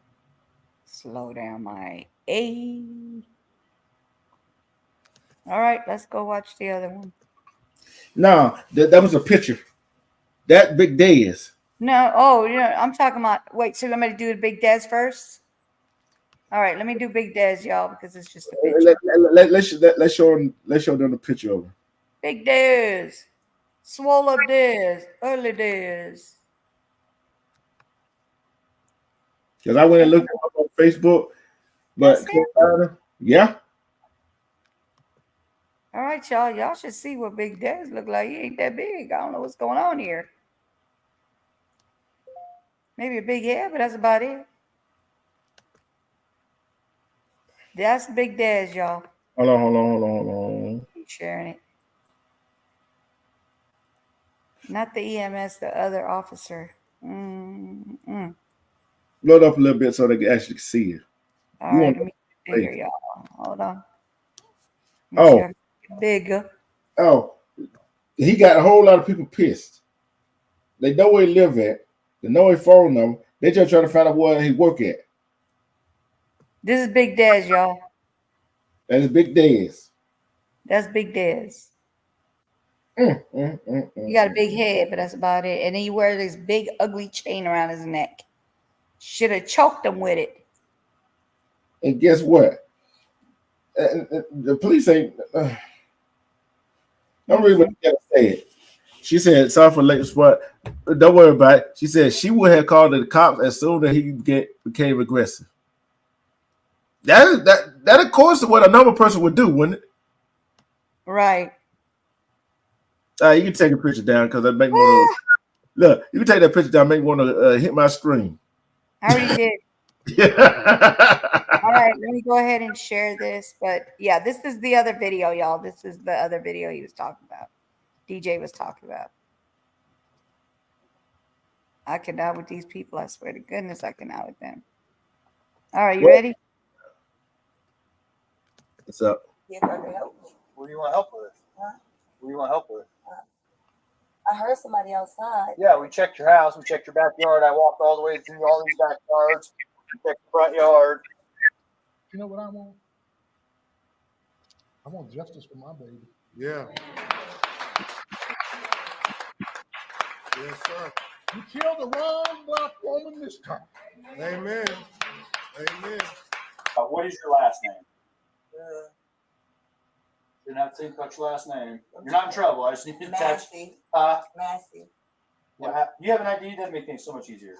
Speaker 2: Slow down, my A. All right, let's go watch the other one.
Speaker 1: No, that was a picture. That Big Dez.
Speaker 2: No, oh, yeah, I'm talking about. Wait, so let me do the Big Dez first. All right, let me do Big Dez, y'all, because it's just a picture.
Speaker 1: Let's show them the picture of her.
Speaker 2: Big Dez, swole up Dez, early Dez.
Speaker 1: Because I went and looked up on Facebook, but yeah.
Speaker 2: All right, y'all. Y'all should see what Big Dez look like. He ain't that big. I don't know what's going on here. Maybe a big head, but that's about it. That's Big Dez, y'all.
Speaker 1: Hold on.
Speaker 2: Keep sharing it. Not the EMS, the other officer.
Speaker 1: Load up a little bit so they can actually see it.
Speaker 2: All right, let me get bigger, y'all. Hold on. Bigger.
Speaker 1: Oh, he got a whole lot of people pissed. They know where he live at. They know his phone number. They just trying to find out where he work at.
Speaker 2: This is Big Dez, y'all.
Speaker 1: That's Big Dez.
Speaker 2: That's Big Dez. He got a big head, but that's about it. And then he wears this big, ugly chain around his neck. Should have choked him with it.
Speaker 1: And guess what? The police ain't. Don't really want to say it. She said, "Sorry for late, but don't worry about it." She said she would have called the cops as soon as he became aggressive. That of course is what a normal person would do, wouldn't it?
Speaker 2: Right.
Speaker 1: You can take a picture down because I make me want to look. You can take that picture down, make me want to hit my screen.
Speaker 2: I already did. All right, let me go ahead and share this. But yeah, this is the other video, y'all. This is the other video he was talking about. DJ was talking about. I cannot with these people. I swear to goodness, I cannot with them. All right, you ready?
Speaker 1: What's up?
Speaker 15: What do you want help with?
Speaker 11: Huh?
Speaker 15: What do you want help with?
Speaker 11: I heard somebody outside.
Speaker 15: Yeah, we checked your house. We checked your backyard. I walked all the way through all these backyards. We checked the front yard.
Speaker 10: You know what I want? I want justice for my baby.
Speaker 14: Yeah. Yes, sir.
Speaker 10: You killed the wrong black woman this time.
Speaker 14: Amen. Amen.
Speaker 15: What is your last name? You're not thinking about your last name. You're not in trouble. I just need to text.
Speaker 11: Massey.
Speaker 15: You have an ID? That makes things so much easier.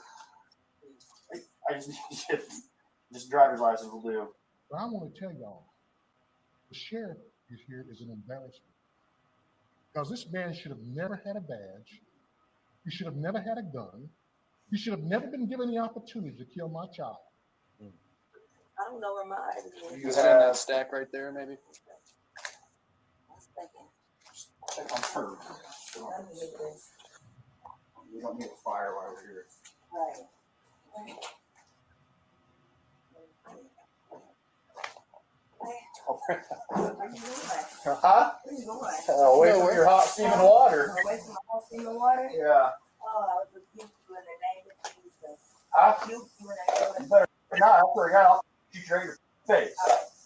Speaker 15: I just need just driver's license will do.
Speaker 10: But I want to tell y'all, the sheriff is here is an embarrassment. Because this man should have never had a badge. He should have never had a gun. He should have never been given the opportunity to kill my child.
Speaker 11: I don't know where my ID is.
Speaker 15: You have that stack right there, maybe? Check on her.
Speaker 11: Let me get this.
Speaker 15: We don't need a fire while we're here.
Speaker 11: Right.
Speaker 15: Huh?
Speaker 11: Where you going?
Speaker 15: Away from your hot steaming water.
Speaker 11: Away from my hot steaming water?
Speaker 15: Yeah.
Speaker 11: Oh, I was rebuking you in the name of Jesus.
Speaker 15: I
Speaker 11: rebuke you in the name of
Speaker 15: You better not. I swear to God, I'll shoot you right in your face.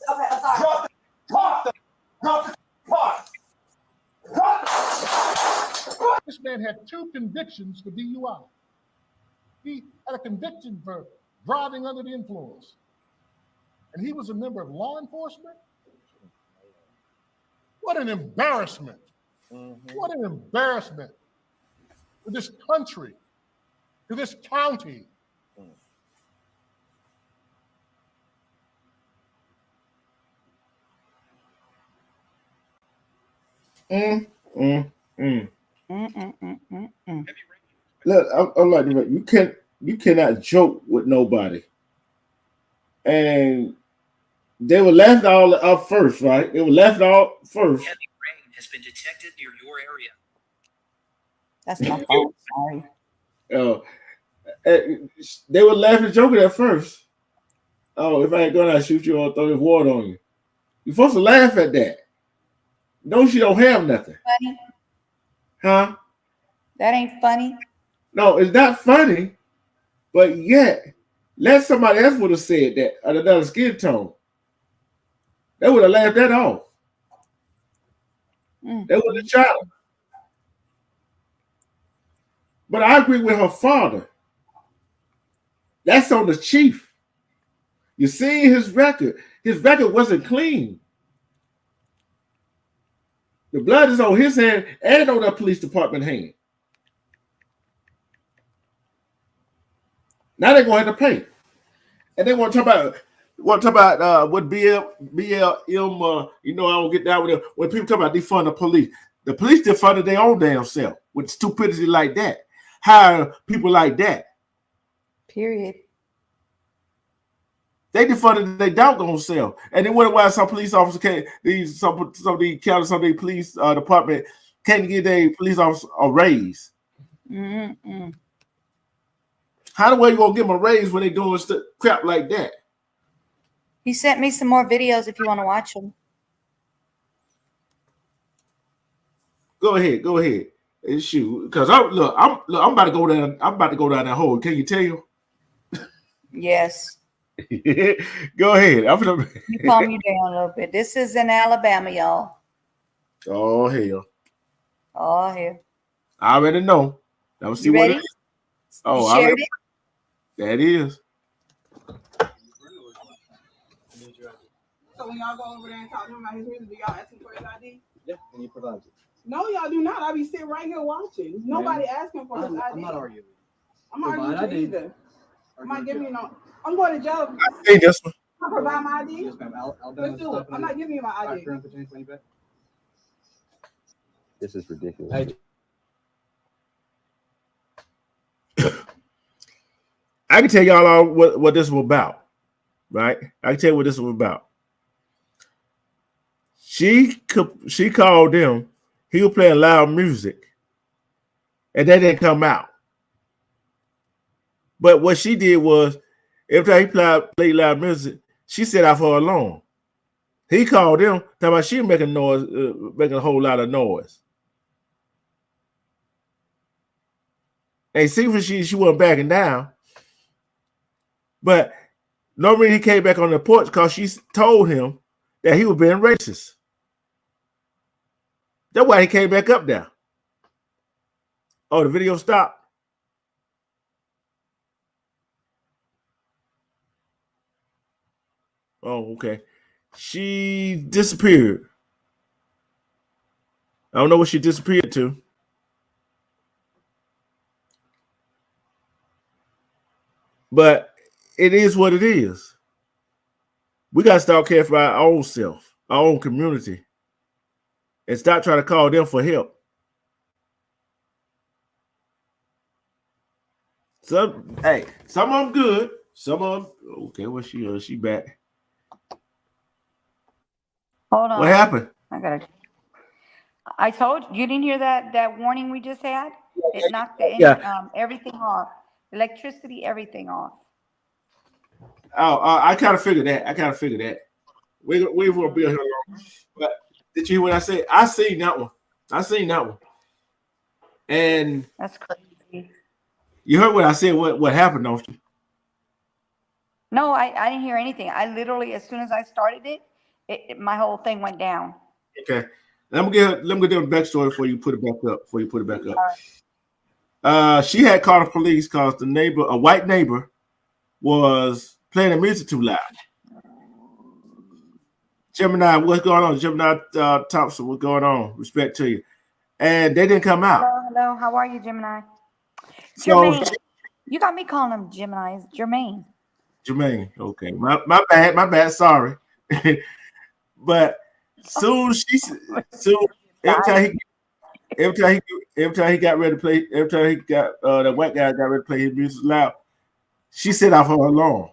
Speaker 11: Okay, I'm sorry.
Speaker 15: Drop the pot! Drop the pot! Drop
Speaker 10: This man had 2 convictions for DUI. He had a conviction for driving under the influence. And he was a member of law enforcement? What an embarrassment. What an embarrassment to this country, to this county.
Speaker 1: Look, I'm like, you cannot joke with nobody. And they were left all up first, right? They were left all first.
Speaker 21: Heavy rain has been detected near your area.
Speaker 2: That's my fault. Sorry.
Speaker 1: They were laughing, joking at first. Oh, if I ain't gonna shoot you or throw this water on you. You're supposed to laugh at that. No, she don't have nothing.
Speaker 2: Funny?
Speaker 1: Huh?
Speaker 2: That ain't funny.
Speaker 1: No, it's not funny, but yet, let somebody else would have said that at another skin tone. They would have laughed that off. They would have shot her. But I agree with her father. That's on the chief. You see his record. His record wasn't clean. The blood is on his hand and on that police department hand. Now they're going to have to pay. And they want to talk about what BLM, I don't get down with it. When people talk about defund the police defunded their own damn self with stupidity like that. Hire people like that.
Speaker 2: Period.
Speaker 1: They defunded their doggone self. And then wonder why some police officers can't, some of the county, some of the police department can't give their police officers a raise. How the way you gonna give them a raise when they doing crap like that?
Speaker 2: He sent me some more videos if you want to watch them.
Speaker 1: Go ahead. And shoot, because I'm about to go down. I'm about to go down that hole. Can you tell?
Speaker 2: Yes.
Speaker 1: Go ahead. I'm gonna
Speaker 2: You calm you down a little bit. This is in Alabama, y'all.
Speaker 1: Oh hell.
Speaker 2: Oh, here.
Speaker 1: I already know. Now we'll see
Speaker 2: You
Speaker 1: what
Speaker 2: ready?
Speaker 1: it is. Oh,
Speaker 2: You
Speaker 1: I
Speaker 2: shared
Speaker 1: already,
Speaker 2: it?
Speaker 1: that is.
Speaker 3: So when y'all go over there and talk to him about his music, do y'all ask him for his ID?
Speaker 22: Yeah, and he provides it.
Speaker 3: No, y'all do not. I be sitting right here watching. Nobody asking for his ID.
Speaker 22: I'm not arguing.
Speaker 3: I'm not arguing with you either. I'm not giving you no. I'm going to jail.
Speaker 1: Hey, this one.
Speaker 3: I provide my ID.
Speaker 22: Yes, ma'am.
Speaker 3: Let's do it. I'm not giving you my ID.
Speaker 22: This is ridiculous.
Speaker 1: I can tell y'all all what this was about, right? I can tell you what this was about. She called them. He was playing loud music, and that didn't come out. But what she did was, every time he played loud music, she set out for her alarm. He called them, talking about she making noise, making a whole lot of noise. And see when she wasn't backing down. But normally he came back on the porch because she told him that he was being racist. That's why he came back up there. Oh, the video stopped. Oh, okay. She disappeared. I don't know what she disappeared to. But it is what it is. We got to start caring for our own self, our own community, and stop trying to call them for help. Some of them good. Some of them, okay, well, she back.
Speaker 2: Hold on.
Speaker 1: What happened?
Speaker 2: I told you didn't hear that warning we just had? It knocked everything off. Electricity, everything off.
Speaker 1: Oh, I kind of figured that. We won't be here long. But did you hear what I said? I seen that one. And
Speaker 2: that's crazy.
Speaker 1: You heard what I said. What happened, don't you?
Speaker 2: No, I didn't hear anything. I literally, as soon as I started it, my whole thing went down.
Speaker 1: Okay. Let me give the backstory before you put it back up. She had called the police because a white neighbor, was playing the music too loud. Gemini, what's going on? Gemini Thompson, what's going on? Respect to you. And they didn't come out.
Speaker 2: Hello. How are you, Gemini?
Speaker 1: So,
Speaker 2: Jermaine. You got me calling him Gemini. It's Jermaine.
Speaker 1: Jermaine. Okay. My bad. Sorry. But every time he got ready to play, every time he got the white guy got ready to play his music loud, she set off her alarm.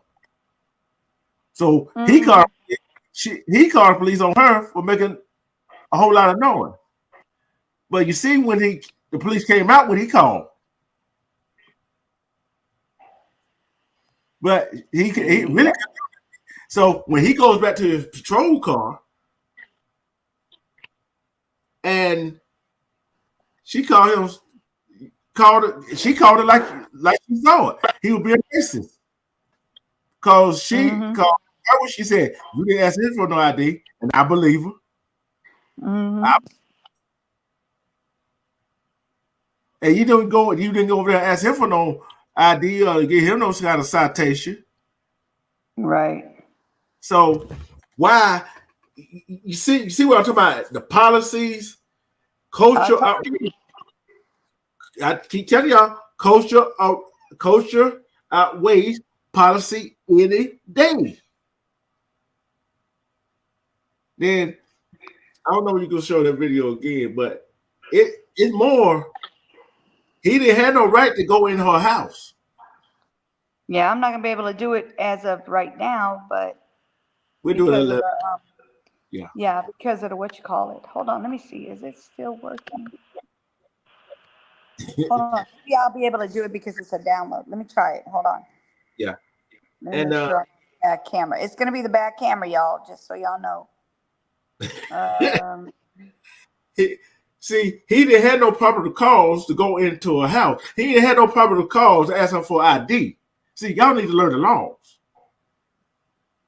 Speaker 1: So he called the police on her for making a whole lot of noise. But you see, when the police came out when he called, but he really. So when he goes back to his patrol car, and she called it like she saw it. He was being racist. Because she called her what she said. You didn't ask him for no ID, and I believe her. And you didn't go over there and ask him for no ID or give him no kind of citation.
Speaker 2: Right.
Speaker 1: So why you see what I'm talking about? The policies, culture. I keep telling y'all, culture outweighs policy any day. Then I don't know when you can show that video again, but it's more. He didn't have no right to go in her house.
Speaker 2: Yeah, I'm not gonna be able to do it as of right now, but
Speaker 1: we'll do it a little.
Speaker 2: Yeah, because of the what you call it. Hold on, let me see. Is it still working? Hold on. Yeah, I'll be able to do it because it's a download. Let me try it. Hold on.
Speaker 1: Yeah.
Speaker 2: Let me make sure back camera. It's gonna be the back camera, y'all, just so y'all know.
Speaker 1: He didn't have no probable cause to go into a house. He didn't have no probable cause to ask her for ID. See, y'all need to learn the laws.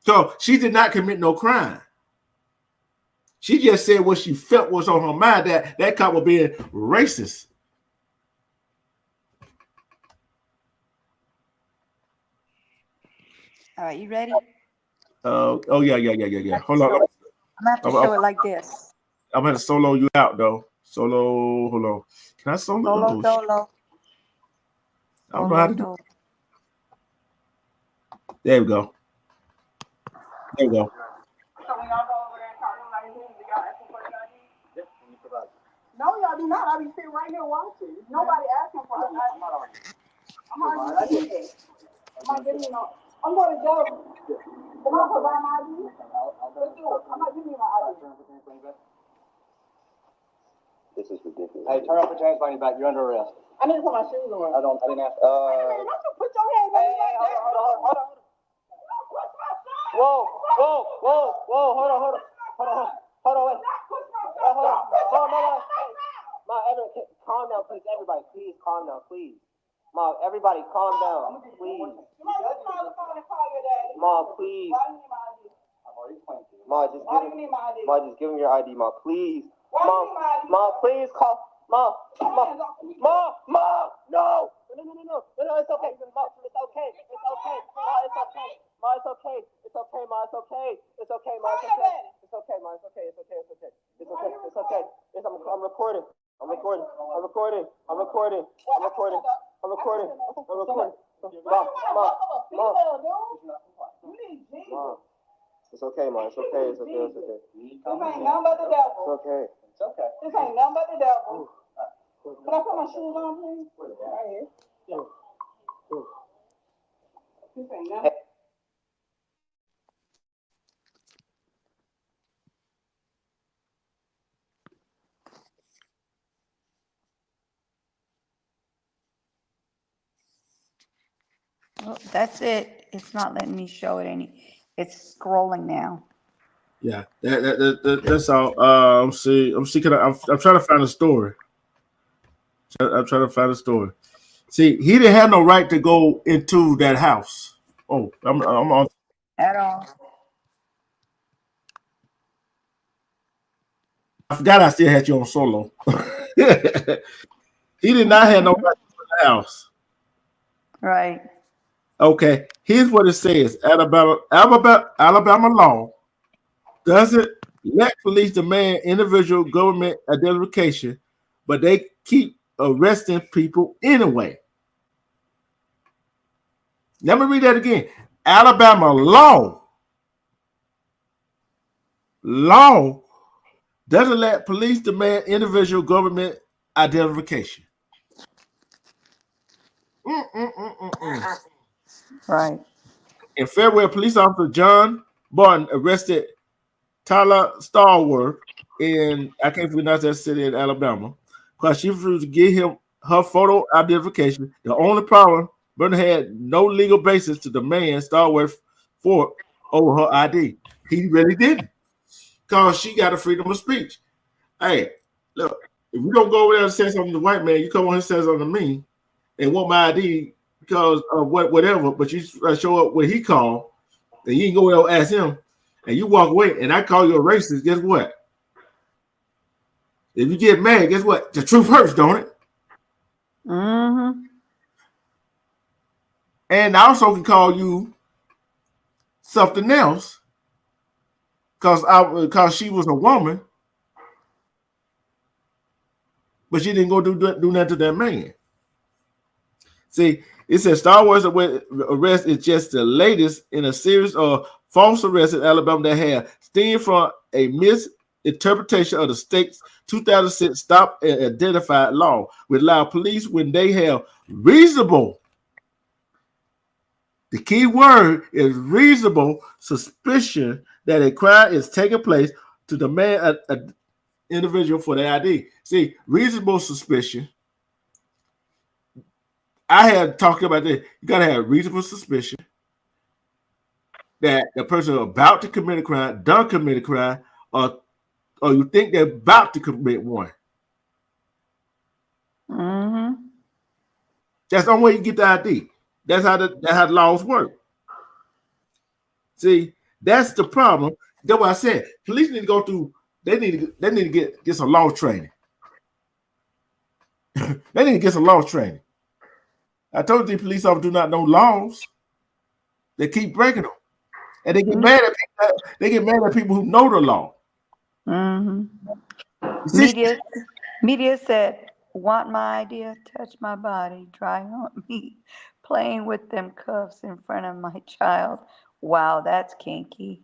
Speaker 1: So she did not commit no crime. She just said what she felt was on her mind, that cop was being racist.
Speaker 2: All right, you ready?
Speaker 1: Oh yeah. Hold on.
Speaker 2: I'm gonna have to show it like this.
Speaker 1: I'm gonna solo you out though. Solo, hold on. Can I solo?
Speaker 2: Solo, solo.
Speaker 1: I don't know how to do. There we go. There we go.
Speaker 3: No, y'all do not. I be sitting right here watching. Nobody asking for it. I'm not arguing. I'm arguing. I'm going to jail. Am I provide my ID? I'm not giving you my ID.
Speaker 22: This is ridiculous. Hey, turn off the chains behind your back. You're under arrest.
Speaker 3: I need to put my shoes on.
Speaker 22: I didn't ask.
Speaker 3: Don't you put your hands on me like that.
Speaker 22: Hold on. Whoa, hold on, wait. Ma, calm down, please, everybody. Please, calm down, please. Ma, everybody, calm down, please. Ma, please. Ma, just give him your ID, Ma, please. Ma, please call. Ma, no, it's okay. Ma, it's okay. Ma, it's okay. It's okay, Ma. It's okay. It's okay, Ma. It's okay. It's okay, Ma. It's okay. It's okay. It's okay. It's okay. It's okay. Yes, I'm recording. I'm recording. Ma, it's okay, Ma. It's okay. It's okay. It's okay.
Speaker 3: This ain't nothing but the devil.
Speaker 22: It's okay.
Speaker 3: It's okay. This ain't nothing but the devil. Can I put my shoes on, please? Right here. This ain't nothing.
Speaker 2: Oh, that's it. It's not letting me show it any. It's scrolling now.
Speaker 1: Yeah, that's all. I'm trying to find a story. I'm trying to find a story. See, he didn't have no right to go into that house. Oh, I'm on.
Speaker 2: At all.
Speaker 1: I forgot I still had you on solo. He did not have no right to go in the house.
Speaker 2: Right.
Speaker 1: Okay, here's what it says. Alabama law doesn't let police demand individual government identification, but they keep arresting people anyway. Let me read that again. Alabama law doesn't let police demand individual government identification.
Speaker 2: Right.
Speaker 1: In February, police officer John Barton arrested Tyler Stallworth in, I can't pronounce that city in Alabama, because she refused to give him her photo identification. The only problem, Barton had no legal basis to demand Stallworth for over her ID. He really didn't, because she got a freedom of speech. Hey, look, if you don't go over there and say something to the white man, you come on and say something to me and want my ID because of whatever, but you show up when he called, and you can go there and ask him, and you walk away, and I call you a racist, guess what? If you get mad, guess what? The truth hurts, don't it?
Speaker 2: Mm-hmm.
Speaker 1: And I also can call you something else because she was a woman, but she didn't go do nothing to that man. See, it says Stallworth's arrest is just the latest in a series of false arrests in Alabama that have stemmed from a misinterpretation of the state's 2006 Stop and Identify law, which allow police, when they have reasonable, the key word is reasonable suspicion that a crime is taking place, to demand an individual for their ID. See, reasonable suspicion. I had talked about this. You gotta have reasonable suspicion that the person is about to commit a crime, done commit a crime, or you think they're about to commit one.
Speaker 2: Mm-hmm.
Speaker 1: That's the only way you get the ID. That's how the laws work. See, that's the problem. That's what I said. Police need to go through they need to get some law training. They need to get some law training. I told you, police officers do not know laws. They keep breaking them, and they get mad at people. They get mad at people who know the law.
Speaker 2: Media said, "Want my idea? Touch my body, try on me, playing with them cuffs in front of my child. Wow, that's kinky."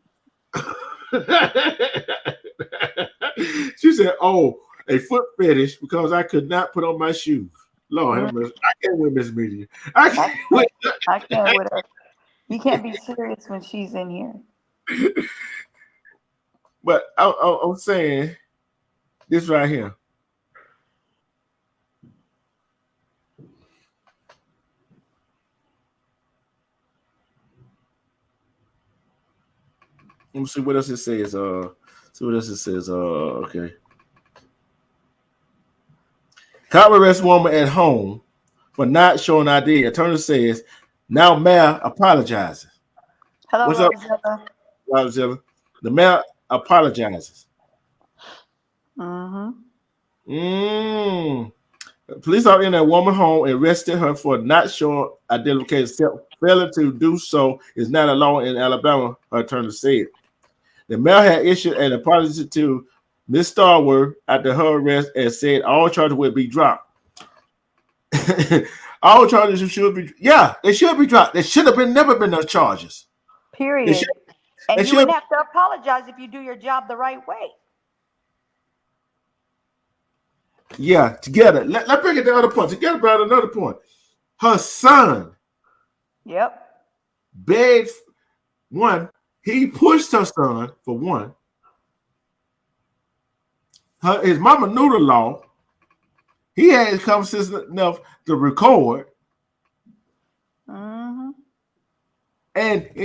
Speaker 1: She said, "Oh, a foot fetish because I could not put on my shoes." Lord have mercy. I can't with Miss Media. I can't with
Speaker 2: her. You can't be serious when she's in here.
Speaker 1: But I'm saying this right here. Let me see what else it says. Okay. Cop arrests woman at home for not showing ID. Attorney says now mayor apologizes.
Speaker 2: Hello,
Speaker 1: What's
Speaker 2: Rosella.
Speaker 1: up, Rosella? The mayor apologizes. Police are in a woman's home and arrested her for not showing identification. Failing to do so is not a law in Alabama, her attorney said. The mayor had issued an apology to Ms. Starworth after her arrest and said all charges will be dropped. All charges should be, they should be dropped. There should have never been no charges.
Speaker 2: Period. And you wouldn't have to apologize if you do your job the right way.
Speaker 1: Yeah, together. Let's bring it to the other point. Together about another point. Her son.
Speaker 2: Yep.
Speaker 1: Begged one. He pushed her son for one. His mama knew the law. He had come sense enough to record. And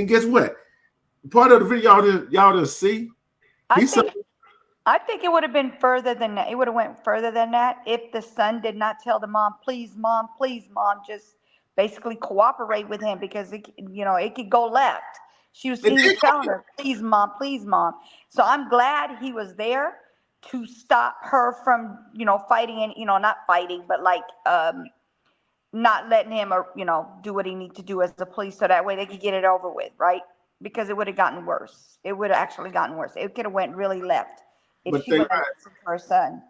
Speaker 1: guess what? Part of the video y'all didn't see.
Speaker 2: I think it would have been further than that. It would have went further than that if the son did not tell the mom, please, mom, just basically cooperate with him, because it could go left. He was telling her, please, mom. So I'm glad he was there to stop her from, fighting and, not fighting, but not letting him, do what he needs to do as the police. So that way they could get it over with, right? Because it would have gotten worse. It would have actually gotten worse. It could have went really left if she would have listened to her son.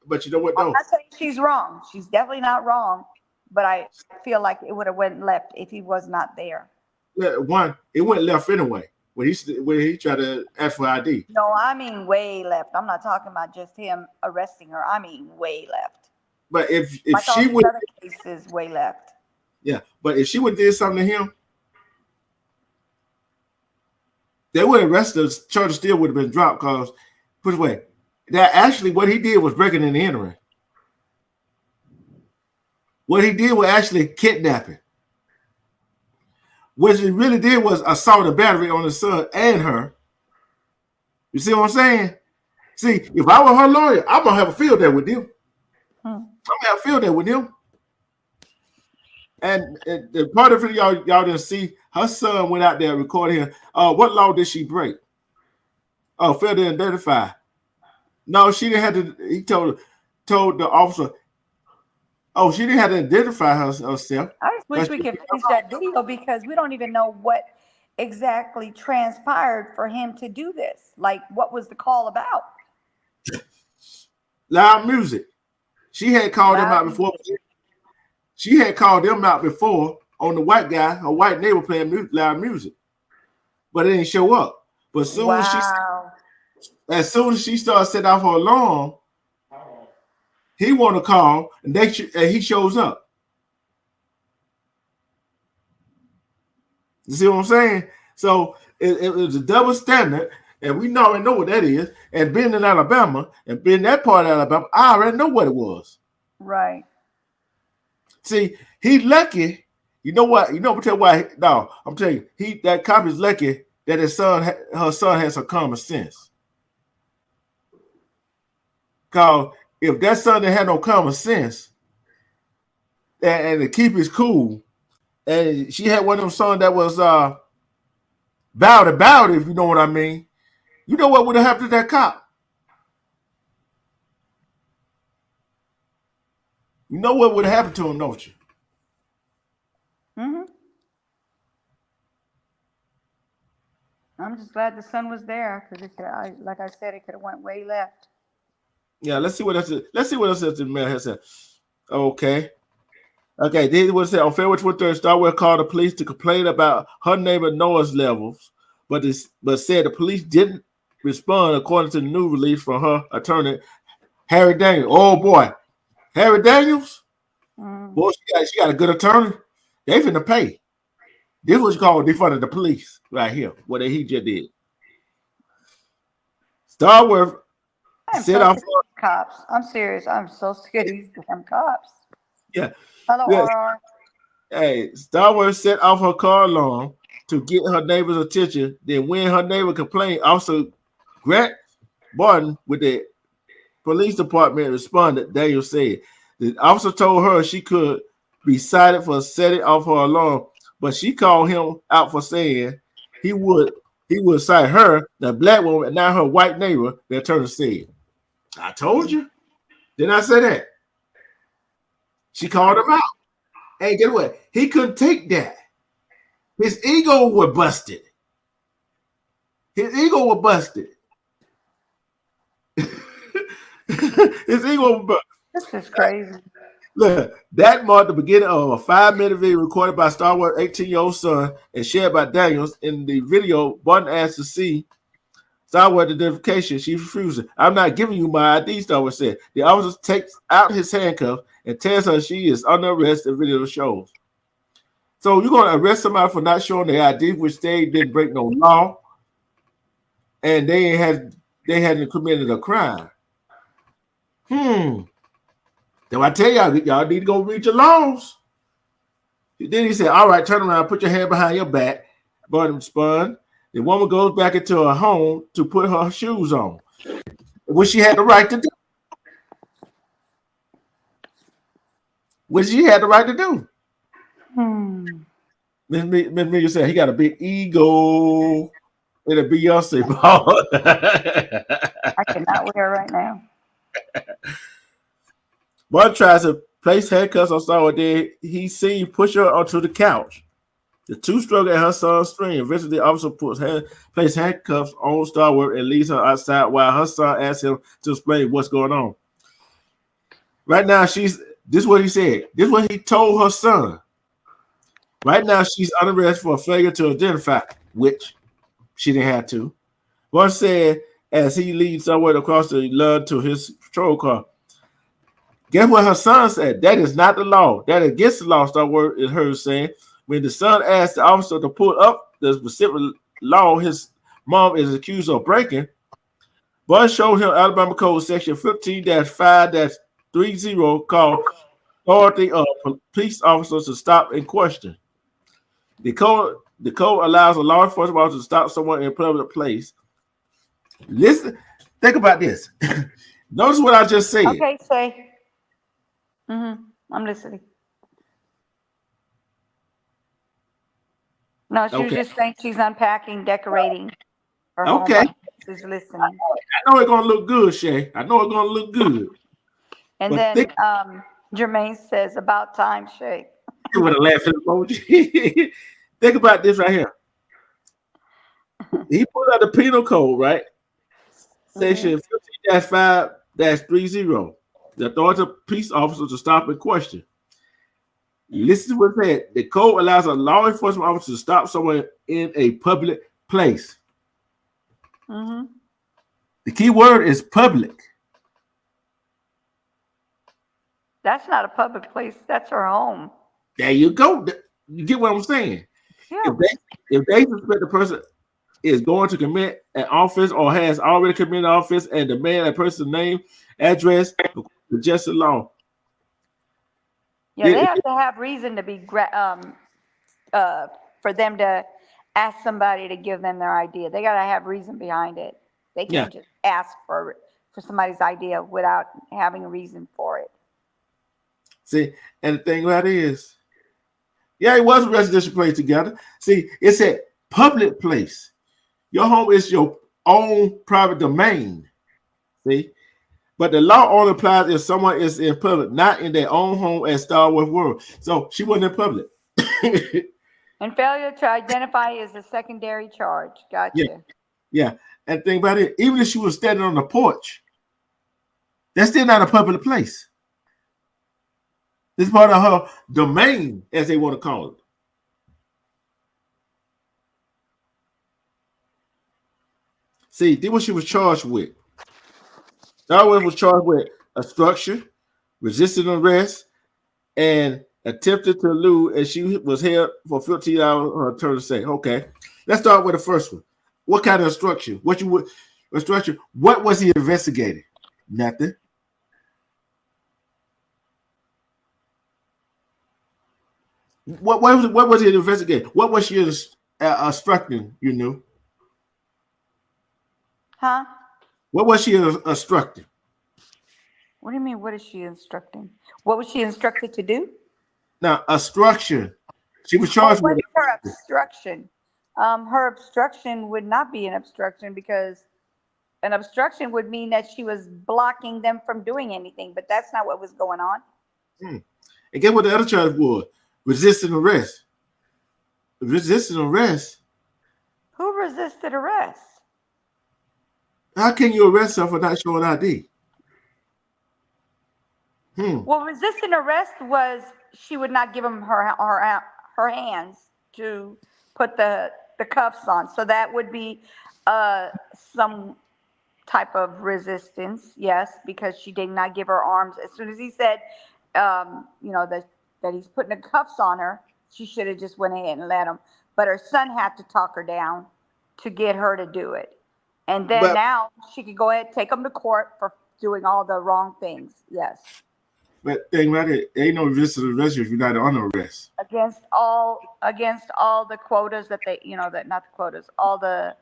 Speaker 1: But you know what, though?
Speaker 2: I'm not saying she's wrong. She's definitely not wrong. But I feel like it would have went left if he was not there.
Speaker 1: One, it went left anyway when he tried to ask for ID.
Speaker 2: No, I mean way left. I'm not talking about just him arresting her. I mean way left.
Speaker 1: But if
Speaker 2: like
Speaker 1: she would,
Speaker 2: other cases way left.
Speaker 1: Yeah, but if she would did something to him, they would have arrested us. Charges still would have been dropped because, put away, that actually what he did was breaking and entering. What he did was actually kidnapping. What he really did was assault and battery on his son and her. You see what I'm saying? See, if I were her lawyer, I'm gonna have a field day with him. I'm gonna have a field day with him. And the part of it y'all didn't see, her son went out there recording him. What law did she break? Oh, failed to identify. No, she didn't have to. He told the officer. Oh, she didn't have to identify herself.
Speaker 2: I just wish we could finish that video because we don't even know what exactly transpired for him to do this. Like, what was the call about?
Speaker 1: Loud music. She had called him out before. She had called them out before on the white guy, a white neighbor playing loud music, but it didn't show up. But as soon as she started setting off her alarm, he want to call, and he shows up. You see what I'm saying? So it was a double standard, and we already know what that is. And being in Alabama, and being that part of Alabama, I already know what it was.
Speaker 2: Right.
Speaker 1: See, he's lucky. You know what? You know why? No, I'm telling you, that cop is lucky that her son has some common sense. Because if that son didn't have no common sense, and to keep his cool, and she had one of them sons that was bowed about, if you know what I mean, you know what would have happened to that cop? You know what would happen to him, don't you?
Speaker 2: Mm-hmm. I'm just glad the sun was there because like I said, it could have went way left.
Speaker 1: Yeah, let's see what else. Let's see what else the man has said. Okay. Okay, this is what it said. On February 23rd, Starwell called the police to complain about her neighbor Noah's levels, but said the police didn't respond according to the new release from her attorney, Harry Daniels. Oh boy, Harry Daniels? Boy, she got a good attorney. They finna pay. This was called defunding the police right here, what he just did. Starworth set off
Speaker 2: cops. I'm serious. I'm so scared of these damn cops.
Speaker 1: Yeah.
Speaker 2: Hello,
Speaker 1: Yes.
Speaker 2: RR.
Speaker 1: Hey, Starworth set off her car alarm to get her neighbor's attention. Then when her neighbor complained, Officer Grant Barton with the police department responded. Daniel said the officer told her she could be cited for setting off her alarm, but she called him out for saying he would cite her, the black woman, and not her white neighbor, the attorney said. I told you. Didn't I say that? She called him out. And guess what? He couldn't take that. His ego was busted. His ego was busted. His ego was busted.
Speaker 2: This is crazy.
Speaker 1: Look, that marked the beginning of a 5-minute video recorded by Starworth's 18-year-old son and shared by Daniels. In the video, Barton asked to see Starworth's identification. She refused. I'm not giving you my ID, Starworth said. The officer takes out his handcuff and tells her she is under arrest. The video shows. So you're going to arrest somebody for not showing their ID, which they didn't break no law, and they hadn't committed a crime. Then I tell y'all need to go read your laws. Then he said, all right, turn around, put your hand behind your back. Barton spun. The woman goes back into her home to put her shoes on, which she had the right to do. Which she had the right to do. Miss Miguel said he got a big ego and a Beyonce ball.
Speaker 2: I cannot wear it right now.
Speaker 1: Barton tries to place handcuffs on Starworth. Then he seen push her onto the couch. The two struggle at her son's string. Eventually, the officer place handcuffs on Starworth and leaves her outside while her son asks him to explain what's going on. Right now, this is what he said. This is what he told her son. Right now, she's under arrest for failure to identify, which she didn't have to. Barton said as he leads Starworth across the lawn to his patrol car. Guess what her son said? That is not the law. That is against the law, Starworth is heard saying. When the son asked the officer to pull up the specific law his mom is accused of breaking, Barton showed him Alabama Code Section 15-5-30 called authority of police officers to stop and question. The code allows a law enforcement officer to stop someone in a public place. Listen, think about this. Notice what I just said.
Speaker 2: Okay, say. I'm listening. No, she was just saying she's unpacking, decorating her home.
Speaker 1: Okay.
Speaker 2: She's listening.
Speaker 1: I know it's gonna look good, Shay. I know it's gonna look good.
Speaker 2: And
Speaker 1: But
Speaker 2: then Jermaine says, about time, Shay.
Speaker 1: With a laughing emoji. Think about this right here. He put out the penal code, right? Section 15-5-30. The authority of police officers to stop and question. Listen to what it said. The code allows a law enforcement officer to stop someone in a public place. The key word is public.
Speaker 2: That's not a public place. That's her home.
Speaker 1: There you go. You get what I'm saying?
Speaker 2: Yeah.
Speaker 1: If they suspect the person is going to commit an offense or has already committed an offense and demand a person's name, address, just the law.
Speaker 2: Yeah, they have to have reason to be for them to ask somebody to give them their idea. They got to have reason behind it. They can't just ask for somebody's idea without having a reason for it.
Speaker 1: See, and the thing about it is, it was a residential place together. See, it's a public place. Your home is your own private domain. See, But the law only applies if someone is in public, not in their own home at Star Wars World. So she wasn't in public.
Speaker 2: And failure to identify is a secondary charge. Gotcha.
Speaker 1: Yeah. And think about it, even if she was standing on the porch, that's still not a public place. It's part of her domain, as they want to call it. See, this is what she was charged with. Star Wars was charged with obstruction, resisting arrest, and attempted to elude, and she was held for 15 hours on her turn to say, okay, let's start with the first one. What kind of obstruction? What was he investigating? Nothing. What was he investigating? What was she obstructing, you know?
Speaker 2: Huh?
Speaker 1: What was she obstructing?
Speaker 2: What do you mean, what is she instructing? What was she instructed to do?
Speaker 1: Now, obstruction. She was charged with
Speaker 2: her obstruction. Her obstruction would not be an obstruction because an obstruction would mean that she was blocking them from doing anything, but that's not what was going on.
Speaker 1: And guess what the other charge was? Resisting arrest. Resisting arrest?
Speaker 2: Who resisted arrest?
Speaker 1: How can you arrest her for not showing ID?
Speaker 2: Well, resisting arrest was she would not give him her hands to put the cuffs on. So that would be some type of resistance, yes, because she did not give her arms. As soon as he said, that he's putting the cuffs on her, she should have just went ahead and let him. But her son had to talk her down to get her to do it. And then now she could go ahead and take him to court for doing all the wrong things. Yes.
Speaker 1: But think about it, ain't no resisting arrest if you're not under arrest.
Speaker 2: Against all the quotas that they, not the quotas, all the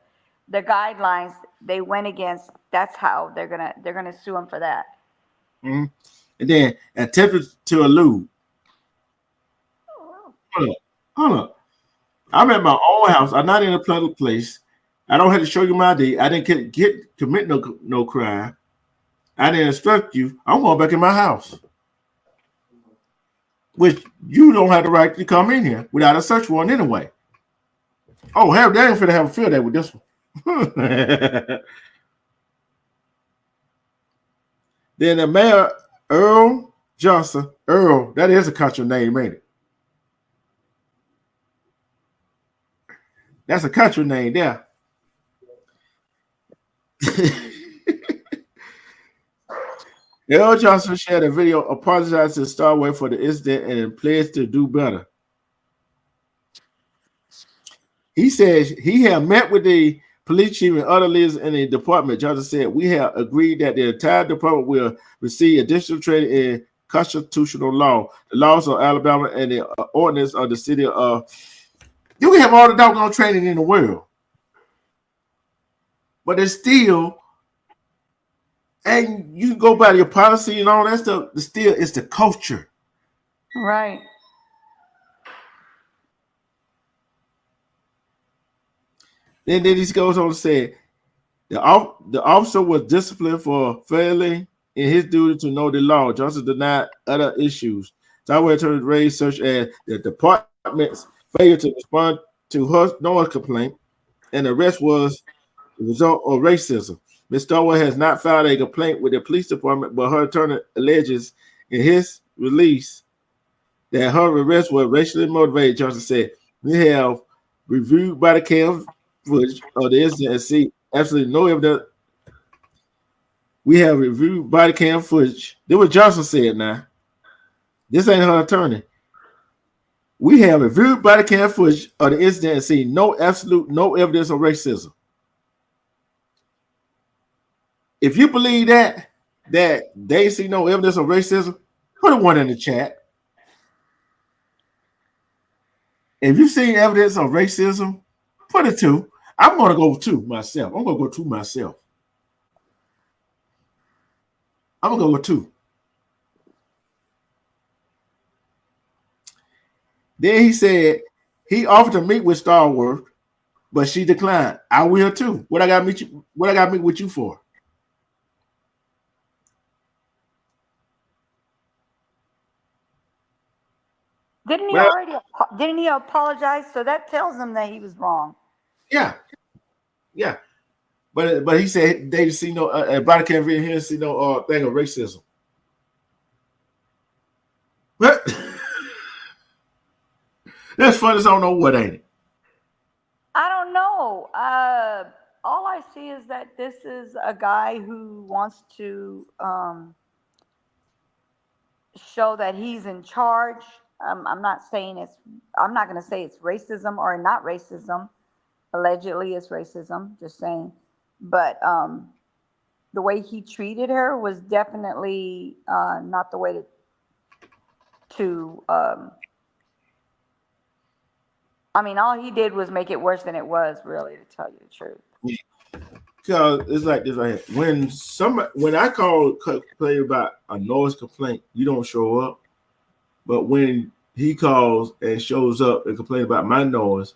Speaker 2: guidelines they went against. That's how they're gonna sue him for that.
Speaker 1: And then attempted to elude. Hold up. I'm at my own house. I'm not in a public place. I don't have to show you my ID. I didn't commit no crime. I didn't instruct you. I'm going back in my house. Which you don't have the right to come in here without a search warrant anyway. Oh, hell, they ain't finna have a field day with this one. Then the mayor, Earl Johnson, Earl, that is a country name, ain't it? That's a country name there. Earl Johnson shared a video apologizing to Star Wars for the incident and pledged to do better. He says he had met with the police chief and other leaders in the department. Johnson said, we have agreed that the entire department will receive additional training in constitutional law, the laws of Alabama, and the ordinance of the city of. You can have all the doggone training in the world, but it's still, and you go by your policy and all that stuff, still it's the culture.
Speaker 2: Right.
Speaker 1: Then he goes on to say, the officer was disciplined for failing in his duty to know the law. Johnson denied other issues. Taiwan attorney raised such as the department's failure to respond to her noise complaint, and the rest was the result of racism. Ms. Starwell has not filed a complaint with the police department, but her attorney alleges in his release that her arrest was racially motivated. Johnson said, we have reviewed body cam footage of the incident and see absolutely no evidence. We have reviewed body cam footage. This is what Johnson said now. This ain't her attorney. We have reviewed body cam footage of the incident and see no evidence of racism. If you believe that they see no evidence of racism, put a 1 in the chat. If you see evidence of racism, put a 2. I'm going to go 2 myself. I'm going to go 2 myself. I'm going to go with 2. Then he said he offered to meet with Starworth, but she declined. I will too. What I got to meet with you for?
Speaker 2: Didn't he
Speaker 1: Well,
Speaker 2: already? Didn't he apologize? So that tells him that he was wrong.
Speaker 1: yeah, yeah. But he said they didn't see no body cam video. He didn't see no thing of racism. But that's funny as I don't know what, ain't it?
Speaker 2: I don't know. All I see is that this is a guy who wants to show that he's in charge. I'm not saying it's. I'm not going to say it's racism or not racism. Allegedly, it's racism. Just saying. But the way he treated her was definitely not the way to. I mean, all he did was make it worse than it was, really, to tell you the truth.
Speaker 1: Because it's like this right here. When I call complain about a noise complaint, you don't show up. But when he calls and shows up and complains about my noise,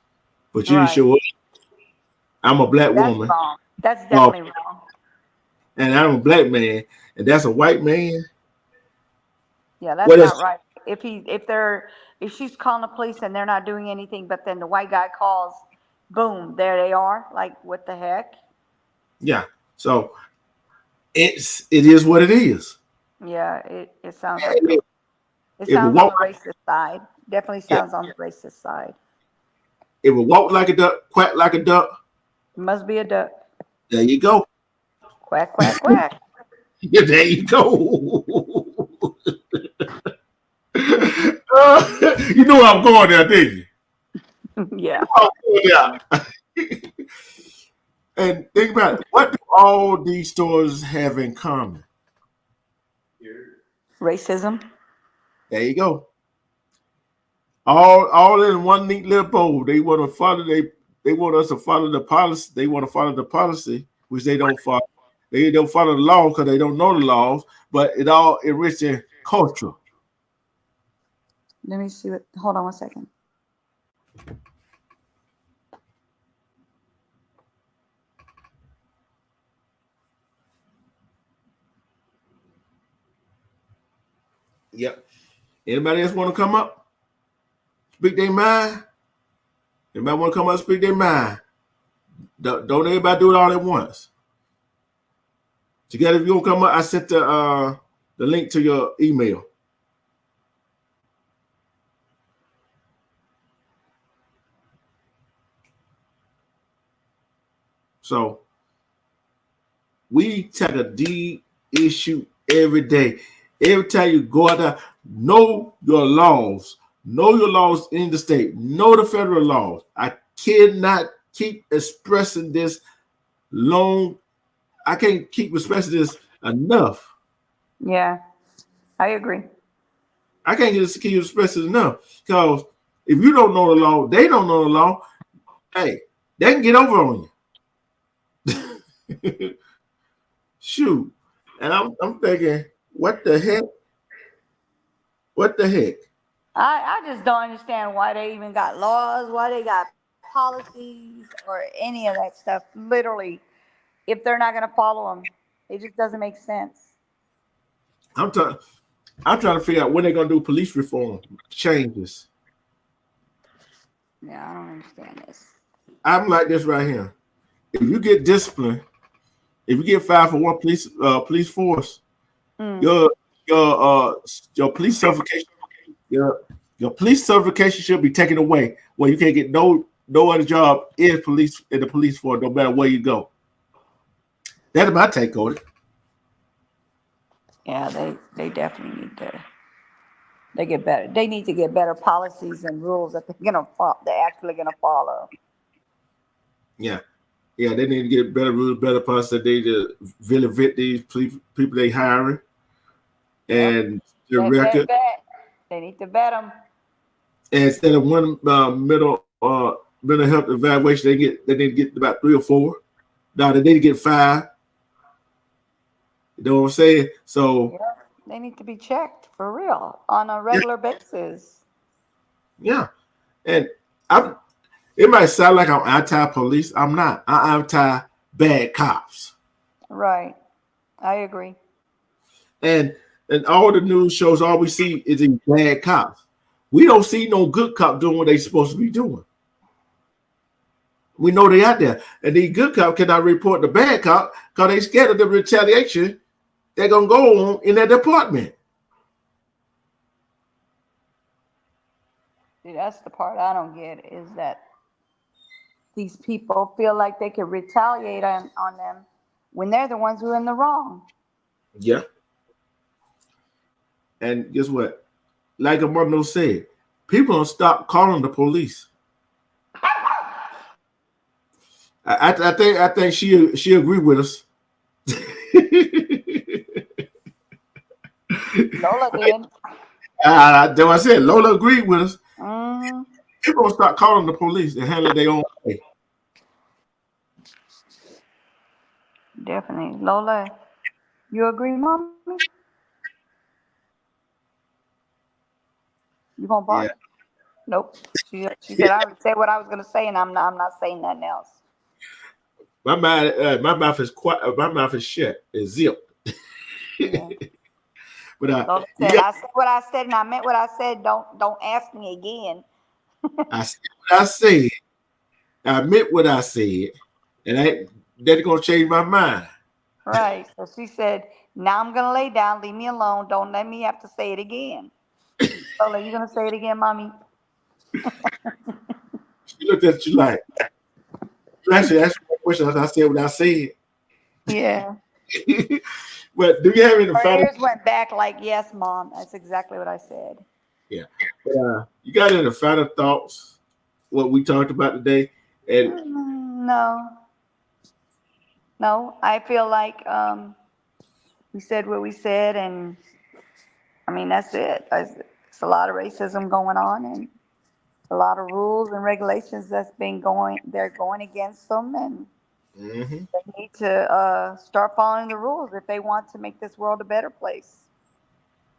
Speaker 1: but you didn't show up, I'm a black woman.
Speaker 2: Wrong. That's definitely wrong.
Speaker 1: And I'm a black man, and that's a white man.
Speaker 2: Yeah, that's not right. If she's calling the police and they're not doing anything, but then the white guy calls, boom, there they are. Like, what the heck?
Speaker 1: Yeah. So it is what it is.
Speaker 2: Yeah, it sounds like it sounds on the racist side. Definitely sounds on the racist side.
Speaker 1: If it walk like a duck, quack like a duck,
Speaker 2: it must be a duck.
Speaker 1: There you go.
Speaker 2: Quack, quack, quack.
Speaker 1: Yeah, there you go. You knew I'm going there, didn't you?
Speaker 2: Yeah.
Speaker 1: And think about it. What do all these stores have in common?
Speaker 2: Racism.
Speaker 1: There you go. All in one neat little bowl. They want to follow. They want us to follow the policy. They want to follow the policy, which they don't follow. They don't follow the law because they don't know the laws. But it all enrich their culture.
Speaker 2: Let me see what. Hold on 1 second.
Speaker 1: Yep. Anybody else want to come up? Speak their mind? Anybody want to come up and speak their mind? Don't everybody do it all at once. Together, if you don't come up, I sent the link to your email. So we take a D issue every day. Every time you go out there, know your laws. Know your laws in the state. Know the federal laws. I cannot keep expressing this long. I can't keep expressing this enough.
Speaker 2: Yeah, I agree.
Speaker 1: I can't just keep expressing it enough. Because if you don't know the law, they don't know the law. Hey, they can get over on you. Shoot. And I'm thinking, what the heck? What the heck?
Speaker 2: I just don't understand why they even got laws, why they got policies or any of that stuff. Literally, if they're not going to follow them, it just doesn't make sense.
Speaker 1: I'm trying to figure out when they're going to do police reform changes.
Speaker 2: Yeah, I don't understand this.
Speaker 1: I'm like this right here. If you get disciplined, if you get fired for one police force, your police certification, your police certification should be taken away. Well, you can't get no other job in the police force, no matter where you go. That's my take on it.
Speaker 2: Yeah, they definitely need to. They get better. They need to get better policies and rules that they're actually gonna follow.
Speaker 1: Yeah, they need to get better rules, better policies. They need to really vet these people they hiring, and their record.
Speaker 2: They need to vet them.
Speaker 1: And instead of one mental health evaluation, they need to get about 3 or 4. Now they need to get 5. You know what I'm saying? So
Speaker 2: yeah, they need to be checked for real on a regular basis.
Speaker 1: Yeah, and it might sound like I'm anti-police. I'm not. I'm anti-bad cops.
Speaker 2: Right, I agree.
Speaker 1: And all the news shows, all we see is these bad cops. We don't see no good cop doing what they supposed to be doing. We know they out there. And these good cops cannot report the bad cop because they scared of the retaliation they're going to go on in their department.
Speaker 2: See, that's the part I don't get, is that these people feel like they can retaliate on them when they're the ones who are in the wrong.
Speaker 1: Yeah. And guess what? Like Amorno said, people don't stop calling the police. I think she agreed with us.
Speaker 2: Lola did.
Speaker 1: That's what I said. Lola agreed with us.
Speaker 2: Mm-hmm.
Speaker 1: People don't stop calling the police and handle their own way.
Speaker 2: Definitely. Lola, you agree, Mommy? You gonna bark?
Speaker 1: Yeah.
Speaker 2: Nope. She said I would say what I was gonna say, and I'm not saying nothing else.
Speaker 1: My mouth is quiet. My mouth is shut. It's zipped.
Speaker 2: Yeah.
Speaker 1: But
Speaker 2: Lola said, I said what I said, and I meant what I said. Don't ask me again.
Speaker 1: I said what I said. I meant what I said, and that's gonna change my mind.
Speaker 2: Right. So she said, now I'm gonna lay down. Leave me alone. Don't let me have to say it again. Lola, you gonna say it again, Mommy?
Speaker 1: She looked at you like, you actually asked me a question. I said what I said.
Speaker 2: Yeah.
Speaker 1: But do you have any
Speaker 2: Her
Speaker 1: final?
Speaker 2: ears went back like, yes, Mom. That's exactly what I said.
Speaker 1: Yeah. But, you got any final thoughts? What we talked about today? And
Speaker 2: No. I feel like we said what we said, and I mean that's it. It's a lot of racism going on, and a lot of rules and regulations they're going against them, and they need to start following the rules if they want to make this world a better place.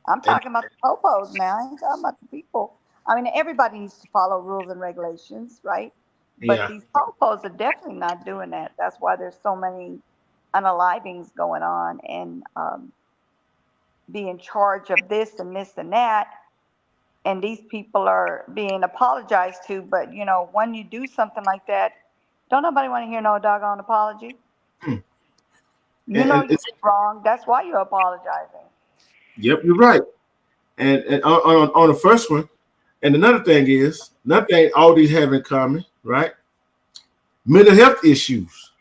Speaker 2: I'm talking about the popos now. I ain't talking about the people. I mean, everybody needs to follow rules and regulations, right? But
Speaker 1: Yeah.
Speaker 2: these popos are definitely not doing that. That's why there's so many unalivings going on, and be in charge of this and this and that. And these people are being apologized to. But, when you do something like that, don't nobody want to hear no doggone apology. You know you did wrong. That's why you're apologizing.
Speaker 1: Yep, you're right. And on the first one, and another thing all these have in common, right? Mental health issues.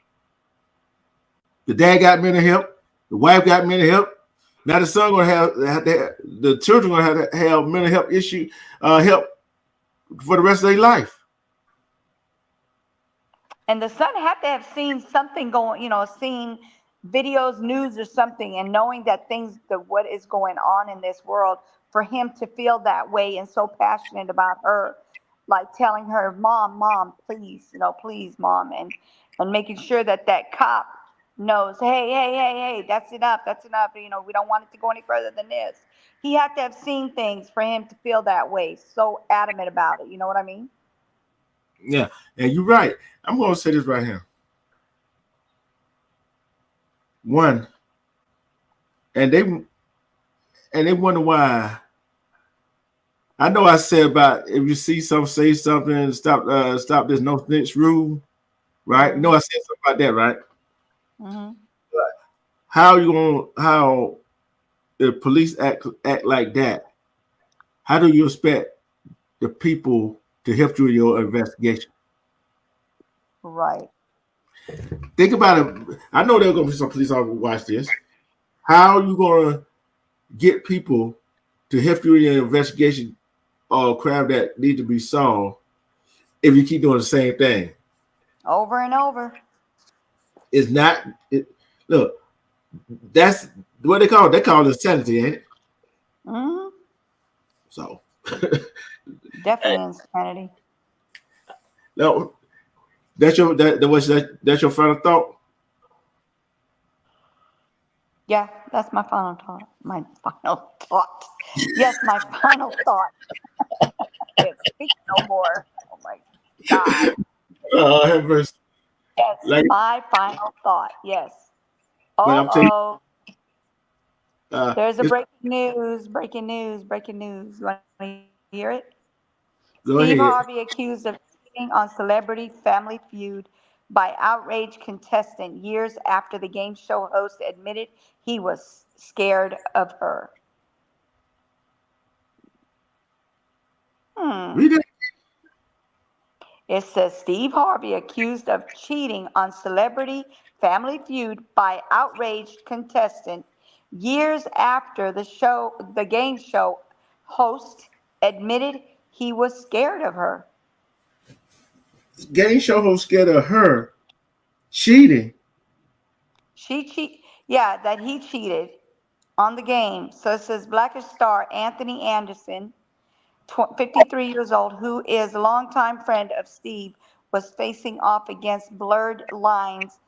Speaker 1: The dad got mental health. The wife got mental health. Now the son gonna the children gonna have mental health issue help for the rest of their life.
Speaker 2: And the son had to have seen something going, seen videos, news or something, and knowing that what is going on in this world, for him to feel that way and so passionate about her, like telling her, mom, please, please, Mom, and making sure that cop knows, hey, that's enough. We don't want it to go any further than this. He had to have seen things for him to feel that way, so adamant about it. You know what I mean?
Speaker 1: Yeah, and you're right. I'm going to say this right here. One, and they wonder why. I know I said about if you see something, say something, stop this no snitch rule, right?
Speaker 2: Mm-hmm.
Speaker 1: No, I said something about that, right?
Speaker 2: Mm-hmm.
Speaker 1: How the police act like that? How do you expect the people to help you in your investigation?
Speaker 2: Right.
Speaker 1: Think about it. I know there are going to be some police officers watch this. How are you going to get people to help you in your investigation or crime that need to be solved if you keep doing the same thing?
Speaker 2: Over and over.
Speaker 1: It's not. Look, that's what they call it. They call it insanity, ain't it?
Speaker 2: Mm-hmm.
Speaker 1: So.
Speaker 2: Definitely insanity.
Speaker 1: No, that's your final thought?
Speaker 2: Yeah, that's my final thought. My final thought. Yes, my final thought. I can't speak no more. Oh my God.
Speaker 1: Have mercy.
Speaker 2: Yes, my final thought. Yes.
Speaker 1: But
Speaker 2: Oh,
Speaker 1: I'm
Speaker 2: there's a breaking news. You want to hear it?
Speaker 1: Go
Speaker 2: Steve
Speaker 1: ahead.
Speaker 2: Harvey accused of cheating on Celebrity Family Feud by outraged contestant years after the game show host admitted he was scared of her.
Speaker 1: Read it.
Speaker 2: It says Steve Harvey accused of cheating on Celebrity Family Feud by outraged contestant years after the game show host admitted he was scared of her.
Speaker 1: Game show host scared of her cheating.
Speaker 2: That he cheated on the game. So it says Blackish star Anthony Anderson, 53 years old, who is a longtime friend of Steve, was facing off against Blurred Lines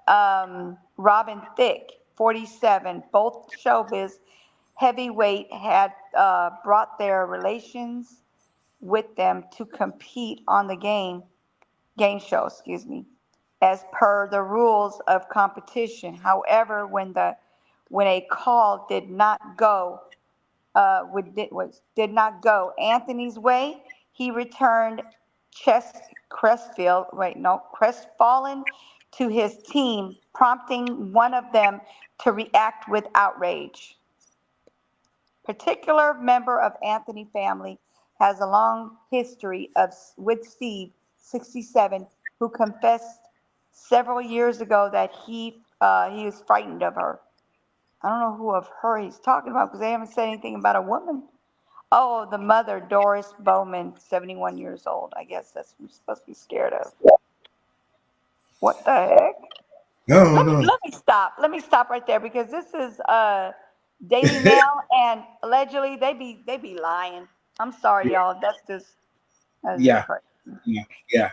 Speaker 2: Robin Thicke, 47. Both showbiz heavyweight had brought their relations with them to compete on the game show, as per the rules of competition. However, when a call did not go Anthony's way, he returned crestfallen to his team, prompting one of them to react with outrage. Particular member of Anthony family has a long history with Steve, 67, who confessed several years ago that he was frightened of her. I don't know who of her he's talking about because they haven't said anything about a woman. Oh, the mother, Doris Bowman, 71 years old. I guess that's who we're supposed to be scared of. What the heck?
Speaker 1: No.
Speaker 2: Let me stop right there because this is Daily Mail, and allegedly they be lying. I'm sorry, y'all. That's just crazy.
Speaker 1: Yeah.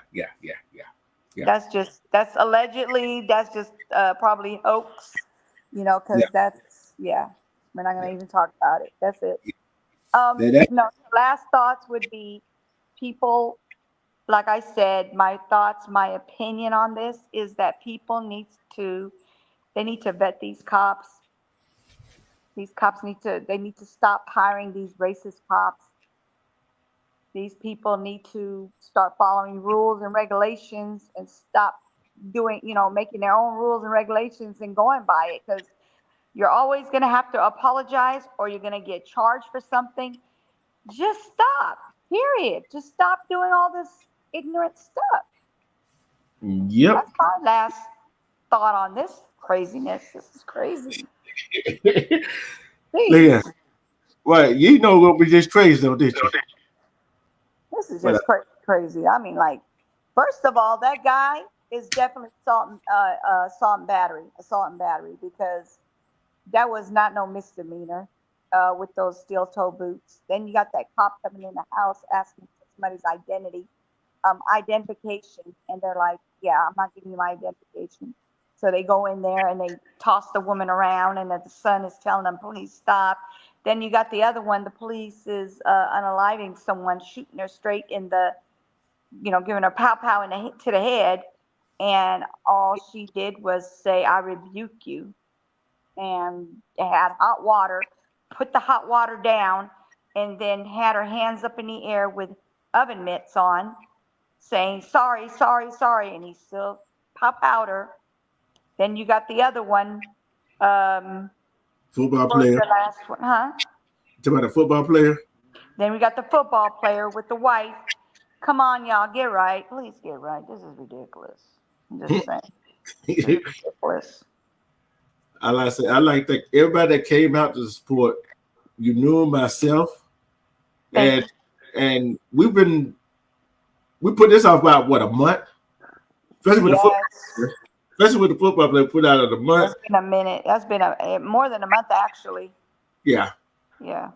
Speaker 2: That's allegedly. That's just probably hoax. Because we're not gonna even talk about it. That's it. Last thoughts would be people. Like I said, my opinion on this is that people need to vet these cops. These cops need to stop hiring these racist cops. These people need to start following rules and regulations and stop making their own rules and regulations and going by it, because you're always going to have to apologize or you're going to get charged for something. Just stop, period. Just stop doing all this ignorant stuff.
Speaker 1: Yep.
Speaker 2: That's my last thought on this craziness. This is crazy.
Speaker 1: Yeah. Well, you know what we just crazy though, did you?
Speaker 2: This is just crazy. I mean, like, first of all, that guy is definitely assault and battery, because that was not no misdemeanor with those steel toe boots. Then you got that cop coming in the house asking for somebody's identification, and they're like, "Yeah, I'm not giving you my identification." So they go in there and they toss the woman around, and the son is telling them, "Please stop." Then you got the other one. The police is unaliving someone, shooting her straight in the, giving her pow to the head, and all she did was say, "I rebuke you," and had hot water, put the hot water down, and then had her hands up in the air with oven mitts on, saying, "Sorry, sorry, sorry," and he still powed her. Then you got the other one.
Speaker 1: Football player.
Speaker 2: The last one, huh?
Speaker 1: Talking about a football player.
Speaker 2: Then we got the football player with the wife. Come on, y'all, get right. Please get right. This is ridiculous. I'm just saying. This is ridiculous.
Speaker 1: I like that everybody that came out to support. You knew myself, and we put this off about what, a month, especially with the football player put out of the month.
Speaker 2: That's been a minute. That's been more than a month actually.
Speaker 1: Yeah.
Speaker 2: Yeah.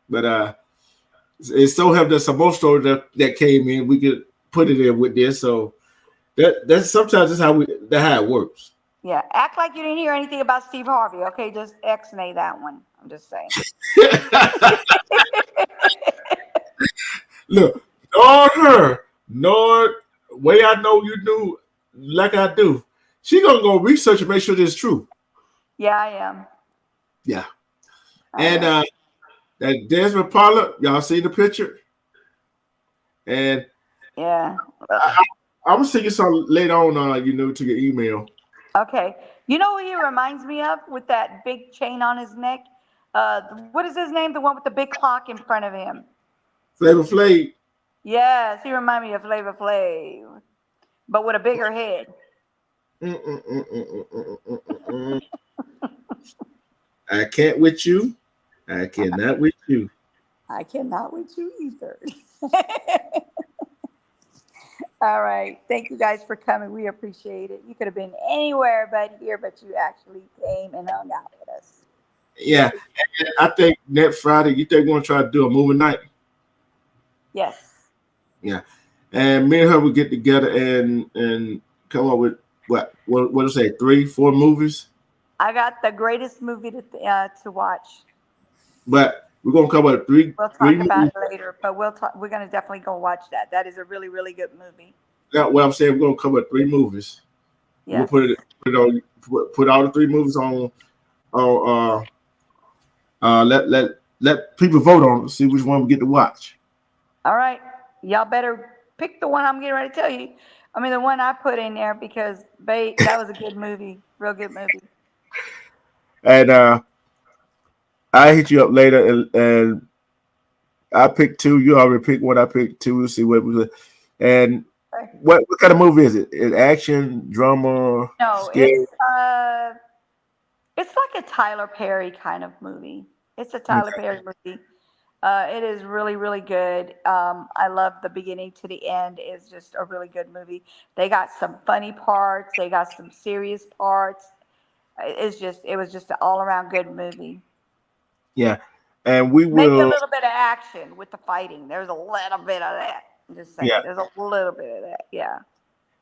Speaker 1: But it so helped us some more story that came in. We could put it in with this, so that's sometimes how it works.
Speaker 2: Yeah, act like you didn't hear anything about Steve Harvey. Okay, just X-nay that one. I'm just saying.
Speaker 1: Look, nor her, nor way I know you do like I do. She gonna go research and make sure this is true.
Speaker 2: Yeah, I am.
Speaker 1: Yeah. And that Desmond Pollard, y'all see the picture? And
Speaker 2: Yeah.
Speaker 1: I'm gonna send you some later on, to your email.
Speaker 2: Okay. You know what he reminds me of with that big chain on his neck? What is his name? The one with the big clock in front of him.
Speaker 1: Flavor Flav.
Speaker 2: Yes, he reminds me of Flavor Flav, but with a bigger head.
Speaker 1: I can't with you. I cannot with you.
Speaker 2: I cannot with you either. All right. Thank you guys for coming. We appreciate it. You could have been anywhere but here, but you actually came and hung out with us.
Speaker 1: Yeah. And I think next Friday, you think we're going to try to do a movie night?
Speaker 2: Yes.
Speaker 1: Yeah. And me and her will get together and come up with what to say, 3-4 movies.
Speaker 2: I got the greatest movie to watch.
Speaker 1: But we're going to come up with three
Speaker 2: We'll talk
Speaker 1: movies.
Speaker 2: about it later, but we're going to definitely go watch that. That is a really, really good movie.
Speaker 1: Now, what I'm saying, we're going to come up with 3 movies.
Speaker 2: Yeah.
Speaker 1: We'll put all the 3 movies on. Let people vote on it, see which one we get to watch.
Speaker 2: All right. Y'all better pick the one I'm getting ready to tell you. I mean, the one I put in there because, babe, that was a good movie. Real good movie.
Speaker 1: And I hit you up later, and I picked 2. You already picked one. I picked 2. We'll see what was. And what kind of movie is it? Is it action, drama?
Speaker 2: No,
Speaker 1: scary?
Speaker 2: it's like a Tyler Perry kind of movie. It's a Tyler Perry movie. It is really, really good. I love the beginning to the end. It's just a really good movie. They got some funny parts. They got some serious parts. It was just an all around good movie.
Speaker 1: Yeah, and we
Speaker 2: Maybe a
Speaker 1: will.
Speaker 2: little bit of action with the fighting. There's a little bit of that. I'm just saying.
Speaker 1: Yeah.
Speaker 2: There's a little bit of that. Yeah.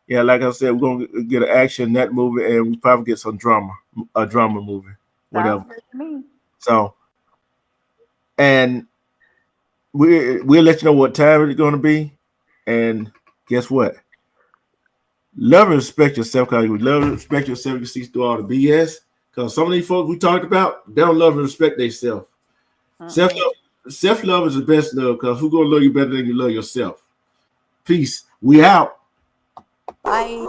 Speaker 1: Yeah, like I said, we're gonna get an action in that movie, and we probably get some drama, a drama movie, whatever.
Speaker 2: Sounds good to me.
Speaker 1: So, and we'll let you know what time it's gonna be, and guess what? Love and respect yourself, because you love and respect yourself. You see through all the BS. Because some of these folks we talked about, they don't love and respect themselves. Self-love is the best love, because who's gonna love you better than you love yourself? Peace. We out.
Speaker 2: Bye.